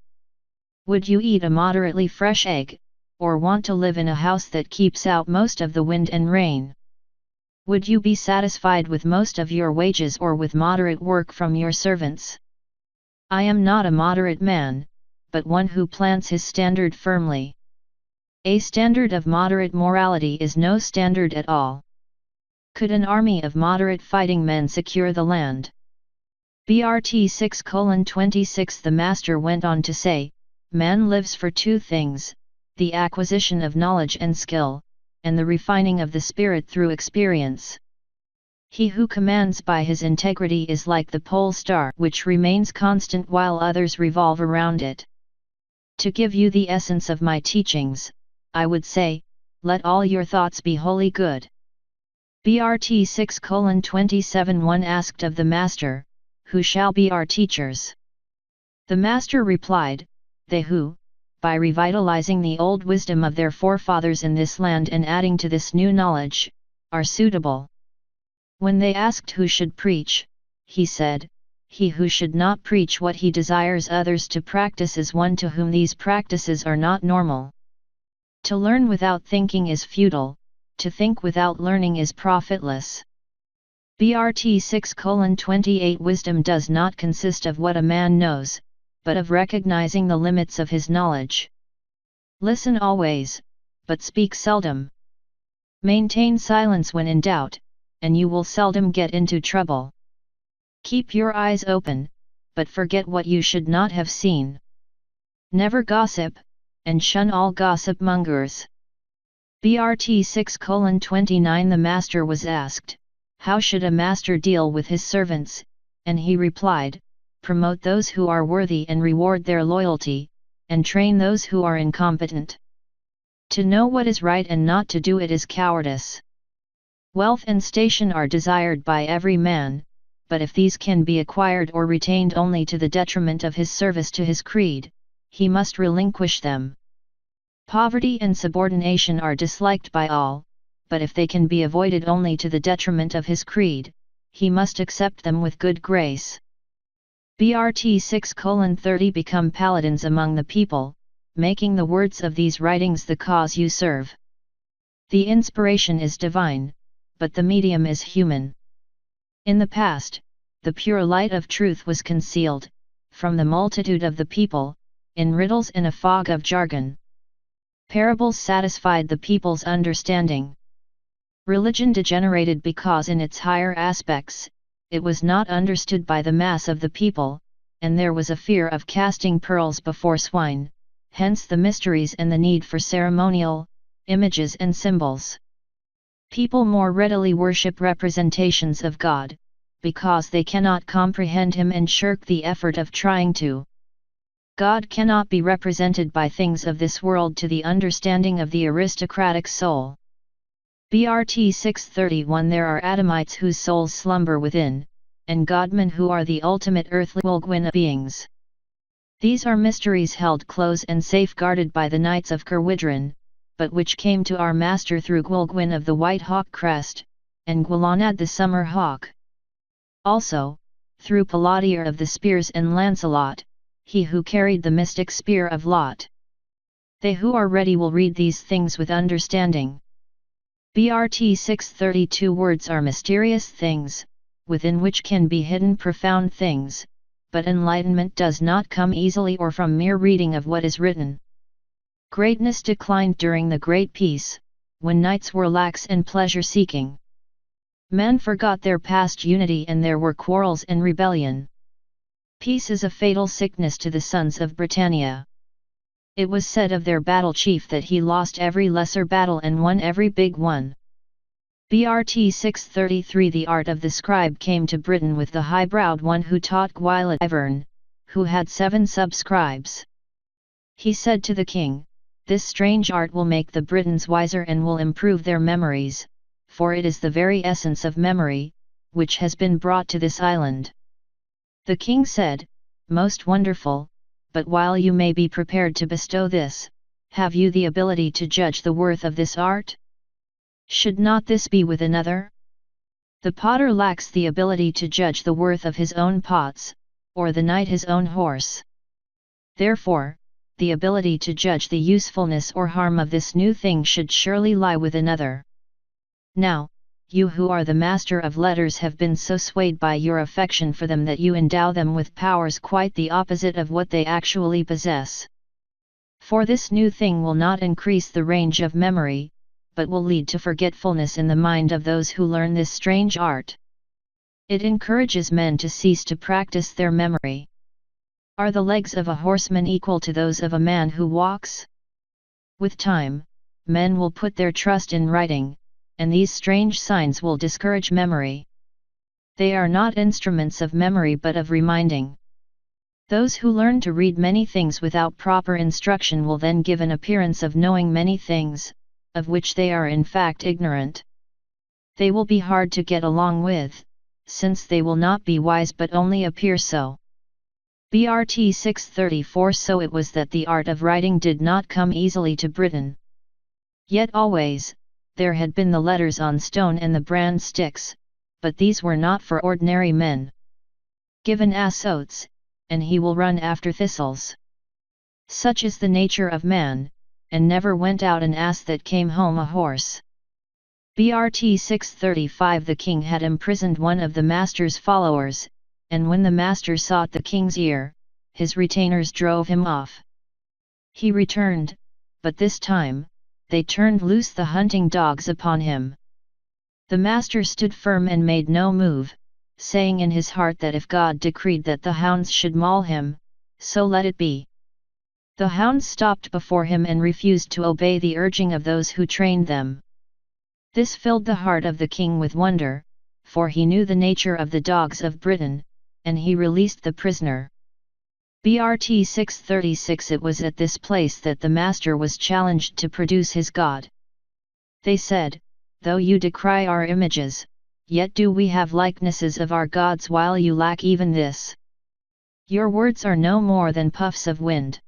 Would you eat a moderately fresh egg, or want to live in a house that keeps out most of the wind and rain? Would you be satisfied with most of your wages or with moderate work from your servants? I am not a moderate man, but one who plants his standard firmly. A standard of moderate morality is no standard at all. Could an army of moderate fighting men secure the land? BRT 6:26 The Master went on to say, man lives for two things, the acquisition of knowledge and skill, and the refining of the spirit through experience. He who commands by his integrity is like the pole star which remains constant while others revolve around it. To give you the essence of my teachings, I would say, let all your thoughts be wholly good. BRT 6:27 One asked of the Master, who shall be our teachers? The Master replied, they who, by revitalizing the old wisdom of their forefathers in this land and adding to this new knowledge, are suitable. When they asked who should preach, he said, he who should not preach what he desires others to practice is one to whom these practices are not normal. To learn without thinking is futile, to think without learning is profitless. BRT 6:28 Wisdom does not consist of what a man knows, but of recognizing the limits of his knowledge. Listen always, but speak seldom. Maintain silence when in doubt, and you will seldom get into trouble. Keep your eyes open, but forget what you should not have seen. Never gossip, and shun all gossip mongers. BRT 6:29 The Master was asked, how should a master deal with his servants, and he replied, promote those who are worthy and reward their loyalty, and train those who are incompetent. To know what is right and not to do it is cowardice. Wealth and station are desired by every man, but if these can be acquired or retained only to the detriment of his service to his creed, he must relinquish them. Poverty and subordination are disliked by all, but if they can be avoided only to the detriment of his creed, he must accept them with good grace. BRT 6:30 Become paladins among the people, making the words of these writings the cause you serve. The inspiration is divine, but the medium is human. In the past, the pure light of truth was concealed, from the multitude of the people, in riddles and a fog of jargon. Parables satisfied the people's understanding. Religion degenerated because in its higher aspects, it was not understood by the mass of the people, and there was a fear of casting pearls before swine, hence the mysteries and the need for ceremonial, images and symbols. People more readily worship representations of God, because they cannot comprehend Him and shirk the effort of trying to. God cannot be represented by things of this world to the understanding of the aristocratic soul. BRT 6:31 There are Adamites whose souls slumber within, and Godmen who are the ultimate earthly Kolbrin beings. These are mysteries held close and safeguarded by the Knights of Kolbrin, but which came to our Master through Kolbrin of the White Hawk crest, and Gwlanad the Summer Hawk. Also, through Paladier of the Spears and Lancelot, he who carried the mystic spear of Lot. They who are ready will read these things with understanding. BRT 6:32 Words are mysterious things, within which can be hidden profound things, but enlightenment does not come easily or from mere reading of what is written. Greatness declined during the Great Peace, when knights were lax and pleasure-seeking. Men forgot their past unity and there were quarrels and rebellion. Peace is a fatal sickness to the sons of Britannia. It was said of their battle chief that he lost every lesser battle and won every big one. BRT 6:33 The art of the scribe came to Britain with the high-browed one who taught Gwilod Ivern, who had 7 sub-scribes. He said to the king, this strange art will make the Britons wiser and will improve their memories, for it is the very essence of memory, which has been brought to this island. The king said, most wonderful, but while you may be prepared to bestow this, have you the ability to judge the worth of this art? Should not this be with another? The potter lacks the ability to judge the worth of his own pots, or the knight his own horse. Therefore, the ability to judge the usefulness or harm of this new thing should surely lie with another. Now, you who are the master of letters have been so swayed by your affection for them that you endow them with powers quite the opposite of what they actually possess. For this new thing will not increase the range of memory, but will lead to forgetfulness in the mind of those who learn this strange art. It encourages men to cease to practice their memory. Are the legs of a horseman equal to those of a man who walks? With time, men will put their trust in writing, and these strange signs will discourage memory. They are not instruments of memory but of reminding. Those who learn to read many things without proper instruction will then give an appearance of knowing many things, of which they are in fact ignorant. They will be hard to get along with, since they will not be wise but only appear so. BRT 634. So it was that the art of writing did not come easily to Britain. Yet always, there had been the letters on stone and the brand sticks, but these were not for ordinary men. Give an ass oats, and he will run after thistles. Such is the nature of man, and never went out an ass that came home a horse. BRT 635. The king had imprisoned one of the master's followers, and when the master sought the king's ear, his retainers drove him off. He returned, but this time, they turned loose the hunting dogs upon him. The master stood firm and made no move, saying in his heart that if God decreed that the hounds should maul him, so let it be. The hounds stopped before him and refused to obey the urging of those who trained them. This filled the heart of the king with wonder, for he knew the nature of the dogs of Britain, and he released the prisoner. BRT 636. It was at this place that the master was challenged to produce his God. They said, "Though you decry our images, yet do we have likenesses of our gods while you lack even this. Your words are no more than puffs of wind."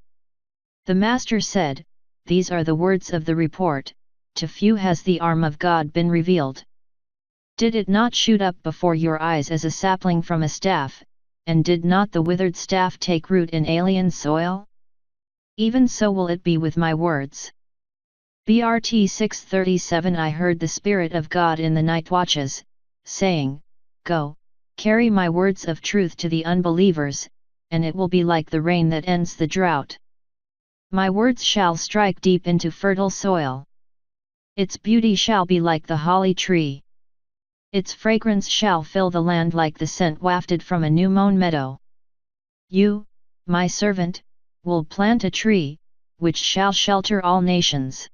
The master said, "These are the words of the report, to few has the arm of God been revealed. Did it not shoot up before your eyes as a sapling from a staff, and did not the withered staff take root in alien soil? Even so will it be with my words." BRT 637. I heard the Spirit of God in the night watches, saying, "Go, carry my words of truth to the unbelievers, and it will be like the rain that ends the drought. My words shall strike deep into fertile soil. Its beauty shall be like the holly tree. Its fragrance shall fill the land like the scent wafted from a new-mown meadow. You, my servant, will plant a tree, which shall shelter all nations."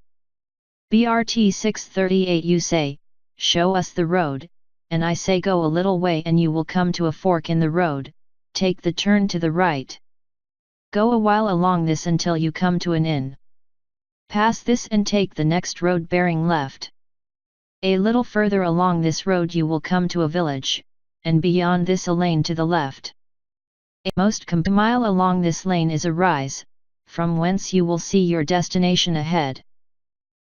BRT 638. You say, "Show us the road," and I say, "Go a little way and you will come to a fork in the road, take the turn to the right. Go a while along this until you come to an inn. Pass this and take the next road bearing left. A little further along this road you will come to a village, and beyond this a lane to the left. A most mile along this lane is a rise, from whence you will see your destination ahead."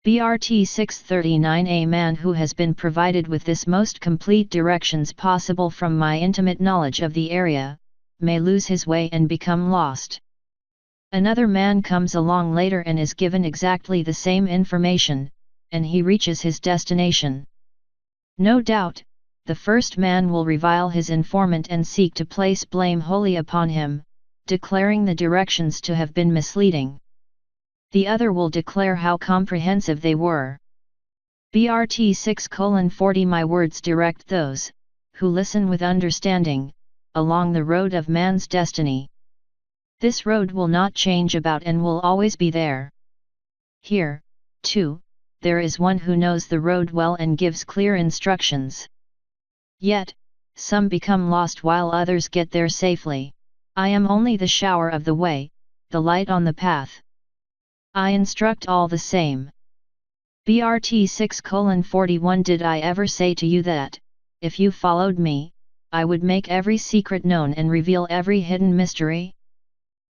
BRT 639. A man who has been provided with this most complete directions possible from my intimate knowledge of the area, may lose his way and become lost. Another man comes along later and is given exactly the same information, and he reaches his destination. No doubt, the first man will revile his informant and seek to place blame wholly upon him, declaring the directions to have been misleading. The other will declare how comprehensive they were. BRT 6:40. My words direct those, who listen with understanding, along the road of man's destiny. This road will not change about and will always be there. Here, too, there is one who knows the road well and gives clear instructions. Yet, some become lost while others get there safely. I am only the shower of the way, the light on the path. I instruct all the same. BRT 6:41. Did I ever say to you that, if you followed me, I would make every secret known and reveal every hidden mystery?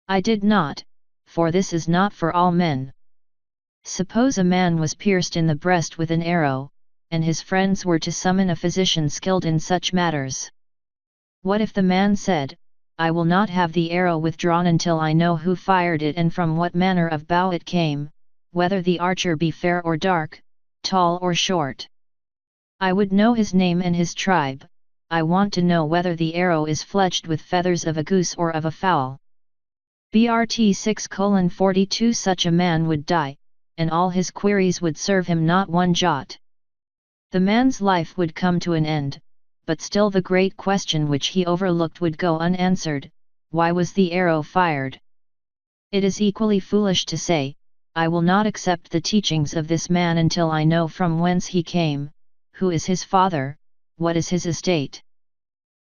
I did not, for this is not for all men. Suppose a man was pierced in the breast with an arrow, and his friends were to summon a physician skilled in such matters. What if the man said, "I will not have the arrow withdrawn until I know who fired it and from what manner of bow it came, whether the archer be fair or dark, tall or short? I would know his name and his tribe, I want to know whether the arrow is fletched with feathers of a goose or of a fowl." BRT 6:42 Such a man would die, and all his queries would serve him not one jot. The man's life would come to an end, but still the great question which he overlooked would go unanswered: why was the arrow fired? It is equally foolish to say, I will not accept the teachings of this man until I know from whence he came, who is his father, what is his estate.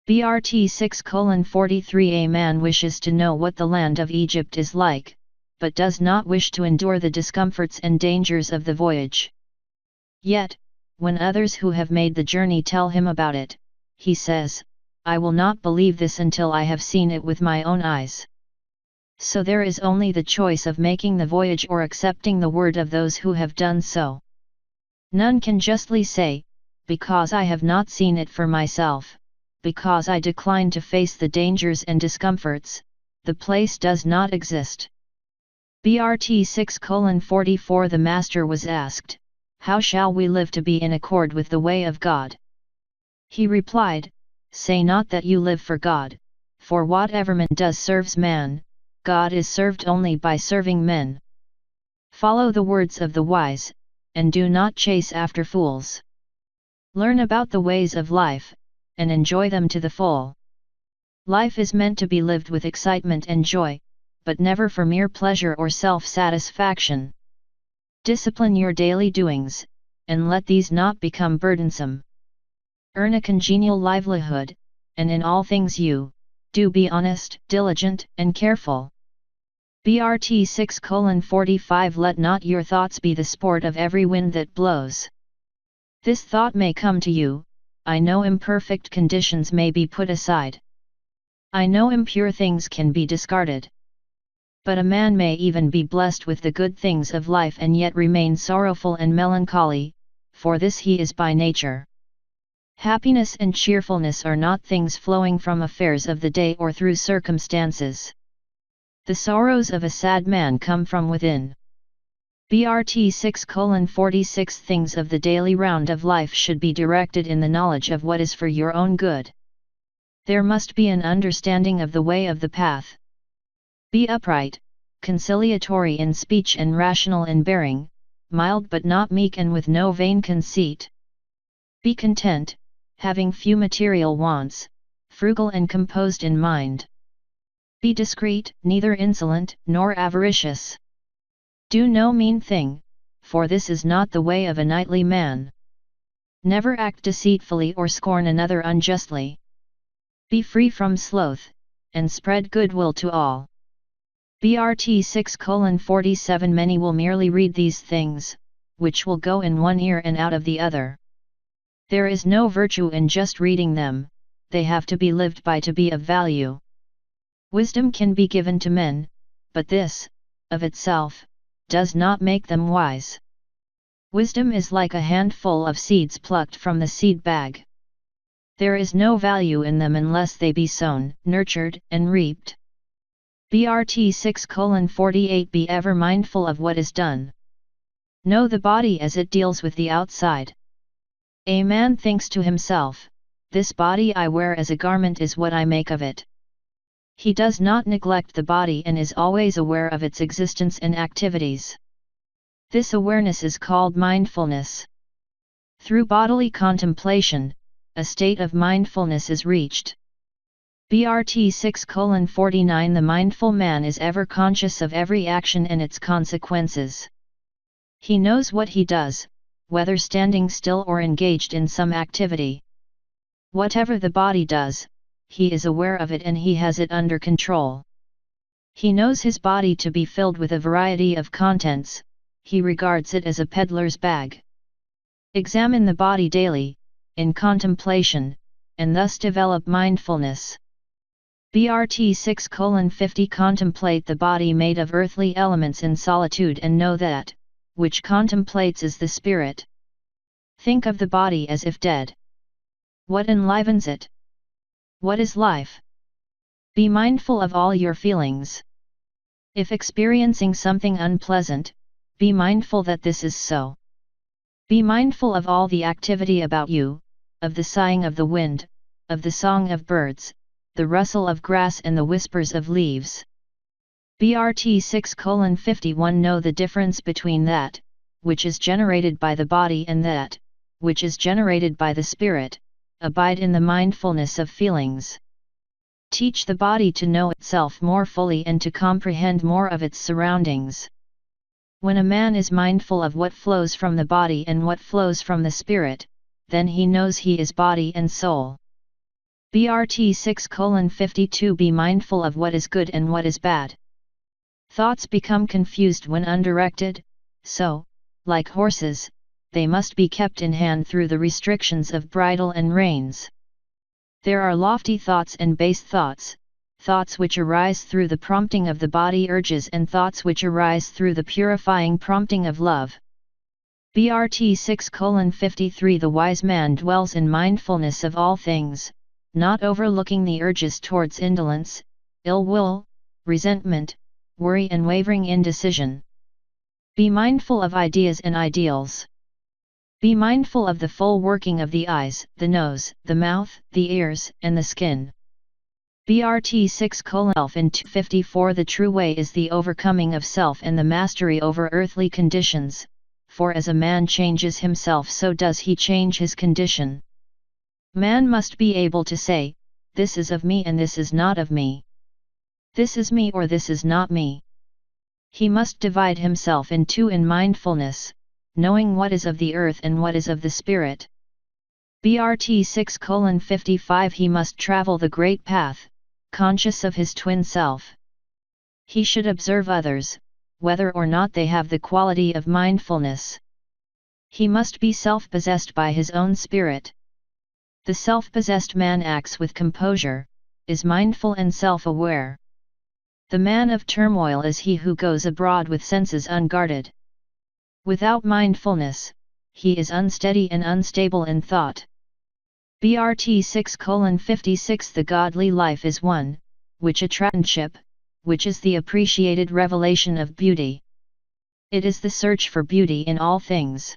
BRT 6:43 A man wishes to know what the land of Egypt is like, but does not wish to endure the discomforts and dangers of the voyage. Yet, when others who have made the journey tell him about it, he says, I will not believe this until I have seen it with my own eyes. So there is only the choice of making the voyage or accepting the word of those who have done so. None can justly say, because I have not seen it for myself, because I decline to face the dangers and discomforts, the place does not exist. BRT 6:44 The Master was asked, how shall we live to be in accord with the way of God? He replied, say not that you live for God, for whatever man does serves man, God is served only by serving men. Follow the words of the wise, and do not chase after fools. Learn about the ways of life, and enjoy them to the full. Life is meant to be lived with excitement and joy, but never for mere pleasure or self-satisfaction. Discipline your daily doings, and let these not become burdensome. Earn a congenial livelihood, and in all things you do be honest, diligent, and careful. BRT 6:45 Let not your thoughts be the sport of every wind that blows. This thought may come to you, I know imperfect conditions may be put aside. I know impure things can be discarded. But a man may even be blessed with the good things of life and yet remain sorrowful and melancholy, for this he is by nature. Happiness and cheerfulness are not things flowing from affairs of the day or through circumstances. The sorrows of a sad man come from within. BRT 6:46 Things of the daily round of life should be directed in the knowledge of what is for your own good. There must be an understanding of the way of the path. Be upright, conciliatory in speech and rational in bearing, mild but not meek and with no vain conceit. Be content, having few material wants, frugal and composed in mind. Be discreet, neither insolent nor avaricious. Do no mean thing, for this is not the way of a knightly man. Never act deceitfully or scorn another unjustly. Be free from sloth, and spread goodwill to all. BRT 6:47 Many will merely read these things, which will go in one ear and out of the other. There is no virtue in just reading them, they have to be lived by to be of value. Wisdom can be given to men, but this, of itself, does not make them wise. Wisdom is like a handful of seeds plucked from the seed bag. There is no value in them unless they be sown, nurtured, and reaped. BRT 6:48 Be ever mindful of what is done. Know the body as it deals with the outside. A man thinks to himself, this body I wear as a garment is what I make of it. He does not neglect the body and is always aware of its existence and activities. This awareness is called mindfulness. Through bodily contemplation, a state of mindfulness is reached. BRT 6:49 The mindful man is ever conscious of every action and its consequences. He knows what he does, whether standing still or engaged in some activity. Whatever the body does, he is aware of it and he has it under control. He knows his body to be filled with a variety of contents, he regards it as a peddler's bag. Examine the body daily, in contemplation, and thus develop mindfulness. BRT 6:50 Contemplate the body made of earthly elements in solitude and know that, which contemplates is the spirit. Think of the body as if dead. What enlivens it? What is life? Be mindful of all your feelings. If experiencing something unpleasant, be mindful that this is so. Be mindful of all the activity about you, of the sighing of the wind, of the song of birds, the rustle of grass and the whispers of leaves. BRT 6:51 Know the difference between that, which is generated by the body and that, which is generated by the spirit, abide in the mindfulness of feelings. Teach the body to know itself more fully and to comprehend more of its surroundings. When a man is mindful of what flows from the body and what flows from the spirit, then he knows he is body and soul. BRT 6:52 Be mindful of what is good and what is bad. Thoughts become confused when undirected, so, like horses, they must be kept in hand through the restrictions of bridle and reins. There are lofty thoughts and base thoughts, thoughts which arise through the prompting of the body urges and thoughts which arise through the purifying prompting of love. BRT 6:53 The wise man dwells in mindfulness of all things, not overlooking the urges towards indolence, ill will, resentment, worry and wavering indecision. Be mindful of ideas and ideals. Be mindful of the full working of the eyes, the nose, the mouth, the ears, and the skin. BRT 6:54 The true way is the overcoming of self and the mastery over earthly conditions, for as a man changes himself so does he change his condition. Man must be able to say, this is of me and this is not of me. This is me or this is not me. He must divide himself in two in mindfulness, knowing what is of the earth and what is of the spirit. BRT 6:55 He must travel the great path, conscious of his twin self. He should observe others, whether or not they have the quality of mindfulness. He must be self-possessed by his own spirit. The self-possessed man acts with composure, is mindful and self-aware. The man of turmoil is he who goes abroad with senses unguarded. Without mindfulness, he is unsteady and unstable in thought. BRT 6:56 The godly life is one, which attractship, which is the appreciated revelation of beauty. It is the search for beauty in all things.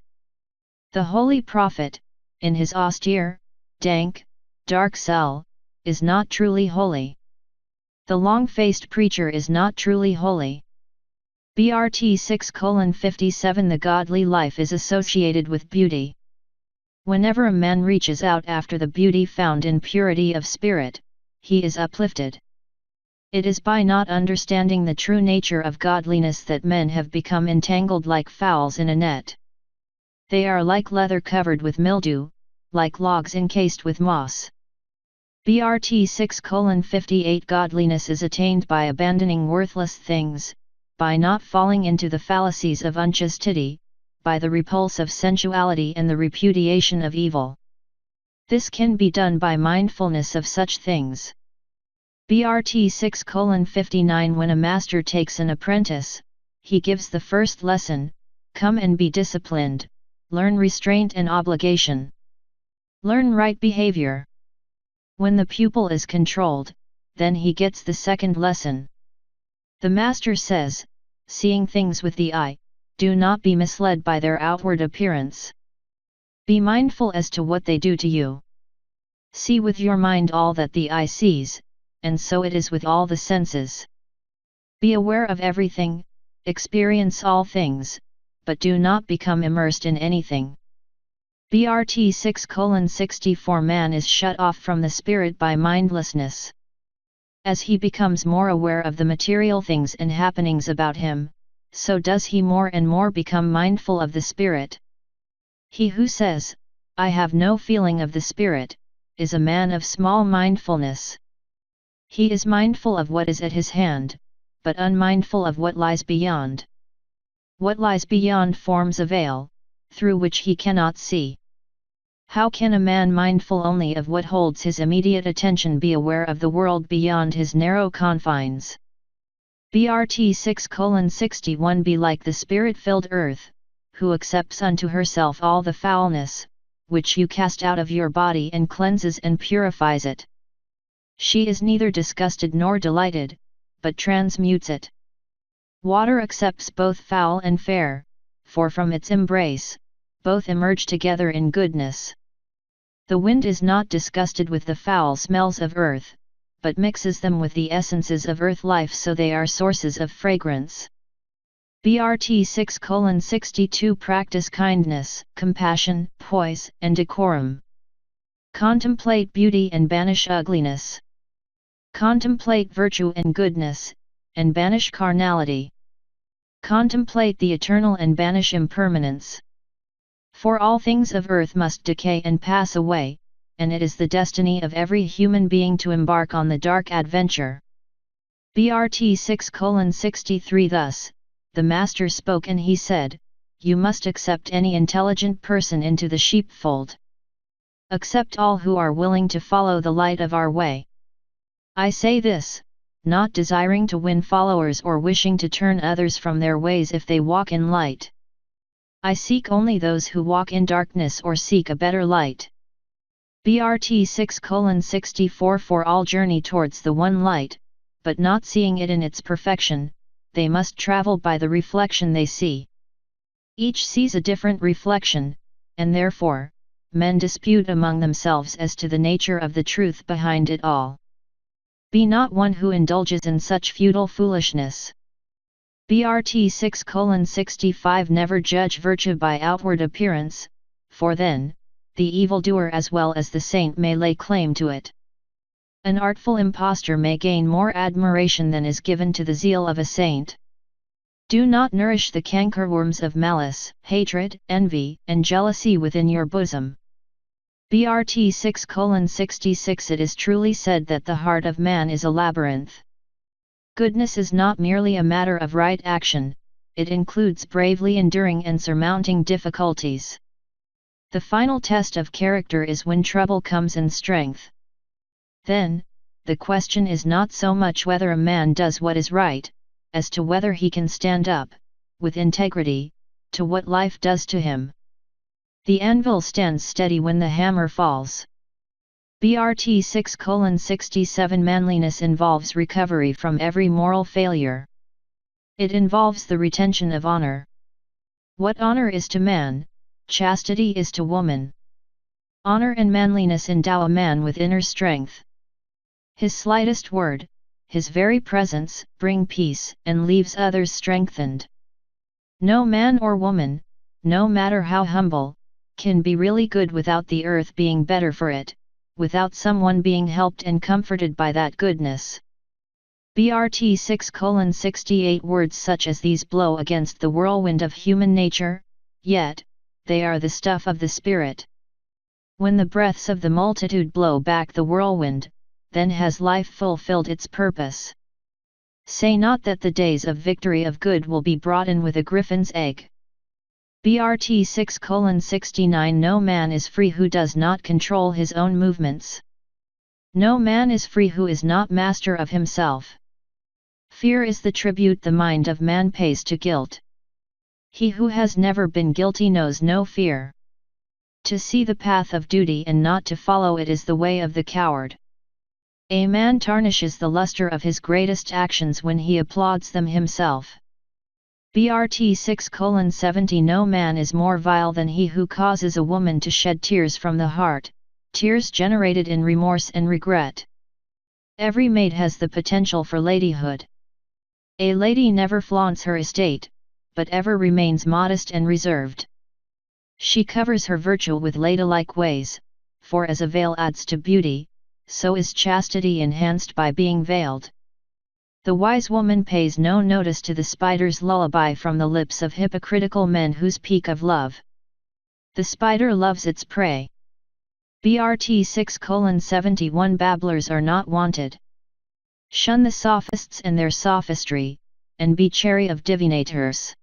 The holy prophet, in his austere, dank, dark cell, is not truly holy. The long-faced preacher is not truly holy. BRT 6:57 The godly life is associated with beauty. Whenever a man reaches out after the beauty found in purity of spirit, he is uplifted. It is by not understanding the true nature of godliness that men have become entangled like fowls in a net. They are like leather covered with mildew, like logs encased with moss. BRT 6:58 Godliness is attained by abandoning worthless things, by not falling into the fallacies of unchastity, by the repulse of sensuality and the repudiation of evil. This can be done by mindfulness of such things. BRT 6:59 When a master takes an apprentice, he gives the first lesson, come and be disciplined, learn restraint and obligation. Learn right behavior. When the pupil is controlled, then he gets the second lesson. The master says, seeing things with the eye, do not be misled by their outward appearance. Be mindful as to what they do to you. See with your mind all that the eye sees, and so it is with all the senses. Be aware of everything, experience all things, but do not become immersed in anything. BRT 6:64 Man is shut off from the spirit by mindlessness. As he becomes more aware of the material things and happenings about him, so does he more and more become mindful of the spirit. He who says, I have no feeling of the spirit, is a man of small mindfulness. He is mindful of what is at his hand, but unmindful of what lies beyond. What lies beyond forms a veil, through which he cannot see. How can a man mindful only of what holds his immediate attention be aware of the world beyond his narrow confines? BRT 6:61 Be like the spirit-filled earth, who accepts unto herself all the foulness, which you cast out of your body and cleanses and purifies it. She is neither disgusted nor delighted, but transmutes it. Water accepts both foul and fair, for from its embrace, both emerge together in goodness. The wind is not disgusted with the foul smells of earth, but mixes them with the essences of earth life so they are sources of fragrance. BRT 6:62 Practice kindness, compassion, poise, and decorum. Contemplate beauty and banish ugliness. Contemplate virtue and goodness, and banish carnality. Contemplate the eternal and banish impermanence. For all things of earth must decay and pass away, and it is the destiny of every human being to embark on the dark adventure. BRT 6:63 Thus, the Master spoke and he said, "You must accept any intelligent person into the sheepfold. Accept all who are willing to follow the light of our way. I say this, not desiring to win followers or wishing to turn others from their ways if they walk in light. I seek only those who walk in darkness or seek a better light." BRT 6:64 For all journey towards the one light, but not seeing it in its perfection, they must travel by the reflection they see. Each sees a different reflection, and therefore, men dispute among themselves as to the nature of the truth behind it all. Be not one who indulges in such futile foolishness. BRT 6:65 Never judge virtue by outward appearance, for then, the evildoer as well as the saint may lay claim to it. An artful impostor may gain more admiration than is given to the zeal of a saint. Do not nourish the cankerworms of malice, hatred, envy, and jealousy within your bosom. BRT 6:66 It is truly said that the heart of man is a labyrinth. Goodness is not merely a matter of right action, it includes bravely enduring and surmounting difficulties. The final test of character is when trouble comes in strength. Then, the question is not so much whether a man does what is right, as to whether he can stand up, with integrity, to what life does to him. The anvil stands steady when the hammer falls. BRT 6:67 Manliness involves recovery from every moral failure. It involves the retention of honor. What honor is to man, chastity is to woman. Honor and manliness endow a man with inner strength. His slightest word, his very presence, bring peace and leaves others strengthened. No man or woman, no matter how humble, can be really good without the earth being better for it, without someone being helped and comforted by that goodness. BRT 6:68 Words such as these blow against the whirlwind of human nature, yet, they are the stuff of the spirit. When the breaths of the multitude blow back the whirlwind, then has life fulfilled its purpose. Say not that the days of victory of good will be brought in with a griffin's egg. BRT 6:69 No man is free who does not control his own movements. No man is free who is not master of himself. Fear is the tribute the mind of man pays to guilt. He who has never been guilty knows no fear. To see the path of duty and not to follow it is the way of the coward. A man tarnishes the luster of his greatest actions when he applauds them himself. BRT 6:70 No man is more vile than he who causes a woman to shed tears from the heart, tears generated in remorse and regret. Every maid has the potential for ladyhood. A lady never flaunts her estate, but ever remains modest and reserved. She covers her virtue with ladylike ways, for as a veil adds to beauty, so is chastity enhanced by being veiled. The wise woman pays no notice to the spider's lullaby from the lips of hypocritical men who speak of love. The spider loves its prey. BRT 6:71 Babblers are not wanted. Shun the sophists and their sophistry, and be chary of divinators.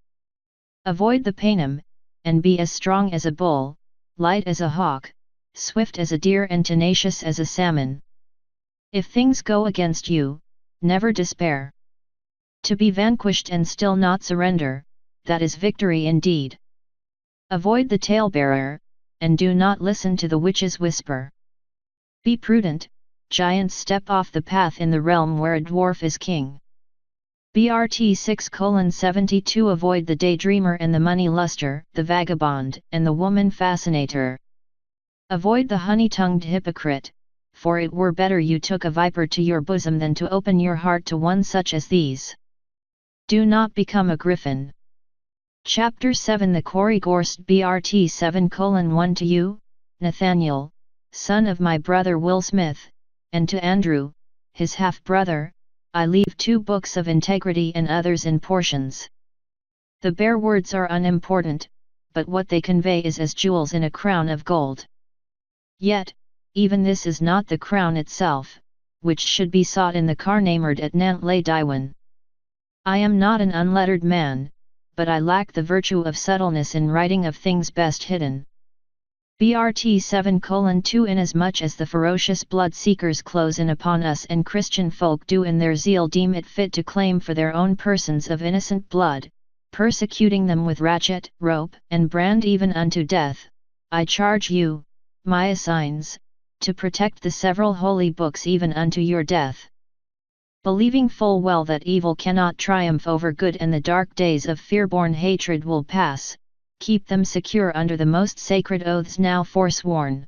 Avoid the paynim, and be as strong as a bull, light as a hawk, swift as a deer and tenacious as a salmon. If things go against you, never despair. To be vanquished and still not surrender, that is victory indeed. Avoid the talebearer, and do not listen to the witch's whisper. Be prudent, giants step off the path in the realm where a dwarf is king. BRT 6:72 Avoid the daydreamer and the money luster, the vagabond and the woman fascinator. Avoid the honey-tongued hypocrite, for it were better you took a viper to your bosom than to open your heart to one such as these. Do not become a griffin. Chapter 7 The Quarry Gorst BRT 7:1 To you, Nathaniel, son of my brother Will Smith, and to Andrew, his half-brother, I leave 2 books of integrity and others in portions. The bare words are unimportant, but what they convey is as jewels in a crown of gold. Yet, even this is not the crown itself, which should be sought in the Carnamerd at Nant le Diwan. I am not an unlettered man, but I lack the virtue of subtleness in writing of things best hidden. BRT 7:2 Inasmuch as the ferocious blood-seekers close in upon us and Christian folk do in their zeal deem it fit to claim for their own persons of innocent blood, persecuting them with ratchet, rope, and brand even unto death, I charge you, my assigns, to protect the several holy books even unto your death. Believing full well that evil cannot triumph over good and the dark days of fear-born hatred will pass, keep them secure under the most sacred oaths now forsworn.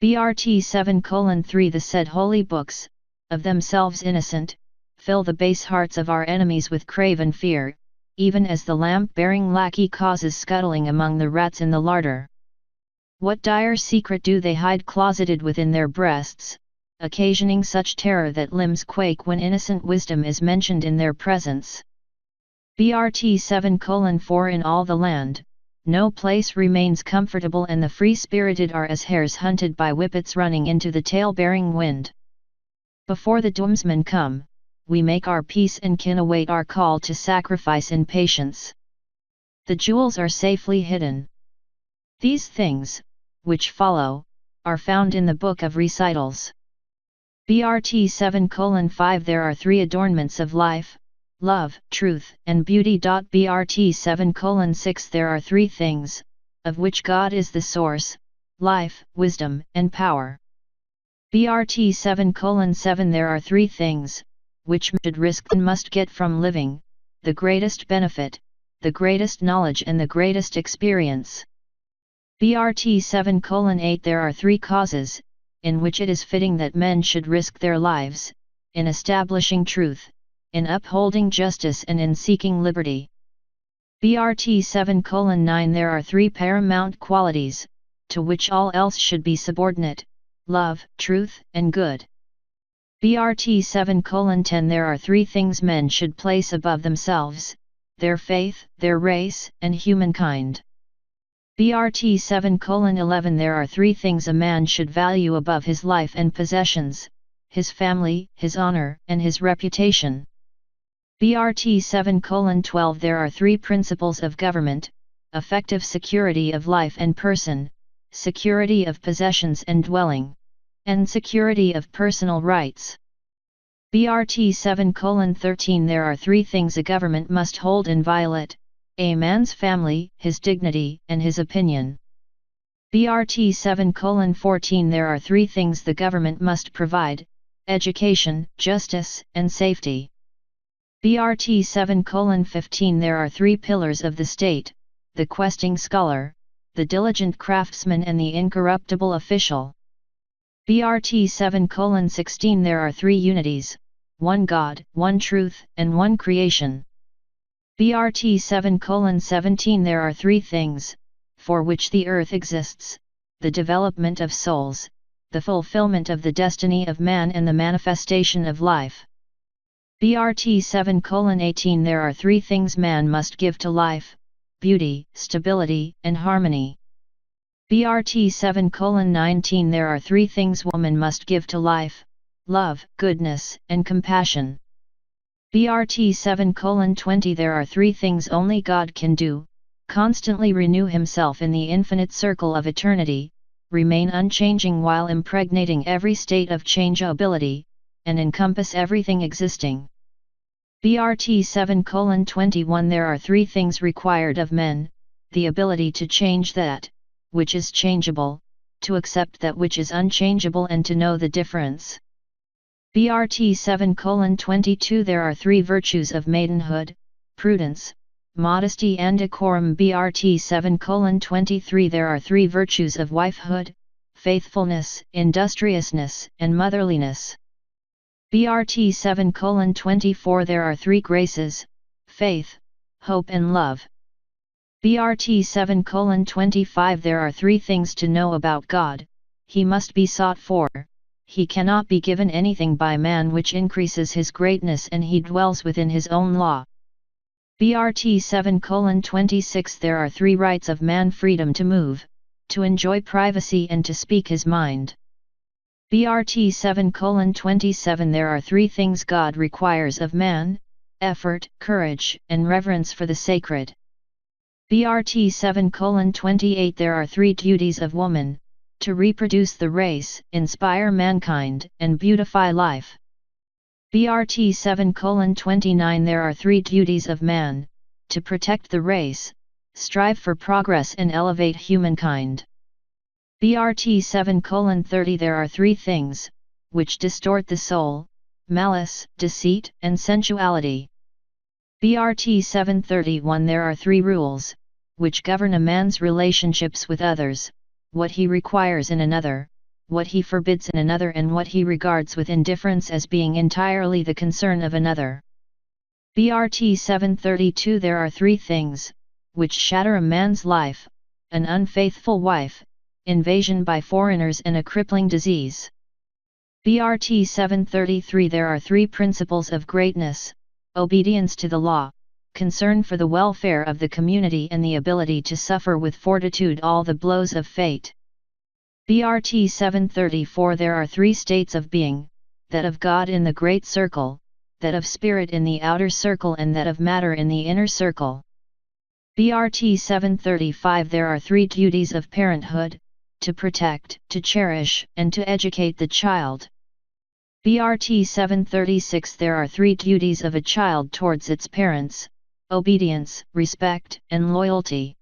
BRT 7:3 The said holy books, of themselves innocent, fill the base hearts of our enemies with craven fear, even as the lamp-bearing lackey causes scuttling among the rats in the larder. What dire secret do they hide closeted within their breasts, occasioning such terror that limbs quake when innocent wisdom is mentioned in their presence? BRT 7:4 In all the land, no place remains comfortable and the free-spirited are as hares hunted by whippets running into the tail-bearing wind. Before the doomsmen come, we make our peace and kin await our call to sacrifice in patience. The jewels are safely hidden. These things, which follow, are found in the Book of Recitals. BRT 7:5 There are 3 adornments of life, love, truth, and beauty. BRT 7:6 There are 3 things, of which God is the source, life, wisdom, and power. BRT 7:7 There are 3 things, which man should risk and must get from living, the greatest benefit, the greatest knowledge and the greatest experience. BRT 7:8 There are 3 causes, in which it is fitting that men should risk their lives, in establishing truth, in upholding justice and in seeking liberty. BRT 7:9 There are 3 paramount qualities, to which all else should be subordinate, love, truth, and good. BRT 7:10 There are 3 things men should place above themselves, their faith, their race, and humankind. BRT 7:11 There are 3 things a man should value above his life and possessions, his family, his honor, and his reputation. BRT 7:12 There are 3 principles of government, effective security of life and person, security of possessions and dwelling, and security of personal rights. BRT 7:13 There are 3 things a government must hold inviolate, a man's family, his dignity, and his opinion. BRT 7:14 There are 3 things the government must provide, education, justice, and safety. BRT 7:15 There are 3 pillars of the state, the questing scholar, the diligent craftsman and the incorruptible official. BRT 7:16 There are 3 unities, one God, one truth, and one creation. BRT 7:17 There are 3 things, for which the earth exists, the development of souls, the fulfillment of the destiny of man and the manifestation of life. BRT 7:18 There are 3 things man must give to life, beauty, stability, and harmony. BRT 7:19 There are 3 things woman must give to life, love, goodness, and compassion. BRT 7:20 There are 3 things only God can do, constantly renew himself in the infinite circle of eternity, remain unchanging while impregnating every state of changeability, and encompass everything existing. BRT 7:21 There are 3 things required of men, the ability to change that, which is changeable, to accept that which is unchangeable and to know the difference. BRT 7:22 There are 3 virtues of maidenhood, prudence, modesty and decorum. BRT 7:23 There are 3 virtues of wifehood, faithfulness, industriousness, and motherliness. BRT 7:24 There are three graces: faith, hope and love. BRT 7:25 There are three things to know about God: He must be sought for, He cannot be given anything by man which increases His greatness, and He dwells within His own law. BRT 7:26 There are three rights of man: freedom to move, to enjoy privacy and to speak his mind. BRT 7:27 There are three things God requires of man: effort, courage, and reverence for the sacred. BRT 7:28 There are three duties of woman: to reproduce the race, inspire mankind, and beautify life. BRT 7:29 There are three duties of man: to protect the race, strive for progress and elevate humankind. BRT 7:30 There are three things which distort the soul: malice, deceit, and sensuality. BRT 7:31 There are three rules which govern a man's relationships with others: what he requires in another, what he forbids in another, and what he regards with indifference as being entirely the concern of another. BRT 7:32 There are three things which shatter a man's life: an unfaithful wife, invasion by foreigners, and a crippling disease. BRT 7:33 There are three principles of greatness: obedience to the law, concern for the welfare of the community, and the ability to suffer with fortitude all the blows of fate. BRT 7:34 There are three states of being: that of God in the great circle, that of spirit in the outer circle, and that of matter in the inner circle. BRT 7:35 There are three duties of parenthood: to protect, to cherish, and to educate the child. BRT 7:36 There are three duties of a child towards its parents: obedience, respect, and loyalty.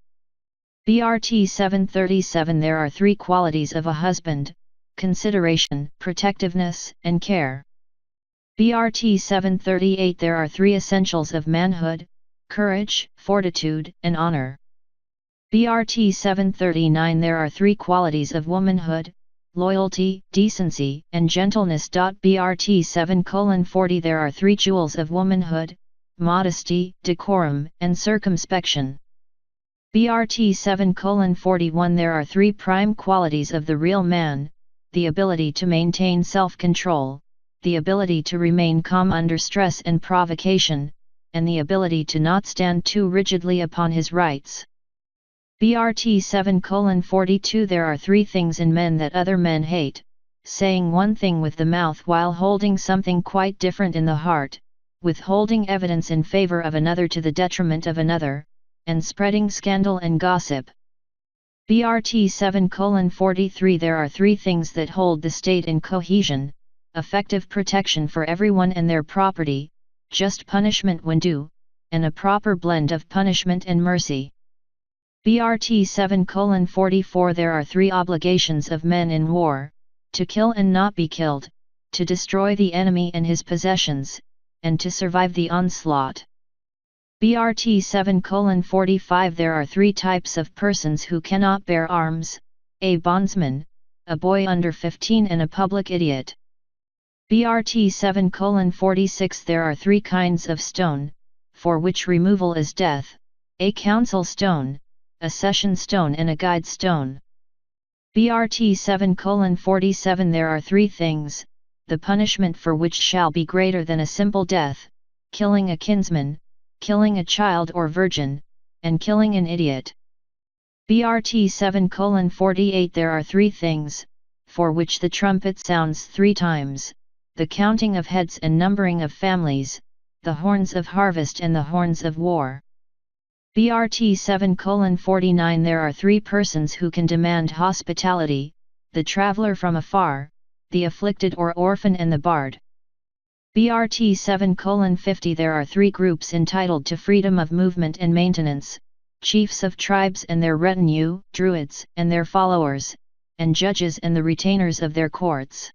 BRT 7:37 There are three qualities of a husband: consideration, protectiveness, and care. BRT 7:38 There are three essentials of manhood: courage, fortitude, and honor. BRT 7:39 There are three qualities of womanhood: loyalty, decency, and gentleness. BRT 7:40 There are three jewels of womanhood: modesty, decorum, and circumspection. BRT 7:41 There are three prime qualities of the real man: the ability to maintain self-control, the ability to remain calm under stress and provocation, and the ability to not stand too rigidly upon his rights. BRT 7:42 There are three things in men that other men hate: saying one thing with the mouth while holding something quite different in the heart, withholding evidence in favor of another to the detriment of another, and spreading scandal and gossip. BRT 7:43 There are three things that hold the state in cohesion: effective protection for everyone and their property, just punishment when due, and a proper blend of punishment and mercy. BRT 7:44 There are three obligations of men in war: to kill and not be killed, to destroy the enemy and his possessions, and to survive the onslaught. BRT 7:45 There are three types of persons who cannot bear arms: a bondsman, a boy under 15, and a public idiot. BRT 7:46 There are three kinds of stone, for which removal is death: a counsel stone, a session stone, and a guide stone. BRT 7:47 There are three things, the punishment for which shall be greater than a simple death: killing a kinsman, killing a child or virgin, and killing an idiot. BRT 7:48 There are three things, for which the trumpet sounds 3 times: the counting of heads and numbering of families, the horns of harvest and the horns of war. BRT 7:49 There are three persons who can demand hospitality: the traveler from afar, the afflicted or orphan, and the bard. BRT 7:50 There are three groups entitled to freedom of movement and maintenance: chiefs of tribes and their retinue, druids and their followers, and judges and the retainers of their courts.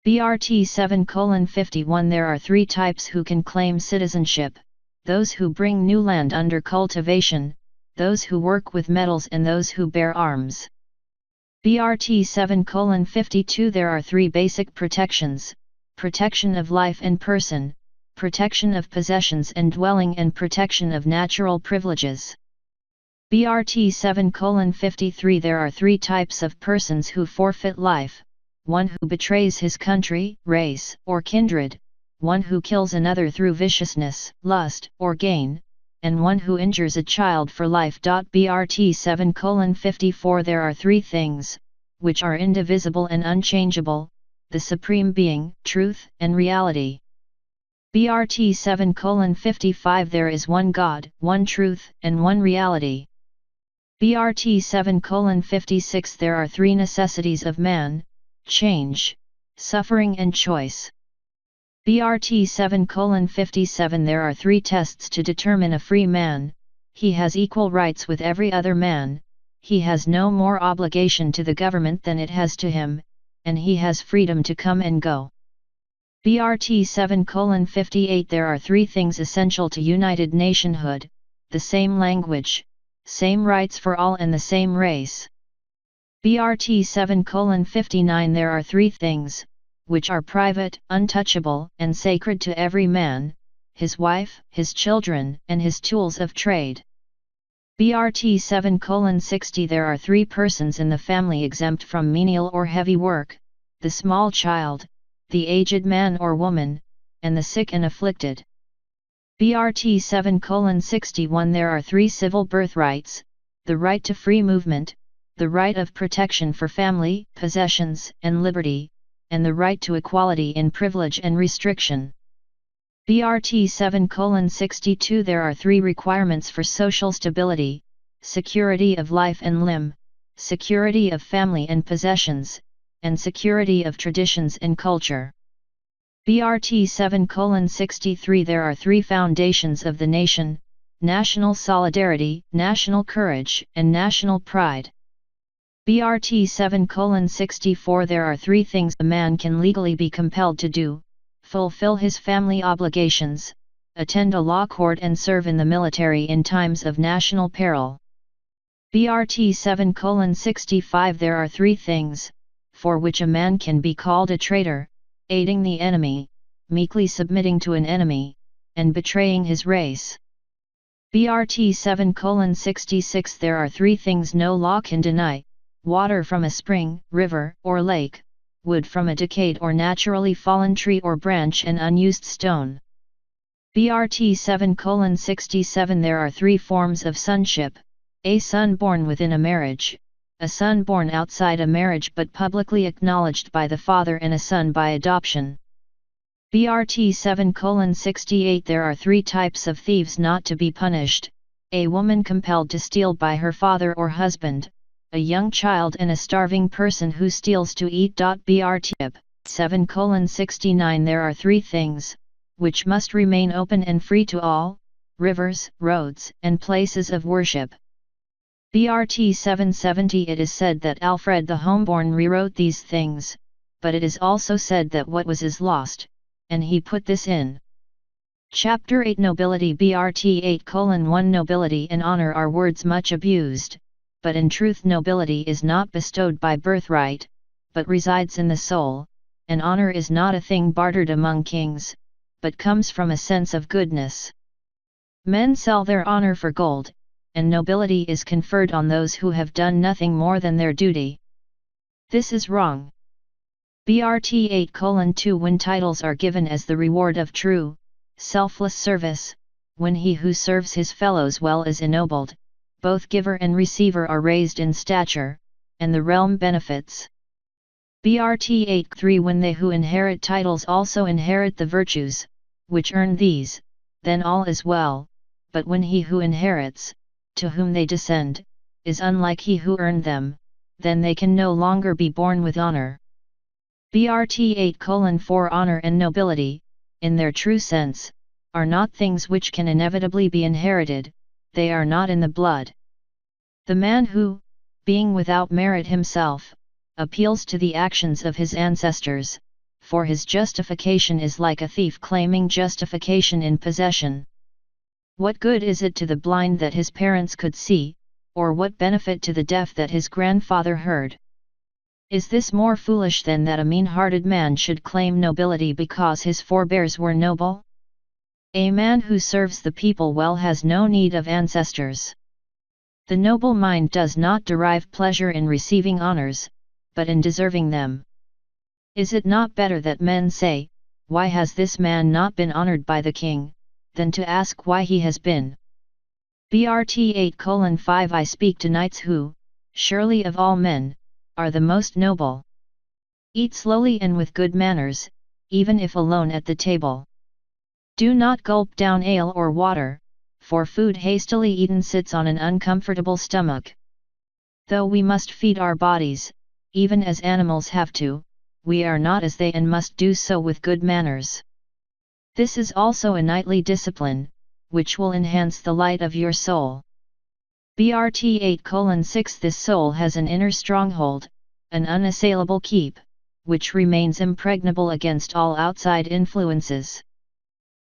BRT 7:51 There are three types who can claim citizenship: those who bring new land under cultivation, those who work with metals, and those who bear arms. BRT 7:52 There are three basic protections: protection of life and person, protection of possessions and dwelling, and protection of natural privileges. BRT 7:53 There are three types of persons who forfeit life: one who betrays his country, race, or kindred, one who kills another through viciousness, lust, or gain, and one who injures a child for life. BRT 7:54 There are three things, which are indivisible and unchangeable: the Supreme Being, truth, and reality. BRT 7:55 There is one God, one truth, and one reality. BRT 7:56 There are three necessities of man: change, suffering, and choice. BRT 7:57 There are three tests to determine a free man: he has equal rights with every other man, he has no more obligation to the government than it has to him, and he has freedom to come and go. BRT 7:58 There are three things essential to united nationhood: the same language, same rights for all, and the same race. BRT 7:59 There are three things, which are private, untouchable, and sacred to every man: his wife, his children, and his tools of trade. BRT 7:60 There are three persons in the family exempt from menial or heavy work: the small child, the aged man or woman, and the sick and afflicted. BRT 7:61 There are three civil birthrights: the right to free movement, the right of protection for family, possessions, and liberty, and the right to equality in privilege and restriction. BRT 7:62 There are three requirements for social stability: security of life and limb, security of family and possessions, and security of traditions and culture. BRT 7:63 There are three foundations of the nation: national solidarity, national courage, and national pride. BRT 7:64 There are three things a man can legally be compelled to do: fulfill his family obligations, attend a law court, and serve in the military in times of national peril. BRT 7:65 There are three things, for which a man can be called a traitor: aiding the enemy, meekly submitting to an enemy, and betraying his race. BRT 7:66 There are three things no law can deny: water from a spring, river, or lake, wood from a decayed or naturally fallen tree or branch, and unused stone. BRT 7:67 There are three forms of sonship: a son born within a marriage, a son born outside a marriage but publicly acknowledged by the father, and a son by adoption. BRT 7:68 There are three types of thieves not to be punished: a woman compelled to steal by her father or husband, a young child, and a starving person who steals to eat. BRT 7:69 There are three things, which must remain open and free to all: rivers, roads, and places of worship. BRT 770 It is said that Alfred the Homeborn rewrote these things, but it is also said that what was is lost, and he put this in. Chapter 8 Nobility BRT 8:1 Nobility and honor are words much abused, but in truth nobility is not bestowed by birthright, but resides in the soul, and honor is not a thing bartered among kings, but comes from a sense of goodness. Men sell their honor for gold, and nobility is conferred on those who have done nothing more than their duty. This is wrong. BRT 8:2 When titles are given as the reward of true, selfless service, when he who serves his fellows well is ennobled, both giver and receiver are raised in stature, and the realm benefits. BRT 8:3 When they who inherit titles also inherit the virtues, which earn these, then all is well, but when he who inherits, to whom they descend, is unlike he who earned them, then they can no longer be born with honor. BRT 8:4 Honor and nobility, in their true sense, are not things which can inevitably be inherited, they are not in the blood. The man who, being without merit himself, appeals to the actions of his ancestors, for his justification is like a thief claiming justification in possession. What good is it to the blind that his parents could see, or what benefit to the deaf that his grandfather heard? Is this more foolish than that a mean-hearted man should claim nobility because his forebears were noble? A man who serves the people well has no need of ancestors. The noble mind does not derive pleasure in receiving honors, but in deserving them. Is it not better that men say, "Why has this man not been honored by the king?" than to ask why he has been? BRT 8:5 I speak to knights who, surely of all men, are the most noble. Eat slowly and with good manners, even if alone at the table. Do not gulp down ale or water, for food hastily eaten sits on an uncomfortable stomach. Though we must feed our bodies, even as animals have to, we are not as they and must do so with good manners. This is also a knightly discipline, which will enhance the light of your soul. BRT 8:6 This soul has an inner stronghold, an unassailable keep, which remains impregnable against all outside influences.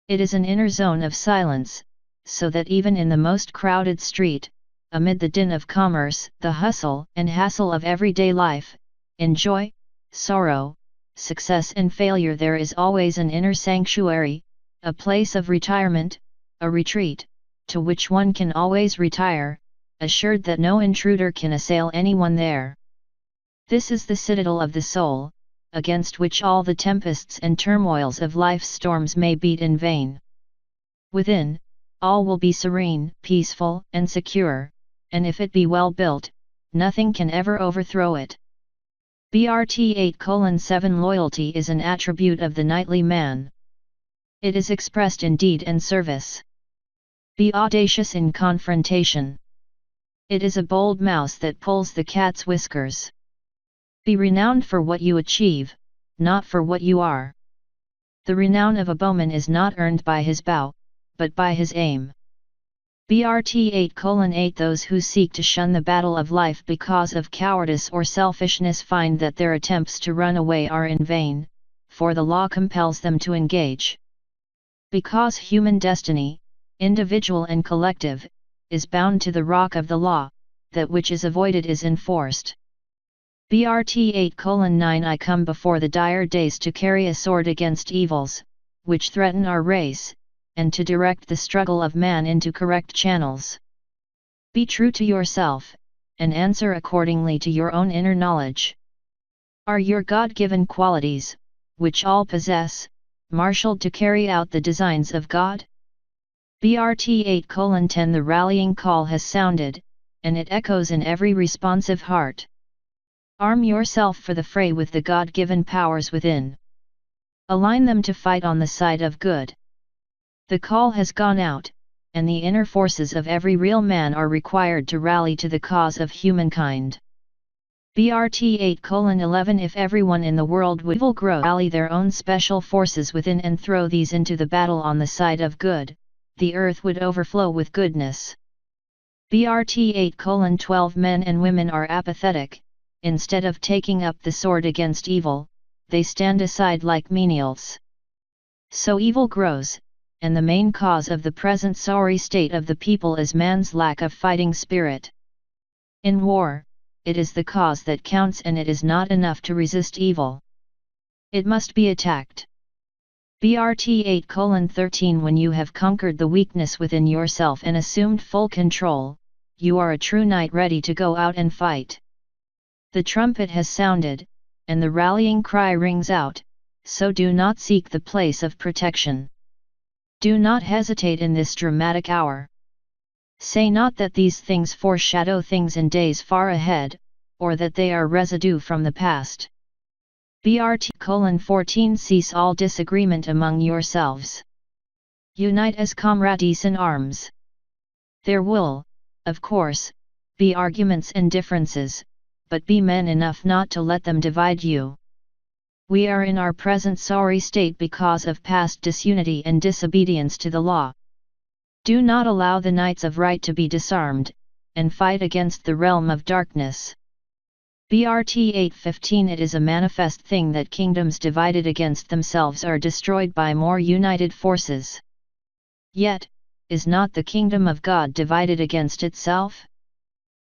It is an inner zone of silence, so that even in the most crowded street, amid the din of commerce, the hustle and hassle of everyday life, in joy, sorrow, success and failure, there is always an inner sanctuary, a place of retirement, a retreat, to which one can always retire, assured that no intruder can assail anyone there. This is the citadel of the soul, against which all the tempests and turmoils of life's storms may beat in vain. Within, all will be serene, peaceful, and secure, and if it be well built, nothing can ever overthrow it. BRT 8:7 Loyalty is an attribute of the knightly man. It is expressed in deed and service. Be audacious in confrontation. It is a bold mouse that pulls the cat's whiskers. Be renowned for what you achieve, not for what you are. The renown of a bowman is not earned by his bow, but by his aim. BRT 8:8 Those who seek to shun the battle of life because of cowardice or selfishness find that their attempts to run away are in vain, for the law compels them to engage. Because human destiny, individual and collective, is bound to the rock of the law, that which is avoided is enforced. BRT 8:9 I come before the dire days to carry a sword against evils, which threaten our race, and to direct the struggle of man into correct channels. Be true to yourself, and answer accordingly to your own inner knowledge. Are your God-given qualities, which all possess, marshaled to carry out the designs of God? BRT 8:10 The rallying call has sounded, and it echoes in every responsive heart. Arm yourself for the fray with the God-given powers within. Align them to fight on the side of good. The call has gone out, and the inner forces of every real man are required to rally to the cause of humankind. BRT 8:11 If everyone in the world would rally their own special forces within and throw these into the battle on the side of good, the earth would overflow with goodness. BRT 8:12 Men and women are apathetic. Instead of taking up the sword against evil, they stand aside like menials. So evil grows, and the main cause of the present sorry state of the people is man's lack of fighting spirit. In war, it is the cause that counts, and it is not enough to resist evil. It must be attacked. BRT 8:13 When you have conquered the weakness within yourself and assumed full control, you are a true knight ready to go out and fight. The trumpet has sounded, and the rallying cry rings out, so do not seek the place of protection. Do not hesitate in this dramatic hour. Say not that these things foreshadow things in days far ahead, or that they are residue from the past. BRT 14 Cease all disagreement among yourselves. Unite as comrades in arms. There will, of course, be arguments and differences, but be men enough not to let them divide you. We are in our present sorry state because of past disunity and disobedience to the law. Do not allow the knights of right to be disarmed, and fight against the realm of darkness. BRT 8:15 It is a manifest thing that kingdoms divided against themselves are destroyed by more united forces. Yet, is not the kingdom of God divided against itself?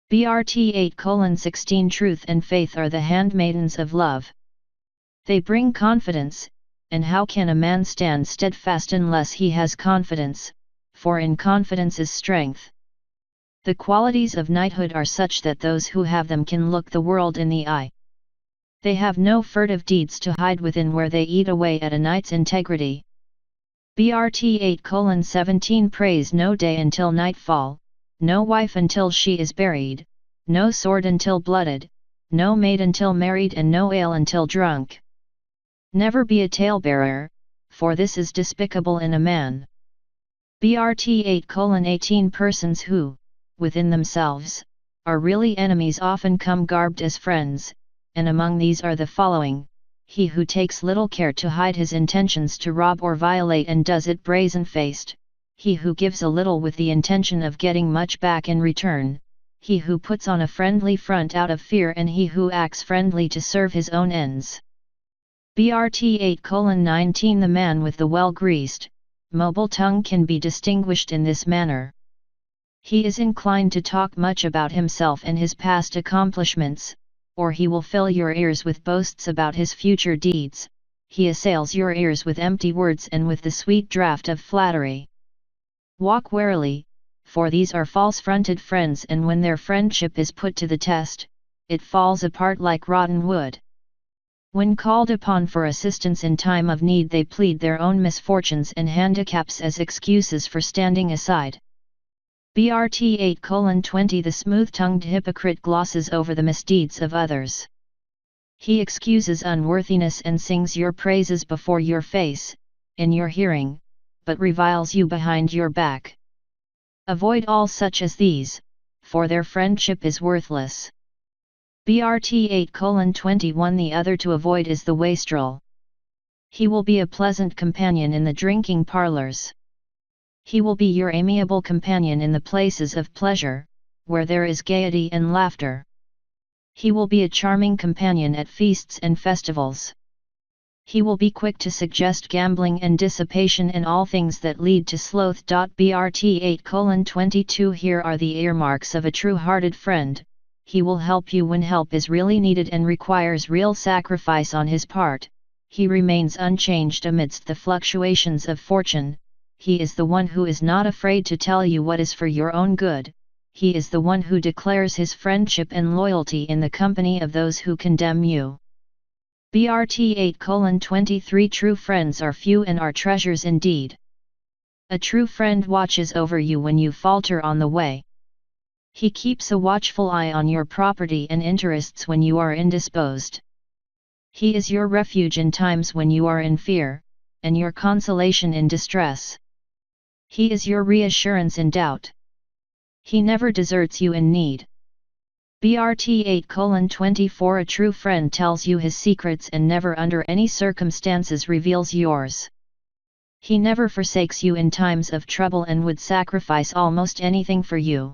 BRT 8:16 Truth and faith are the handmaidens of love. They bring confidence, and how can a man stand steadfast unless he has confidence, for in confidence is strength. The qualities of knighthood are such that those who have them can look the world in the eye. They have no furtive deeds to hide within where they eat away at a knight's integrity. BRT 8:17 Praise no day until nightfall, no wife until she is buried, no sword until blooded, no maid until married and no ale until drunk. Never be a talebearer, for this is despicable in a man. BRT 8:18 Persons who, within themselves, are really enemies often come garbed as friends, and among these are the following: he who takes little care to hide his intentions to rob or violate and does it brazen-faced, he who gives a little with the intention of getting much back in return, he who puts on a friendly front out of fear and he who acts friendly to serve his own ends. BRT 8:19 The man with the well-greased, mobile tongue can be distinguished in this manner. He is inclined to talk much about himself and his past accomplishments, or he will fill your ears with boasts about his future deeds. He assails your ears with empty words and with the sweet draught of flattery. Walk warily, for these are false-fronted friends, and when their friendship is put to the test, it falls apart like rotten wood. When called upon for assistance in time of need, they plead their own misfortunes and handicaps as excuses for standing aside. BRT 8:20 The smooth-tongued hypocrite glosses over the misdeeds of others. He excuses unworthiness and sings your praises before your face, in your hearing, but reviles you behind your back. Avoid all such as these, for their friendship is worthless. BRT 8:21 The other to avoid is the wastrel. He will be a pleasant companion in the drinking parlors. He will be your amiable companion in the places of pleasure, where there is gaiety and laughter. He will be a charming companion at feasts and festivals. He will be quick to suggest gambling and dissipation and all things that lead to sloth. BRT 8:22 Here are the earmarks of a true-hearted friend. He will help you when help is really needed and requires real sacrifice on his part. He remains unchanged amidst the fluctuations of fortune. He is the one who is not afraid to tell you what is for your own good. He is the one who declares his friendship and loyalty in the company of those who condemn you. BRT 8:23 True friends are few and are treasures indeed. A true friend watches over you when you falter on the way. He keeps a watchful eye on your property and interests when you are indisposed. He is your refuge in times when you are in fear, and your consolation in distress. He is your reassurance in doubt. He never deserts you in need. BRT 8:24 A true friend tells you his secrets and never under any circumstances reveals yours. He never forsakes you in times of trouble and would sacrifice almost anything for you.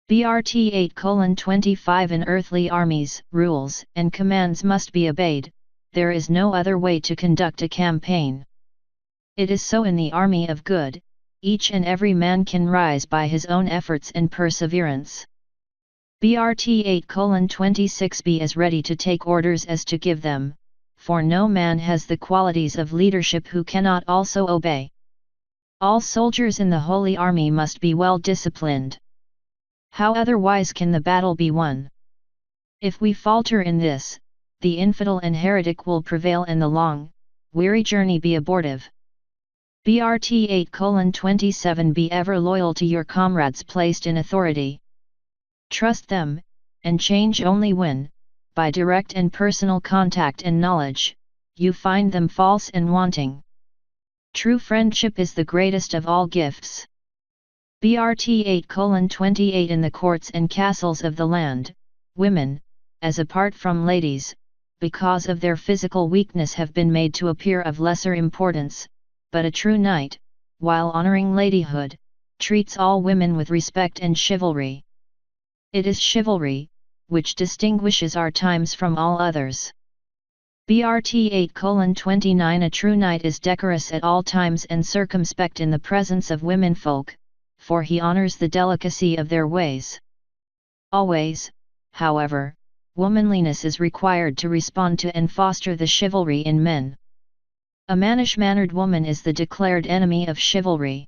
BRT 8:25 In earthly armies, rules and commands must be obeyed. There is no other way to conduct a campaign. It is so in the army of good. Each and every man can rise by his own efforts and perseverance. BRT 8:26 Be as ready to take orders as to give them, for no man has the qualities of leadership who cannot also obey. All soldiers in the Holy Army must be well disciplined. How otherwise can the battle be won? If we falter in this, the infidel and heretic will prevail and the long, weary journey be abortive. BRT 8:27 Be ever loyal to your comrades placed in authority. Trust them, and change only when, by direct and personal contact and knowledge, you find them false and wanting. True friendship is the greatest of all gifts. BRT 8:28 In the courts and castles of the land, women, as apart from ladies, because of their physical weakness have been made to appear of lesser importance, but a true knight, while honoring ladyhood, treats all women with respect and chivalry. It is chivalry, which distinguishes our times from all others. BRT 8:29 A true knight is decorous at all times and circumspect in the presence of womenfolk, for he honors the delicacy of their ways. Always, however, womanliness is required to respond to and foster the chivalry in men. A mannish-mannered woman is the declared enemy of chivalry.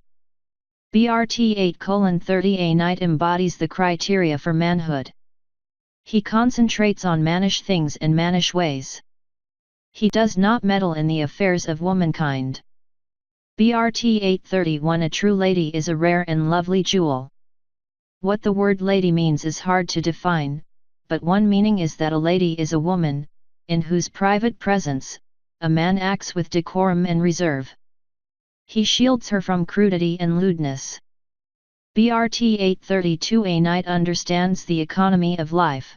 BRT 8:30 A knight embodies the criteria for manhood. He concentrates on mannish things and mannish ways. He does not meddle in the affairs of womankind. BRT 8:31 A true lady is a rare and lovely jewel. What the word lady means is hard to define, but one meaning is that a lady is a woman, in whose private presence, a man acts with decorum and reserve. He shields her from crudity and lewdness. BRT 8:32 A knight understands the economy of life.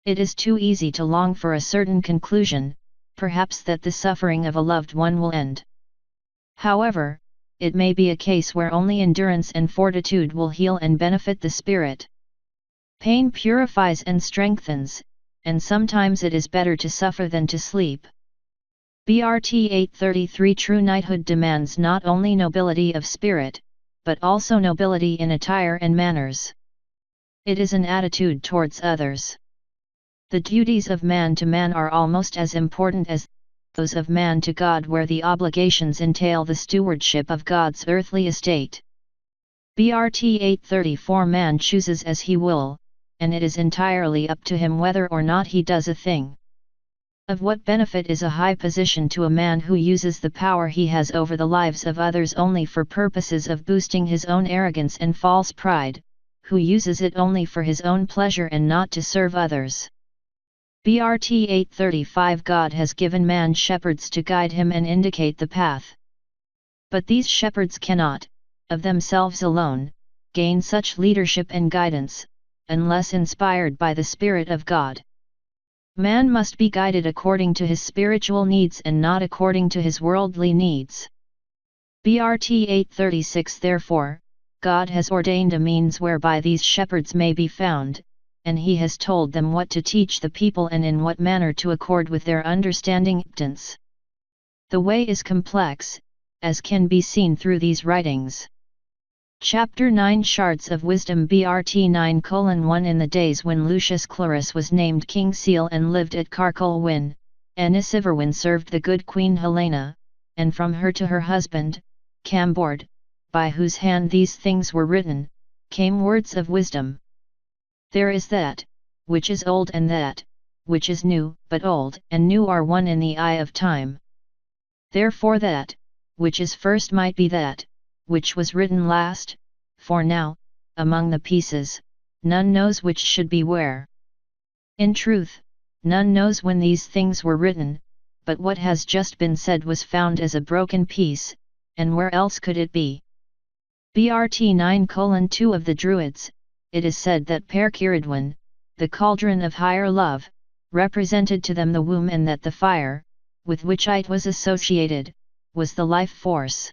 It is too easy to long for a certain conclusion, perhaps that the suffering of a loved one will end. However, it may be a case where only endurance and fortitude will heal and benefit the spirit. Pain purifies and strengthens, and sometimes it is better to suffer than to sleep. BRT 8:33 True knighthood demands not only nobility of spirit, but also nobility in attire and manners. It is an attitude towards others. The duties of man to man are almost as important as those of man to God, where the obligations entail the stewardship of God's earthly estate. BRT 8:34 Man chooses as he will, and it is entirely up to him whether or not he does a thing. Of what benefit is a high position to a man who uses the power he has over the lives of others only for purposes of boosting his own arrogance and false pride, who uses it only for his own pleasure and not to serve others? BRT 8:35 God has given man shepherds to guide him and indicate the path. But these shepherds cannot, of themselves alone, gain such leadership and guidance, unless inspired by the Spirit of God. Man must be guided according to his spiritual needs and not according to his worldly needs. BRT 8:36 Therefore, God has ordained a means whereby these shepherds may be found, and he has told them what to teach the people and in what manner to accord with their understanding. The way is complex, as can be seen through these writings. Chapter 9 Shards of Wisdom BRT 9:1 In the days when Lucius Clarus was named King Seal and lived at Carcolwyn, Aniceverwyn served the good Queen Helena, and from her to her husband, Cambord, by whose hand these things were written, came words of wisdom. There is that, which is old and that, which is new, but old and new are one in the eye of time. Therefore that, which is first might be that, which was written last, for now, among the pieces, none knows which should be where. In truth, none knows when these things were written, but what has just been said was found as a broken piece, and where else could it be? BRT 9:2 Of the Druids, it is said that Per Ciridwen, the cauldron of higher love, represented to them the womb, and that the fire, with which it was associated, was the life force.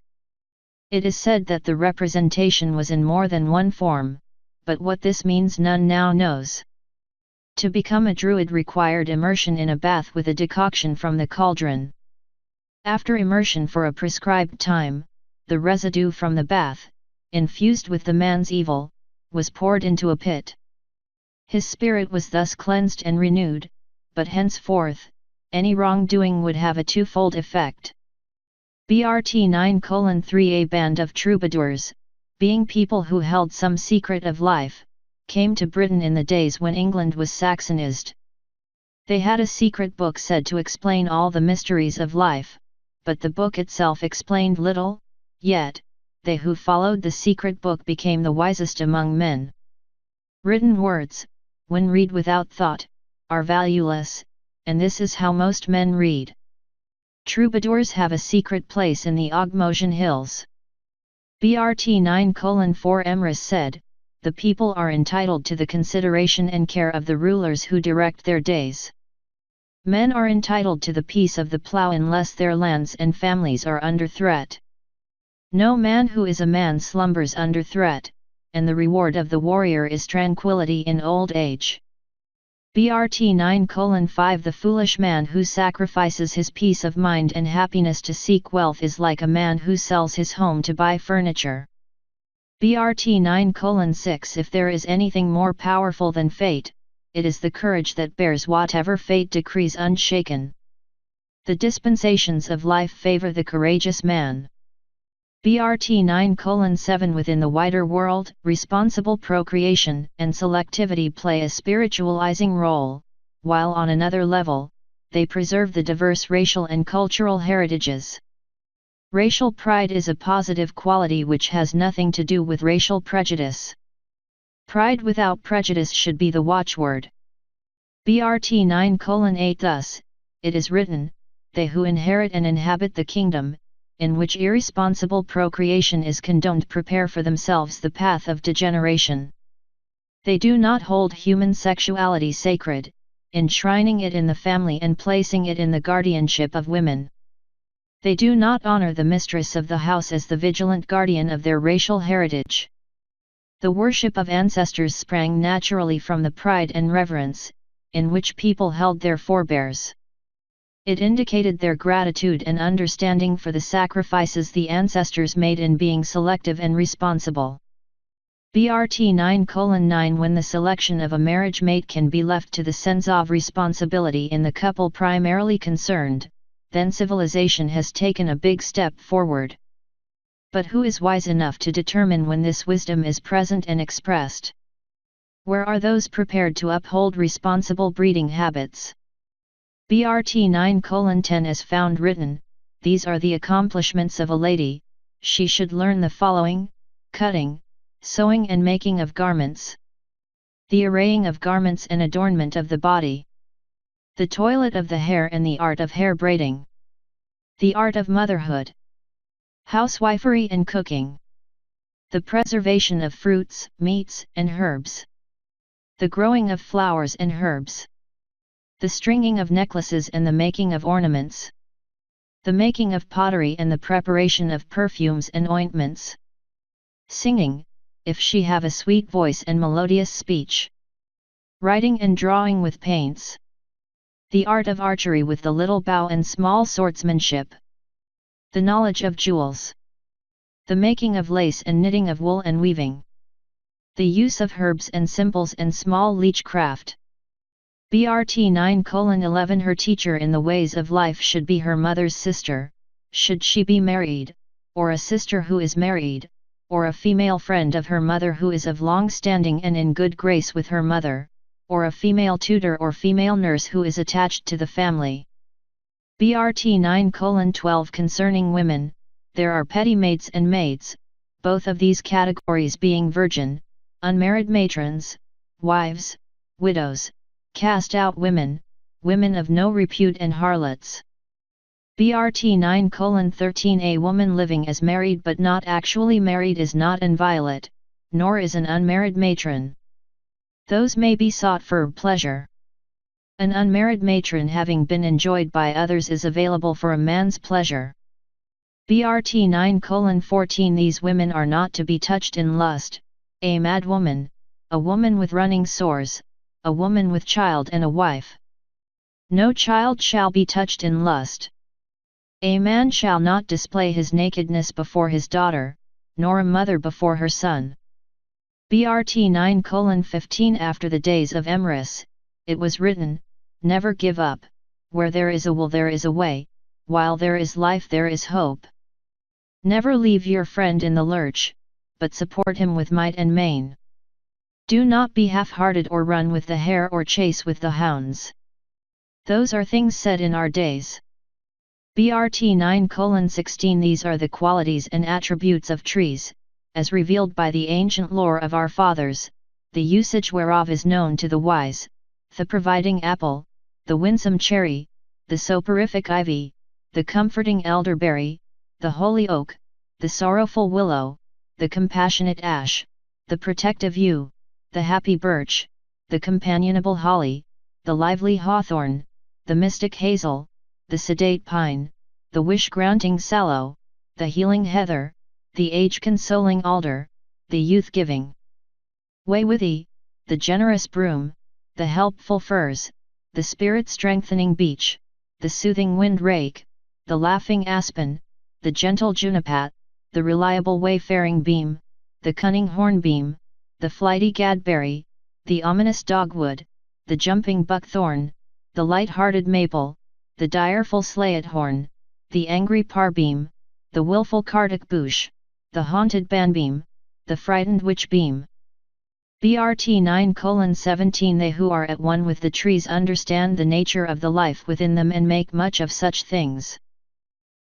It is said that the representation was in more than one form, but what this means none now knows. To become a druid required immersion in a bath with a decoction from the cauldron. After immersion for a prescribed time, the residue from the bath, infused with the man's evil, was poured into a pit. His spirit was thus cleansed and renewed, but henceforth, any wrongdoing would have a twofold effect. BRT 9:3 A band of troubadours, being people who held some secret of life, came to Britain in the days when England was Saxonized. They had a secret book said to explain all the mysteries of life, but the book itself explained little, yet, they who followed the secret book became the wisest among men. Written words, when read without thought, are valueless, and this is how most men read. Troubadours have a secret place in the Ogmosian hills. BRT 9:4 Emrys said, the people are entitled to the consideration and care of the rulers who direct their days. Men are entitled to the peace of the plough unless their lands and families are under threat. No man who is a man slumbers under threat, and the reward of the warrior is tranquility in old age. BRT 9:5 The foolish man who sacrifices his peace of mind and happiness to seek wealth is like a man who sells his home to buy furniture. BRT 9:6 If there is anything more powerful than fate, it is the courage that bears whatever fate decrees unshaken. The dispensations of life favor the courageous man. BRT 9:7 Within the wider world, responsible procreation and selectivity play a spiritualizing role, while on another level, they preserve the diverse racial and cultural heritages. Racial pride is a positive quality which has nothing to do with racial prejudice. Pride without prejudice should be the watchword. BRT 9:8 Thus, it is written, they who inherit and inhabit the kingdom, in which irresponsible procreation is condoned, prepare for themselves the path of degeneration. They do not hold human sexuality sacred, enshrining it in the family and placing it in the guardianship of women. They do not honor the mistress of the house as the vigilant guardian of their racial heritage. The worship of ancestors sprang naturally from the pride and reverence, in which people held their forebears. It indicated their gratitude and understanding for the sacrifices the ancestors made in being selective and responsible. BRT 9:9 When the selection of a marriage mate can be left to the sense of responsibility in the couple primarily concerned, then civilization has taken a big step forward. But who is wise enough to determine when this wisdom is present and expressed? Where are those prepared to uphold responsible breeding habits? BRT 9:10 As found written, these are the accomplishments of a lady, she should learn the following: cutting, sewing and making of garments, the arraying of garments and adornment of the body, the toilet of the hair and the art of hair braiding, the art of motherhood, housewifery and cooking, the preservation of fruits, meats and herbs, the growing of flowers and herbs, the stringing of necklaces and the making of ornaments, the making of pottery and the preparation of perfumes and ointments, singing, if she have a sweet voice and melodious speech, writing and drawing with paints, the art of archery with the little bow and small swordsmanship, the knowledge of jewels, the making of lace and knitting of wool and weaving, the use of herbs and simples and small leech craft. BRT 9:11 Her teacher in the ways of life should be her mother's sister, should she be married, or a sister who is married, or a female friend of her mother who is of long standing and in good grace with her mother, or a female tutor or female nurse who is attached to the family. BRT 9:12 Concerning women, there are petty maids and maids, both of these categories being virgin, unmarried matrons, wives, widows, cast-out women, women of no repute and harlots. BRT 9:13 A woman living as married but not actually married is not inviolate, nor is an unmarried matron. Those may be sought for pleasure. An unmarried matron having been enjoyed by others is available for a man's pleasure. BRT 9:14 These women are not to be touched in lust, a mad woman, a woman with running sores, a woman with child and a wife. No child shall be touched in lust. A man shall not display his nakedness before his daughter, nor a mother before her son. BRT 9:15 After the days of Emrys, it was written, never give up, where there is a will there is a way, while there is life there is hope. Never leave your friend in the lurch, but support him with might and main. Do not be half-hearted or run with the hare or chase with the hounds. Those are things said in our days. BRT 9:16 These are the qualities and attributes of trees, as revealed by the ancient lore of our fathers, the usage whereof is known to the wise, the providing apple, the winsome cherry, the soporific ivy, the comforting elderberry, the holy oak, the sorrowful willow, the compassionate ash, the protective yew, the happy birch, the companionable holly, the lively hawthorn, the mystic hazel, the sedate pine, the wish-granting sallow, the healing heather, the age-consoling alder, the youth-giving waywithy, the generous broom, the helpful furze, the spirit-strengthening beech, the soothing wind rake, the laughing aspen, the gentle juniper, the reliable wayfaring beam, the cunning hornbeam, the flighty gadberry, the ominous dogwood, the jumping buckthorn, the light-hearted maple, the direful slayethorn, the angry parbeam, the wilful cardock bush, the haunted banbeam, the frightened witchbeam. BRT 9:17 They who are at one with the trees understand the nature of the life within them and make much of such things.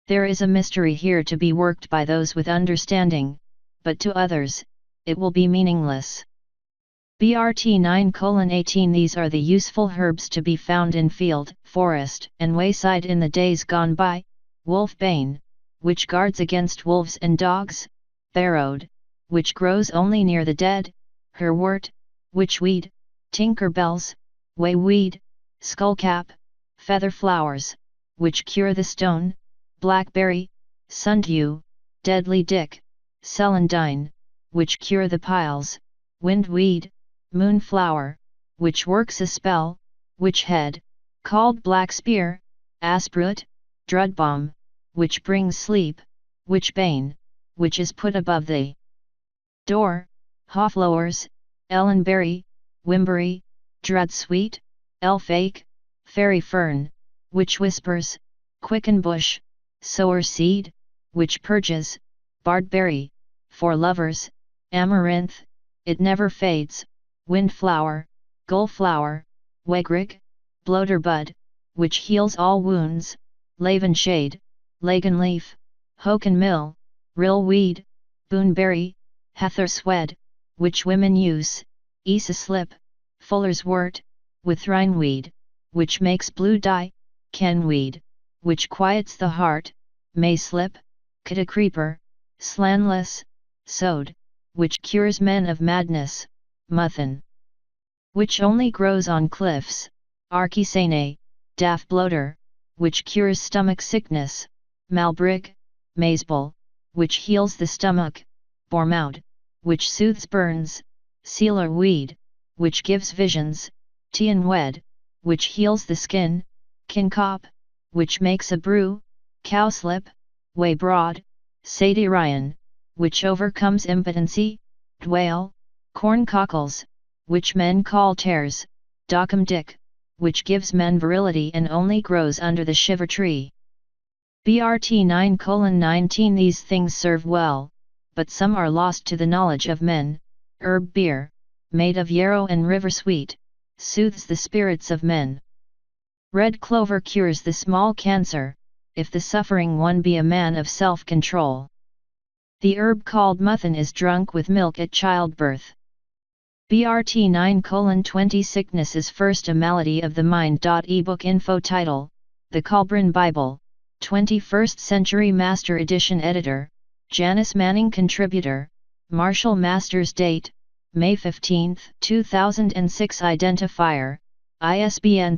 There is a mystery here to be worked by those with understanding, but to others, it will be meaningless. BRT 9:18 These are the useful herbs to be found in field, forest, and wayside in the days gone by: wolfbane, which guards against wolves and dogs; barrowed, which grows only near the dead; herwort, witchweed, tinkerbells, wayweed, skullcap, feather flowers, which cure the stone; blackberry, sundew, deadly dick, celandine, which cure the piles; windweed, moonflower, which works a spell; witchhead, called black spear; asproot, drudbomb, which brings sleep; witchbane, which is put above the door; hawflowers, ellenberry, wimberry, drudsweet, elfake, fairy fern, which whispers; quickenbush, sower seed, which purges; bardberry, for lovers; amaranth, it never fades; windflower, gullflower, wegrig, bloaterbud, which heals all wounds; lavenshade, lagenleaf, hokenmill, rillweed, boonberry, heatherswed, which women use; easeslip, fuller's wort, withrineweed, which makes blue dye; kenweed, which quiets the heart; mayslip, caddacreeper, slanless, sode, which cures men of madness; mutton, which only grows on cliffs; archisane, daff bloater, which cures stomach sickness; malbrig, maysbul, which heals the stomach; bourmoud, which soothes burns; sealer weed, which gives visions; tianwed, which heals the skin; kincop, which makes a brew; cowslip, way broad; satyrion, which overcomes impotency; dwale, corncockles, which men call tares; documdick, which gives men virility and only grows under the shiver tree. BRT 9:19 These things serve well, but some are lost to the knowledge of men. Herb beer, made of yarrow and river sweet, soothes the spirits of men. Red clover cures the small cancer, if the suffering one be a man of self-control. The herb called mutton is drunk with milk at childbirth. BRT 9:20 Sickness is first a malady of the mind. Ebook info title: The Kolbrin Bible, 21st Century Master Edition. Editor: Janice Manning. Contributor: Marshall Masters. Date: May 15, 2006. Identifier: ISBN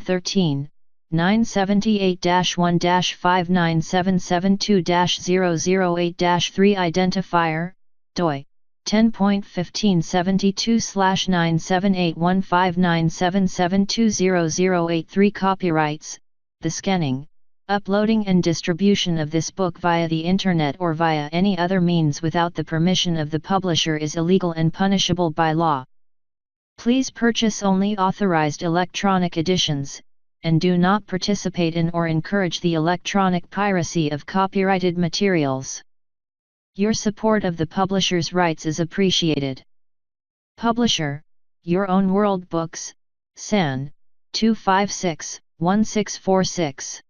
13-978-1-59772-008-3. Identifier: doi 10.1572/978159772-008-3. Copyrights: the scanning, uploading and distribution of this book via the Internet or via any other means without the permission of the publisher is illegal and punishable by law. Please purchase only authorized electronic editions, and do not participate in or encourage the electronic piracy of copyrighted materials. Your support of the publisher's rights is appreciated. Publisher: Your Own World Books, San. 256-1646.